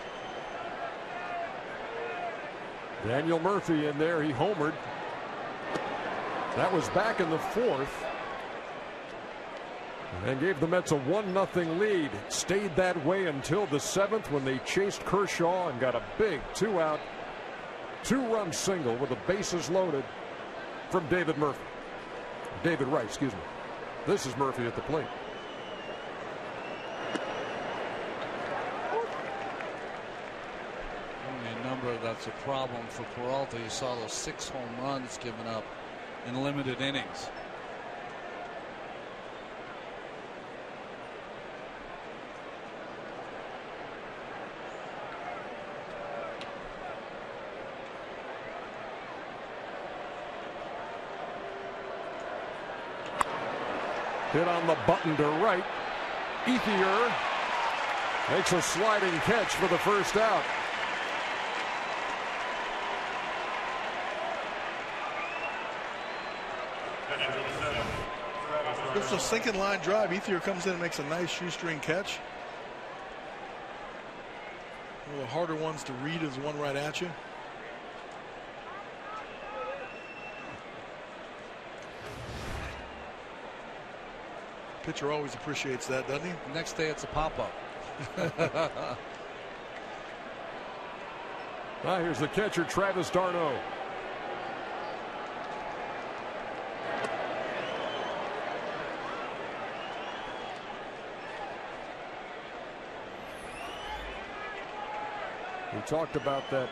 Daniel Murphy in there. He homered. That was back in the 4th. And gave the Mets a 1-0 lead. Stayed that way until the 7th when they chased Kershaw and got a big 2-out, 2-run single with the bases loaded from David Wright, excuse me. This is Murphy at the plate. Only a number that's a problem for Peralta. You saw those 6 home runs given up in limited innings. Hit on the button to right. Ethier makes a sliding catch for the first out. It's a sinking line drive. Ethier comes in and makes a nice shoestring catch. One of the harder ones to read is one right at you. Pitcher always appreciates that, doesn't he? Next day it's a pop-up. Now here's the catcher, Travis d'Arnaud. We talked about that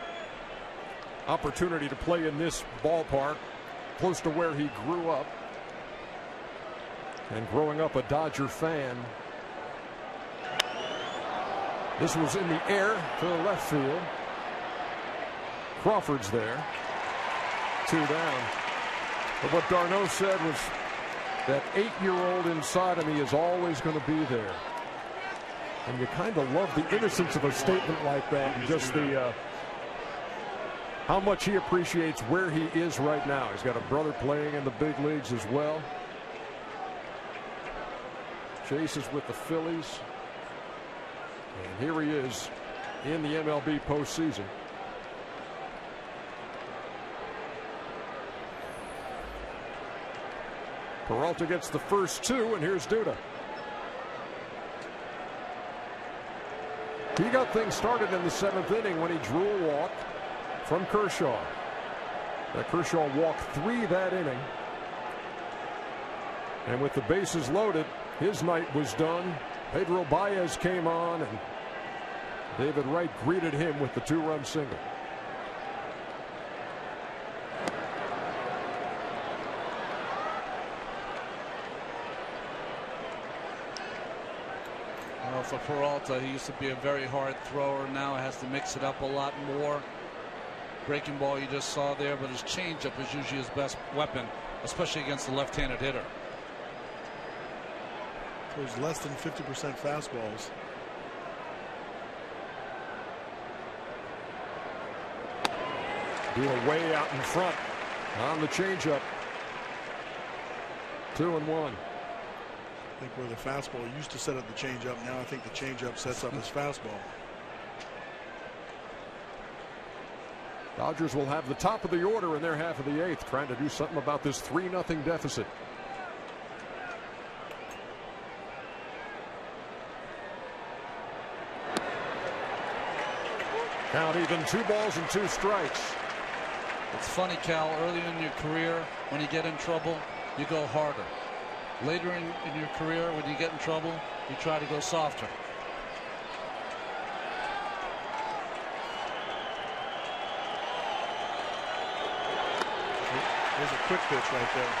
opportunity to play in this ballpark, close to where he grew up. And growing up a Dodger fan. This was in the air to the left field. Crawford's there. 2 down. But what d'Arnaud said was that 8-year-old inside of me is always going to be there. And you kind of love the innocence of a statement like that, and just the how much he appreciates where he is right now. He's got a brother playing in the big leagues as well. Chase is with the Phillies. And here he is in the MLB postseason. Peralta gets the first 2, and here's Duda. He got things started in the 7th inning when he drew a walk from Kershaw. That Kershaw walked 3 that inning. And with the bases loaded, his night was done. Pedro Baez came on, and David Wright greeted him with the 2-run single. Well, for Peralta, he used to be a very hard thrower. Now has to mix it up a lot more. Breaking ball you just saw there, but his changeup is usually his best weapon, especially against the left-handed hitter. Those less than 50% fastballs. Duel way out in front on the changeup. 2-1. I think where the fastball used to set up the changeup, now I think the changeup sets up his fastball. Dodgers will have the top of the order in their half of the 8th, trying to do something about this 3-0 deficit. Count even, 2 balls and 2 strikes. It's funny, Cal, early in your career, when you get in trouble, you go harder. Later in your career, when you get in trouble, you try to go softer. There's a quick pitch right there.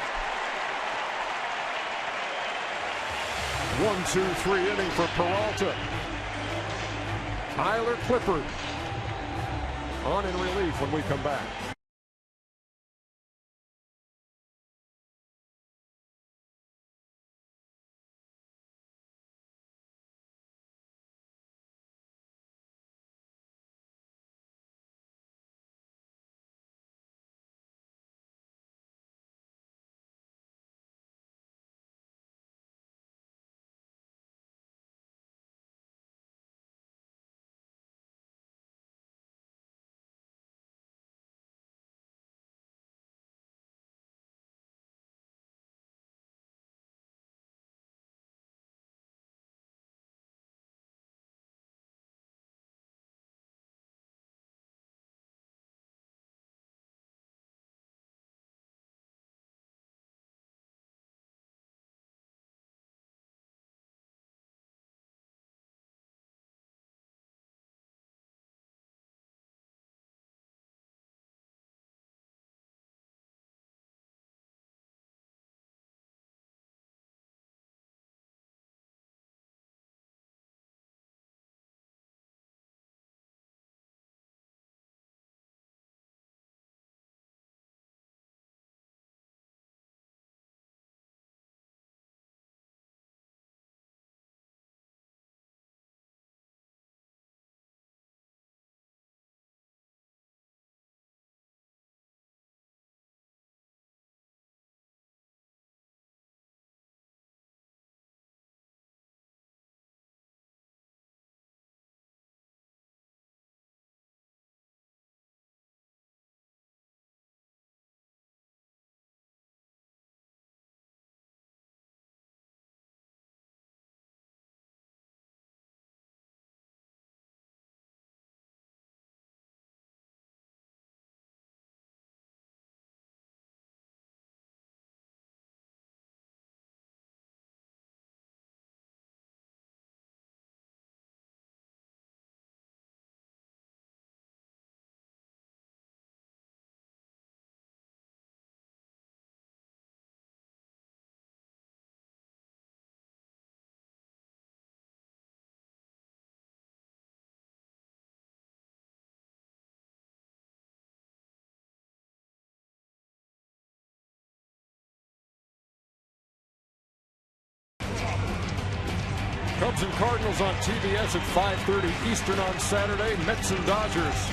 1-2-3 inning for Peralta. Tyler Clippard on in relief when we come back. Cubs and Cardinals on TBS at 5:30 Eastern on Saturday. Mets and Dodgers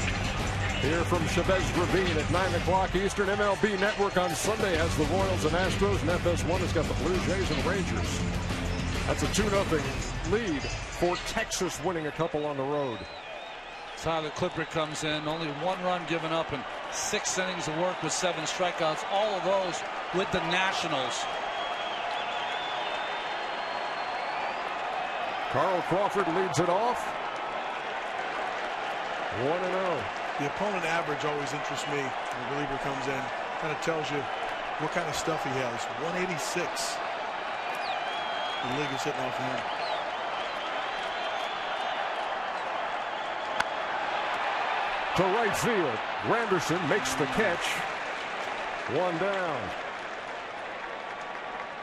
here from Chavez Ravine at 9 o'clock Eastern. MLB Network on Sunday has the Royals and Astros, and FS1 has got the Blue Jays and Rangers. That's a 2-0 lead for Texas, winning a couple on the road. Tyler Clippard comes in, only 1 run given up in 6 innings of work with 7 strikeouts, all of those with the Nationals. Carl Crawford leads it off. 1-0. The opponent average always interests me when the reliever comes in. Kind of tells you what kind of stuff he has. 186. The league is hitting off of him. To right field. Granderson makes the catch. 1 down.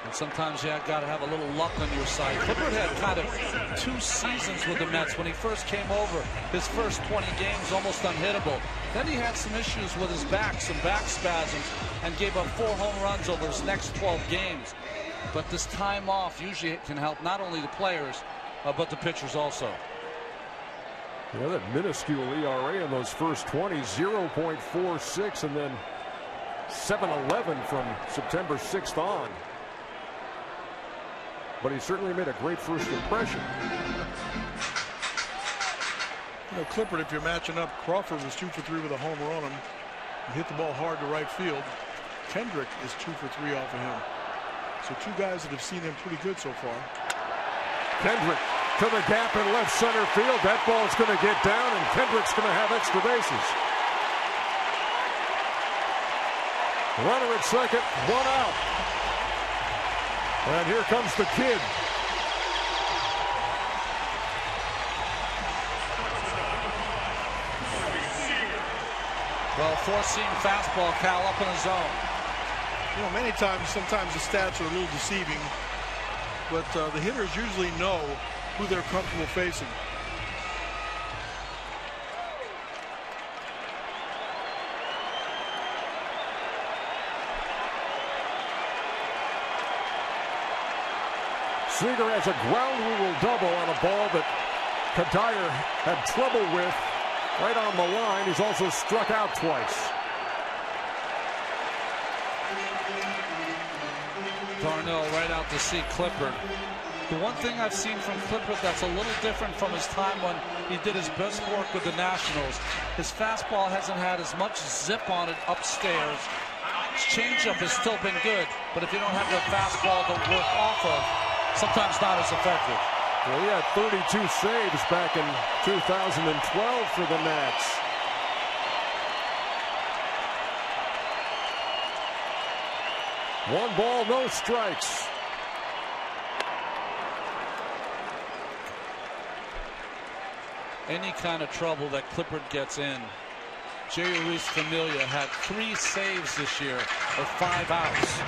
And sometimes you got to have a little luck on your side. Clippard had kind of 2 seasons with the Mets. When he first came over, his first 20 games almost unhittable. Then he had some issues with his back, some back spasms, and gave up 4 home runs over his next 12 games. But this time off usually can help not only the players, but the pitchers also. Yeah, that minuscule ERA in those first 20, 0.46, and then 7.11 from September 6th on. But he certainly made a great first impression. You know, Clippard, if you're matching up, Crawford was 2 for 3 with a homer on him. He hit the ball hard to right field. Kendrick is 2 for 3 off of him. So 2 guys that have seen him pretty good so far. Kendrick to the gap in left center field. That ball's going to get down, and Kendrick's going to have extra bases. Runner at second, 1 out. And here comes the kid. Well, 4-seam fastball, Cal, up in the zone. You know, many times, sometimes the stats are a little deceiving, but the hitters usually know who they're comfortable facing. Seager has a ground rule double on a ball that Kadire had trouble with right on the line. He's also struck out twice. Darnell right out to see Clippard. The one thing I've seen from Clippard that's a little different from his time when he did his best work with the Nationals, his fastball hasn't had as much zip on it upstairs. His changeup has still been good, but if you don't have the fastball to work off of, sometimes not as effective. Well, he had 32 saves back in 2012 for the Nats. One ball, no strikes. Any kind of trouble that Clippard gets in. Jerry Reese Familia had 3 saves this year or 5 outs.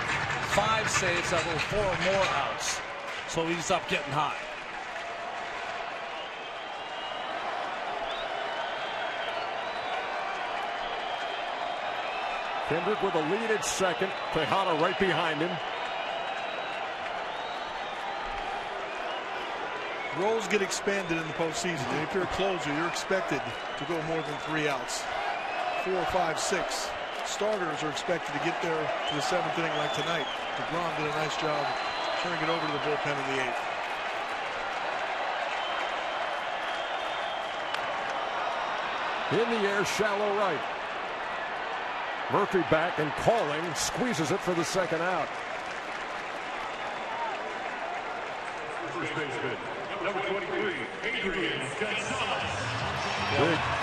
5 saves that were 4 or more outs. So he's up getting high. Kendrick with a lead at second. Tejada right behind him. Roles get expanded in the postseason. And if you're a closer, you're expected to go more than 3 outs. 4, 5, 6. Starters are expected to get there to the 7th inning like tonight. DeGrom did a nice job turning it over to the bullpen in the 8th. In the air, shallow right. Murphy back and calling, squeezes it for the second out. First baseman, number 23, Adrian Gonzalez.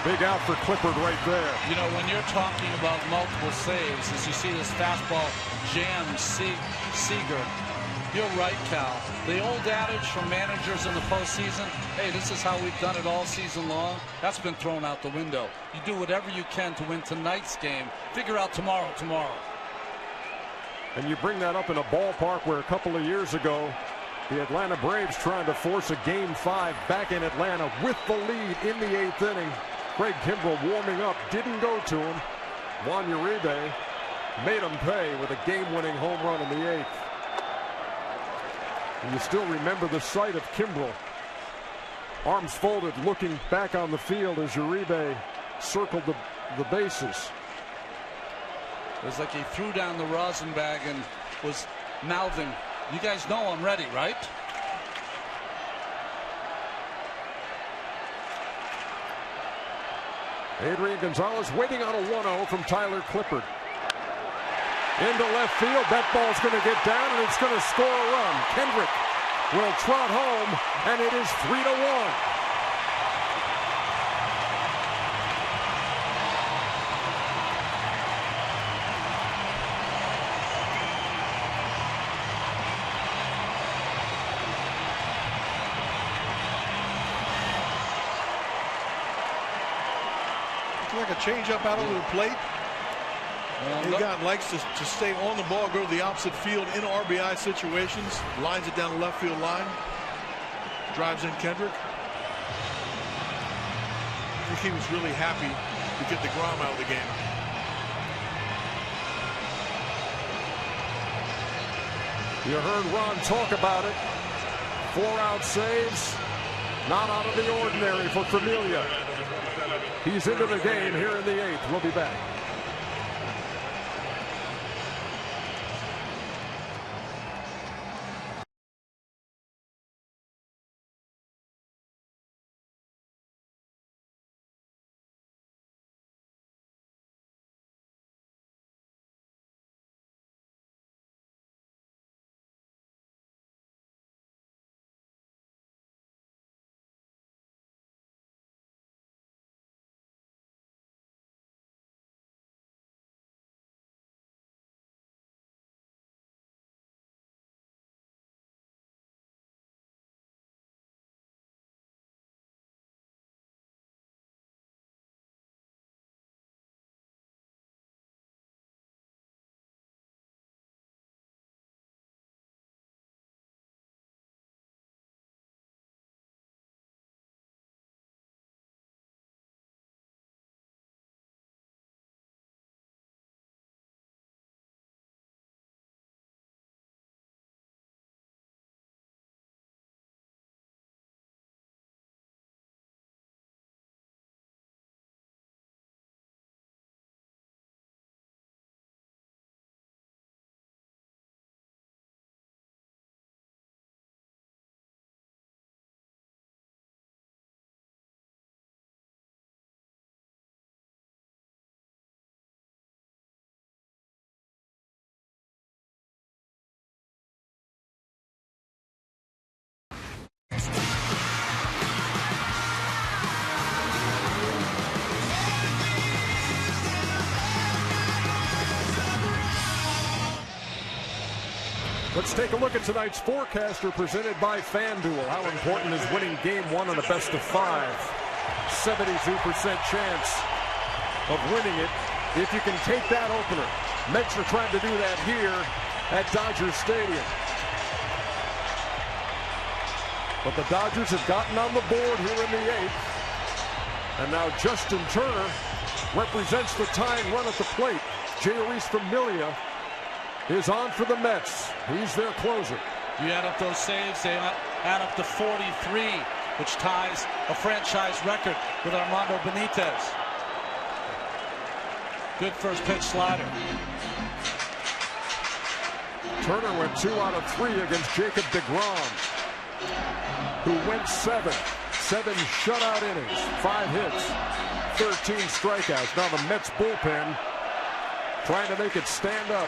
Big out for Clippard right there. You know, when you're talking about multiple saves, as you see this fastball jam Seager, you're right, Cal. The old adage from managers in the postseason, hey, this is how we've done it all season long, that's been thrown out the window. You do whatever you can to win tonight's game. Figure out tomorrow. And you bring that up in a ballpark where a couple of years ago, the Atlanta Braves trying to force a Game 5 back in Atlanta with the lead in the 8th inning. Craig Kimbrell warming up, didn't go to him. Juan Uribe made him pay with a game-winning home run in the 8th. And you still remember the sight of Kimbrell, arms folded, looking back on the field as Uribe circled the bases. It was like he threw down the rosin bag and was mouthing, "You guys know I'm ready, right?" Adrian Gonzalez waiting on a 1-0 from Tyler Clippard. Into left field, that ball's going to get down and it's going to score a run. Kendrick will trot home and it is 3-1. Like a changeup out over the plate. He likes to stay on the ball, go to the opposite field in RBI situations, lines it down the left field line, drives in Kendrick. I think he was really happy to get DeGrom out of the game. You heard Ron talk about it. 4-out saves, not out of the ordinary for Familia. He's into the game here in the 8th. We'll be back. Let's take a look at tonight's forecaster presented by FanDuel. How important is winning game 1 on a best of 5? 72% chance of winning it if you can take that opener. Mets are trying to do that here at Dodger Stadium. But the Dodgers have gotten on the board here in the 8th. And now Justin Turner represents the tying run at the plate. Jeurys Familia is on for the Mets. He's their closer. You add up those saves, they add up to 43, which ties a franchise record with Armando Benitez. Good first pitch slider. Turner went 2 out of 3 against Jacob deGrom, who went 7 shutout innings, 5 hits, 13 strikeouts. Now the Mets bullpen trying to make it stand up.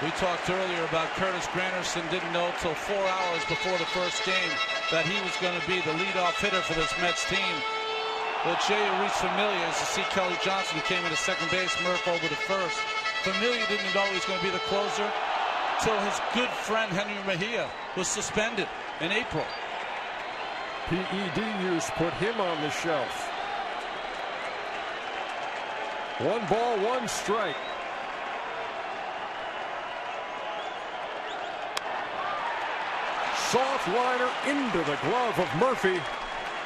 We talked earlier about Curtis Granderson didn't know till 4 hours before the first game that he was going to be the leadoff hitter for this Mets team. Well, Jeurys Familia, as you see Kelly Johnson, who came into second base, Murph over to first. Familia didn't know he was going to be the closer till his good friend Henry Mejia was suspended in April. PED use put him on the shelf. 1 ball, 1 strike. Soft liner into the glove of Murphy.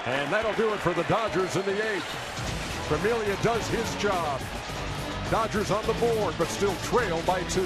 And that'll do it for the Dodgers in the 8th. Familia does his job. Dodgers on the board, but still trail by 2.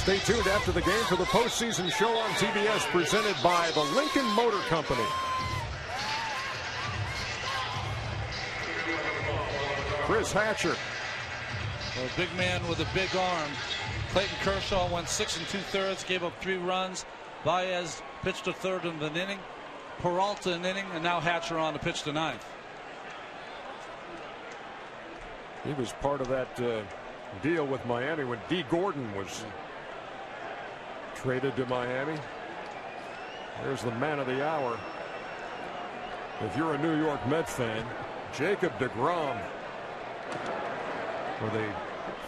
Stay tuned after the game for the postseason show on TBS presented by the Lincoln Motor Company. Chris Hatcher. A big man with a big arm. Clayton Kershaw went 6 2/3, gave up 3 runs. Baez pitched a third in the inning. Peralta an inning, and now Hatcher on to pitch the 9th. He was part of that deal with Miami when D. Gordon was traded to Miami. There's the man of the hour. If you're a New York Mets fan, Jacob deGrom with a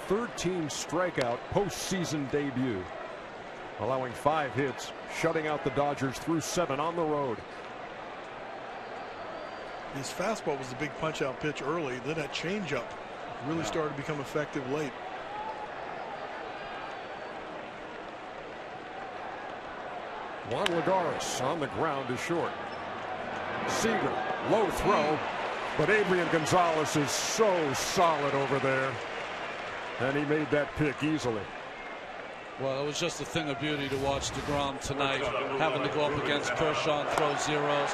13 strikeout postseason debut, allowing 5 hits, shutting out the Dodgers through 7 on the road. His fastball was the big punch-out pitch early. Then that changeup really started to become effective late. Juan Lagares on the ground is short. Seager, low throw, but Adrian Gonzalez is so solid over there, and he made that pick easily. Well, it was just a thing of beauty to watch deGrom tonight, having to go up against Kershaw and throw zeros.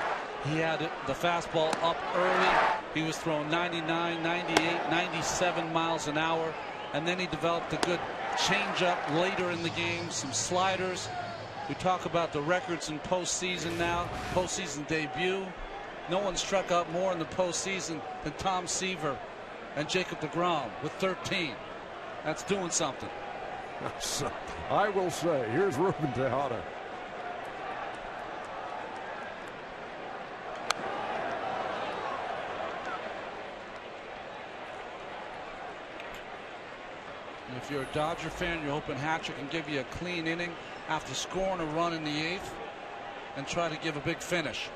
He had the fastball up early. He was throwing 99, 98, 97 miles an hour, and then he developed a good changeup later in the game, some sliders. We talk about the records in postseason now, postseason debut. No one struck out more in the postseason than Tom Seaver and Jacob deGrom with 13. That's doing something. I will say, here's Ruben Tejada. And if you're a Dodger fan, you're hoping Hatcher can give you a clean inning after scoring a run in the 8th and try to give a big finish.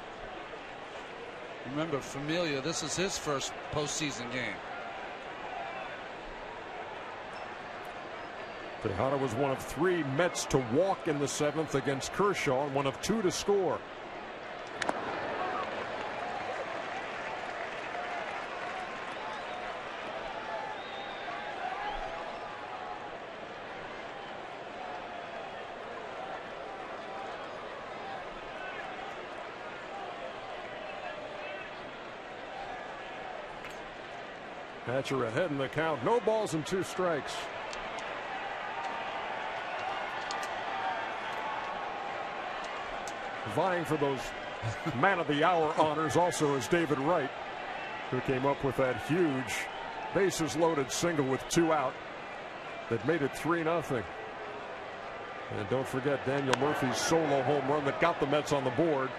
Remember, Familia, this is his first postseason game. Tejada was one of 3 Mets to walk in the 7th against Kershaw and one of 2 to score. Hatcher ahead in the count. No balls and 2 strikes. Vying for those man of the hour honors also is David Wright, who came up with that huge bases loaded single with 2 out that made it 3-0. And don't forget Daniel Murphy's solo home run that got the Mets on the board,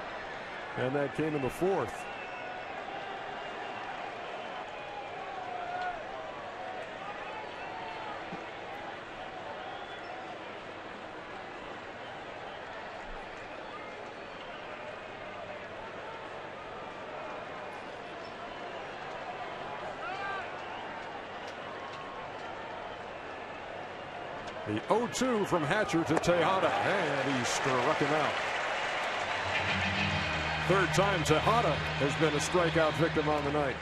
and that came in the 4th. The 0-2 from Hatcher to Tejada, and he struck him out. 3rd time Tejada has been a strikeout victim on the night.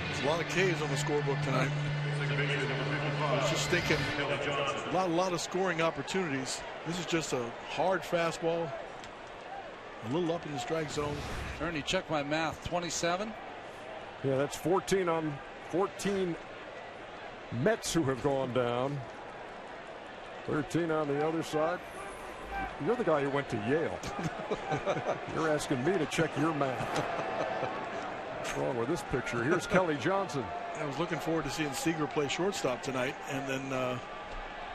There's a lot of Ks on the scorebook tonight. I was just thinking, a lot of scoring opportunities. This is just a hard fastball, a little up in the strike zone. Ernie, check my math. 27. Yeah, that's 14 on 14 Mets who have gone down. 13 on the other side. You're the guy who went to Yale. You're asking me to check your math. What's wrong with this picture? Here's Kelly Johnson. I was looking forward to seeing Seager play shortstop tonight, and then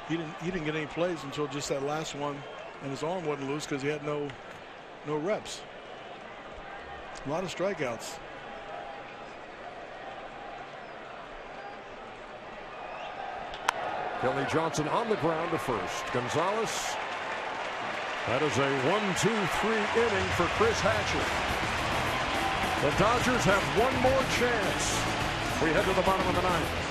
he didn't get any plays until just that last one, and his arm wasn't loose because he had no reps. A lot of strikeouts. Kelly Johnson on the ground to first. Gonzalez. That is a 1-2-3 inning for Chris Hatcher. The Dodgers have one more chance. We head to the bottom of the 9th.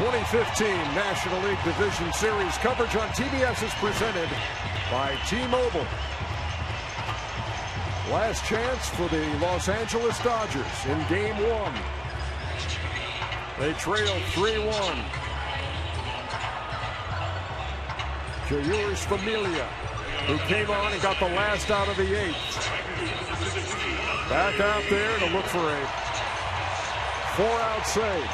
2015 National League Division Series coverage on TBS is presented by T-Mobile. Last chance for the Los Angeles Dodgers in Game 1. They trailed 3-1. Jayuris Familia, who came on and got the last out of the 8th. Back out there to look for a 4-out save.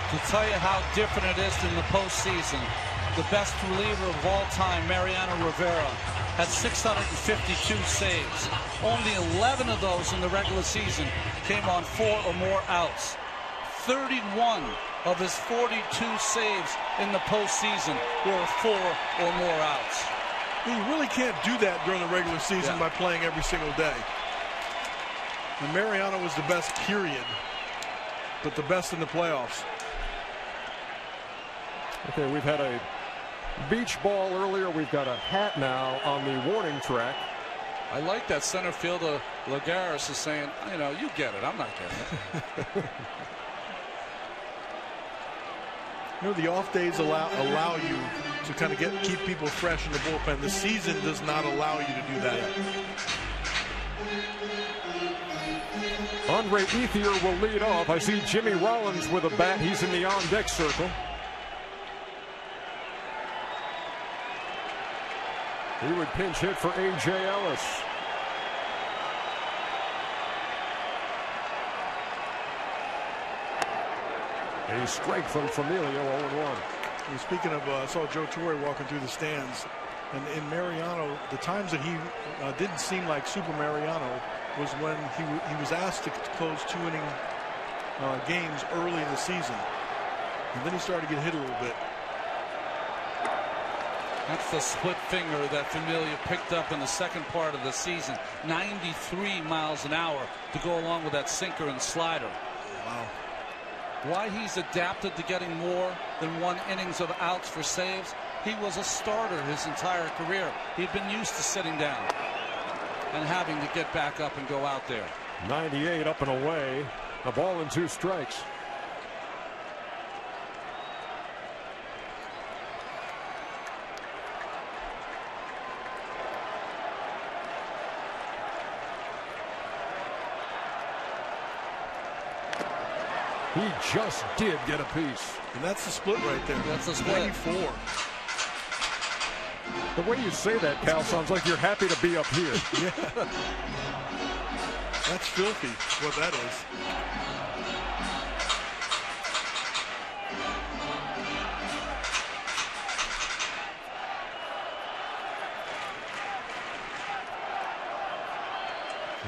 To tell you how different it is in the postseason, the best reliever of all time, Mariano Rivera, had 652 saves. Only 11 of those in the regular season came on 4 or more outs. 31 of his 42 saves in the postseason were 4 or more outs. You really can't do that during the regular season by playing every single day. And Mariano was the best, period, but the best in the playoffs. Okay, we've had a beach ball earlier. We've got a hat now on the warning track. I like that center fielder Lagares is saying, you know, you get it. I'm not getting it. You know, the off days allow you to kind of keep people fresh in the bullpen. The season does not allow you to do that. Andre Ethier will lead off. I see Jimmy Rollins with a bat. He's in the on-deck circle. He would pinch hit for A.J. Ellis. A strike from Familia, 0-1. Speaking of, I saw Joe Torre walking through the stands, and in Mariano, the times that he didn't seem like Super Mariano was when he was asked to close 2-inning games early in the season, and then he started to get hit a little bit. That's the split finger that Familia picked up in the second part of the season. 93 miles an hour to go along with that sinker and slider. Wow. Why he's adapted to getting more than 1 innings of outs for saves? He was a starter his entire career. He'd been used to sitting down and having to get back up and go out there. 98 up and away. A ball and 2 strikes. He just did get a piece. And that's the split right there. That's the split. 94. The way you say that, Cal, sounds like you're happy to be up here. Yeah. That's filthy, what that is.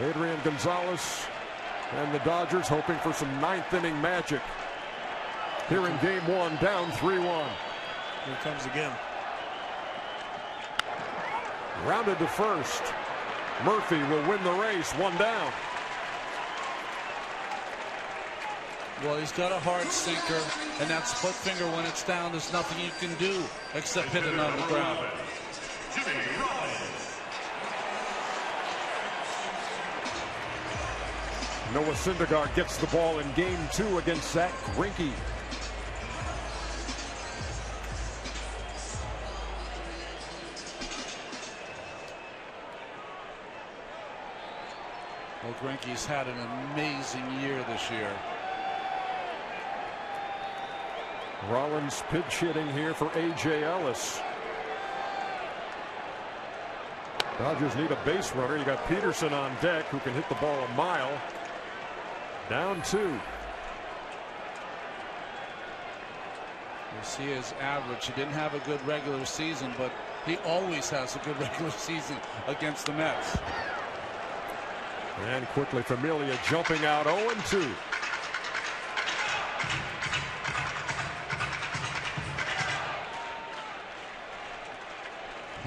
Adrian Gonzalez and the Dodgers hoping for some 9th-inning magic. Here in Game 1, down 3-1. Here it comes again. Rounded to first. Murphy will win the race, 1 down. Well, he's got a hard sinker, and that split finger, when it's down, there's nothing you can do except hit it on the ground. Noah Syndergaard gets the ball in Game 2 against Zach Greinke. Well, Greinke's had an amazing year this year. Rollins pitch hitting here for A.J. Ellis. Dodgers need a base runner. You got Peterson on deck who can hit the ball a mile. Down 2. You see his average. He didn't have a good regular season, but he always has a good regular season against the Mets. And quickly Familia jumping out 0-2.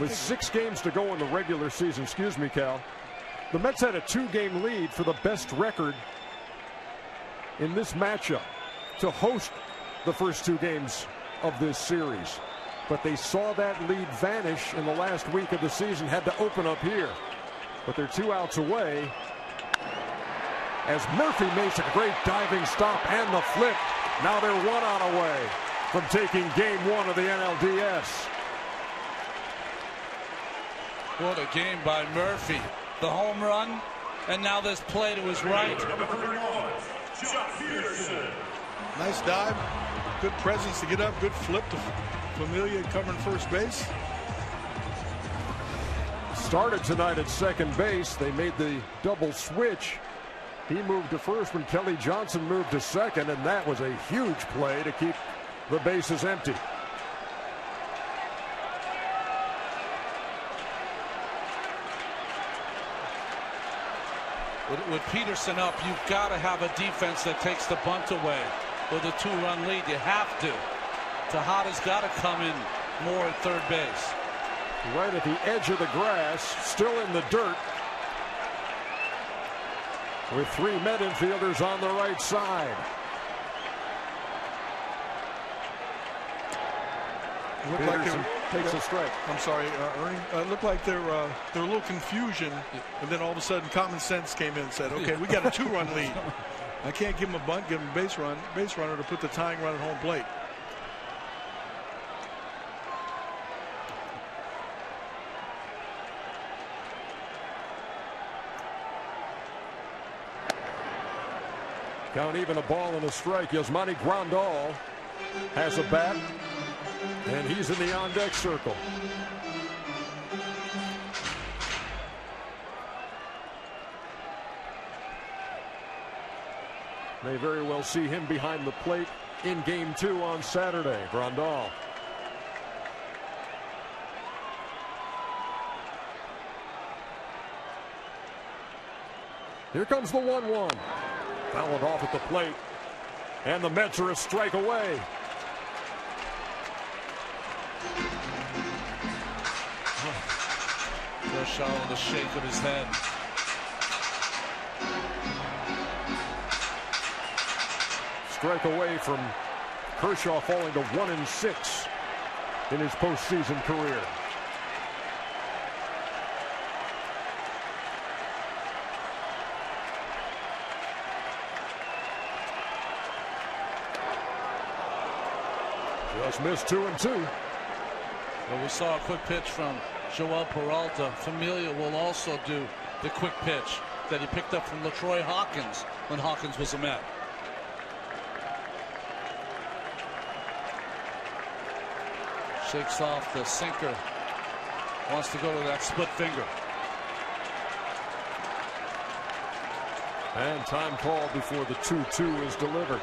With 6 games to go in the regular season, excuse me, Cal, the Mets had a 2-game lead for the best record in this matchup to host the first 2 games of this series. But they saw that lead vanish in the last week of the season, had to open up here. But they're 2 outs away as Murphy makes a great diving stop and the flip Now they're 1 out away from taking game 1 of the NLDS. What a game by Murphy. The home run, and now this play to his right. Nice dive, good presence to get up, good flip to Familia covering first base. Started tonight at second base. They made the double switch. He moved to first when Kelly Johnson moved to second, and that was a huge play to keep the bases empty. With Peterson up, you've got to have a defense that takes the bunt away. With a 2-run lead, you have to. Tejada's got to come in more at third base. Right at the edge of the grass, still in the dirt, with 3 Met infielders on the right side. Peterson takes a strike. I'm sorry, Ernie. It looked like there a little confusion, and then all of a sudden common sense came in and said, okay, we got a 2-run lead. I can't give him a bunt, give him a base runner to put the tying run at home plate. Count even, a ball and a strike. Yasmani Grandal has a bat, and he's in the on-deck circle. May very well see him behind the plate in game 2 on Saturday. Grandal. Here comes the 1-1. Fouled off at the plate, and the Mets are a strike away. Kershaw with a shake of his head. Strike away from Kershaw, falling to 1-6 in his postseason career. Just missed 2-2. Well, we saw a quick pitch from Joel Peralta. Familia will also do the quick pitch that he picked up from LaTroy Hawkins when Hawkins was a Met. Shakes off the sinker. Wants to go to that split finger. And time called before the 2-2 is delivered.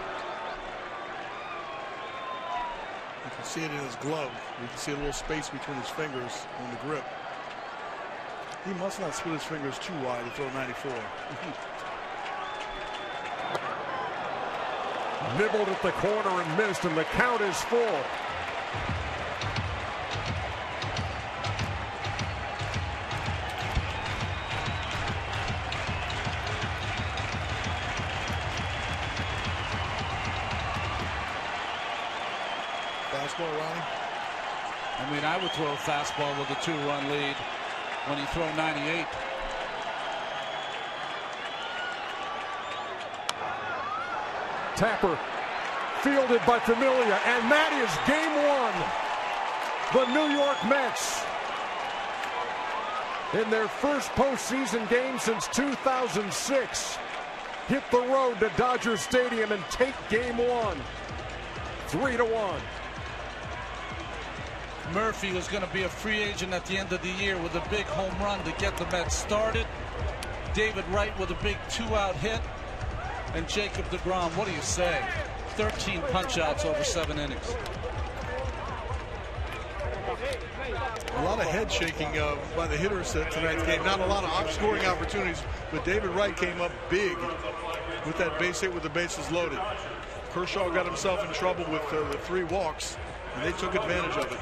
You can see it in his glove. You can see a little space between his fingers on the grip. He must not split his fingers too wide to throw 94. Nibbled at the corner and missed, and the count is full. Ronnie? I mean, I would throw a fastball with a 2-run lead when he throw 98. Tapper fielded by Familia, and that is game 1. The New York Mets, in their first postseason game since 2006, hit the road to Dodger Stadium and take game 1, 3-1. Murphy was going to be a free agent at the end of the year with a big home run to get the Mets started. David Wright with a big 2-out hit. And Jacob deGrom, what do you say? 13 punch-outs over 7 innings. A lot of head shaking by the hitters tonight's game. Not a lot of scoring opportunities, but David Wright came up big with that base hit with the bases loaded. Kershaw got himself in trouble with the 3 walks, and they took advantage of it.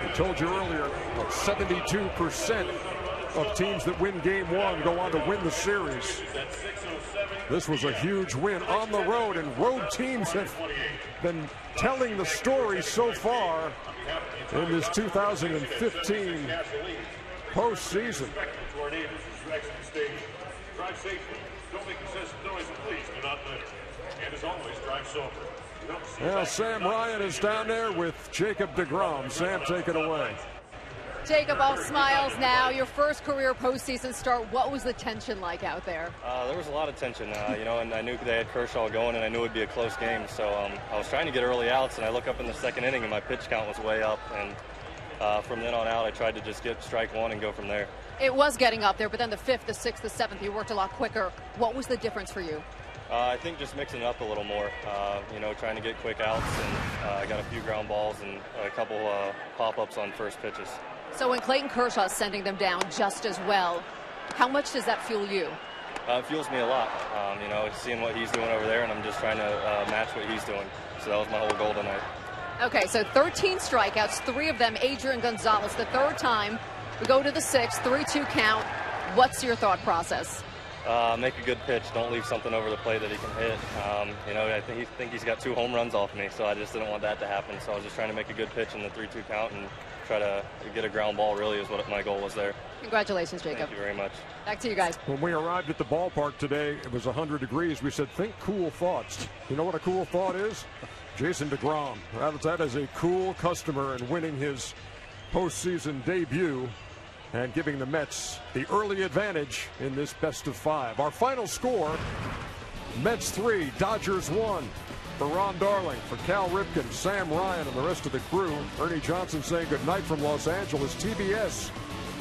I told you earlier, 72% of teams that win game 1 go on to win the series. This was a huge win on the road, and road teams have been telling the story so far in this 2015 postseason. Don't make excessive noise, and please do not litter. And as always, drive sober. Well, Sam Ryan is down there with Jacob deGrom. Sam, take it away. Jacob, all smiles now. Your first career postseason start. What was the tension like out there? There was a lot of tension, you know, and I knew they had Kershaw going, and I knew it would be a close game. So I was trying to get early outs, and I look up in the second inning, and my pitch count was way up. And from then on out, I tried to just get strike one and go from there. It was getting up there, but then the 5th, the 6th, the 7th, you worked a lot quicker. What was the difference for you? I think just mixing it up a little more, you know, trying to get quick outs, and I got a few ground balls and a couple pop-ups on first pitches. So when Clayton Kershaw is sending them down just as well, how much does that fuel you? It fuels me a lot, you know, seeing what he's doing over there, and I'm just trying to match what he's doing. So that was my whole goal tonight. Okay, so 13 strikeouts, 3 of them Adrian Gonzalez. The third time, we go to the 6th, 3-2 count. What's your thought process? Make a good pitch. Don't leave something over the plate that he can hit. You know, I think he's got 2 home runs off me, so I just didn't want that to happen. So I was just trying to make a good pitch in the 3-2 count and try to get a ground ball, really, is what my goal was there. Congratulations, Jacob. Thank you very much. Back to you guys. When we arrived at the ballpark today, it was 100 degrees. We said, think cool thoughts. You know what a cool thought is? Jason deGrom. That is a cool customer in winning his postseason debut and giving the Mets the early advantage in this best-of-5. Our final score, Mets 3, Dodgers 1. For Ron Darling, for Cal Ripken, Sam Ryan, and the rest of the crew, Ernie Johnson saying good night from Los Angeles. TBS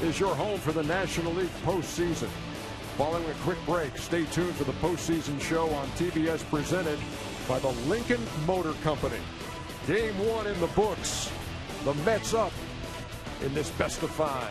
is your home for the National League postseason. Following a quick break, stay tuned for the postseason show on TBS presented by the Lincoln Motor Company. Game 1 in the books. The Mets up in this best-of-5.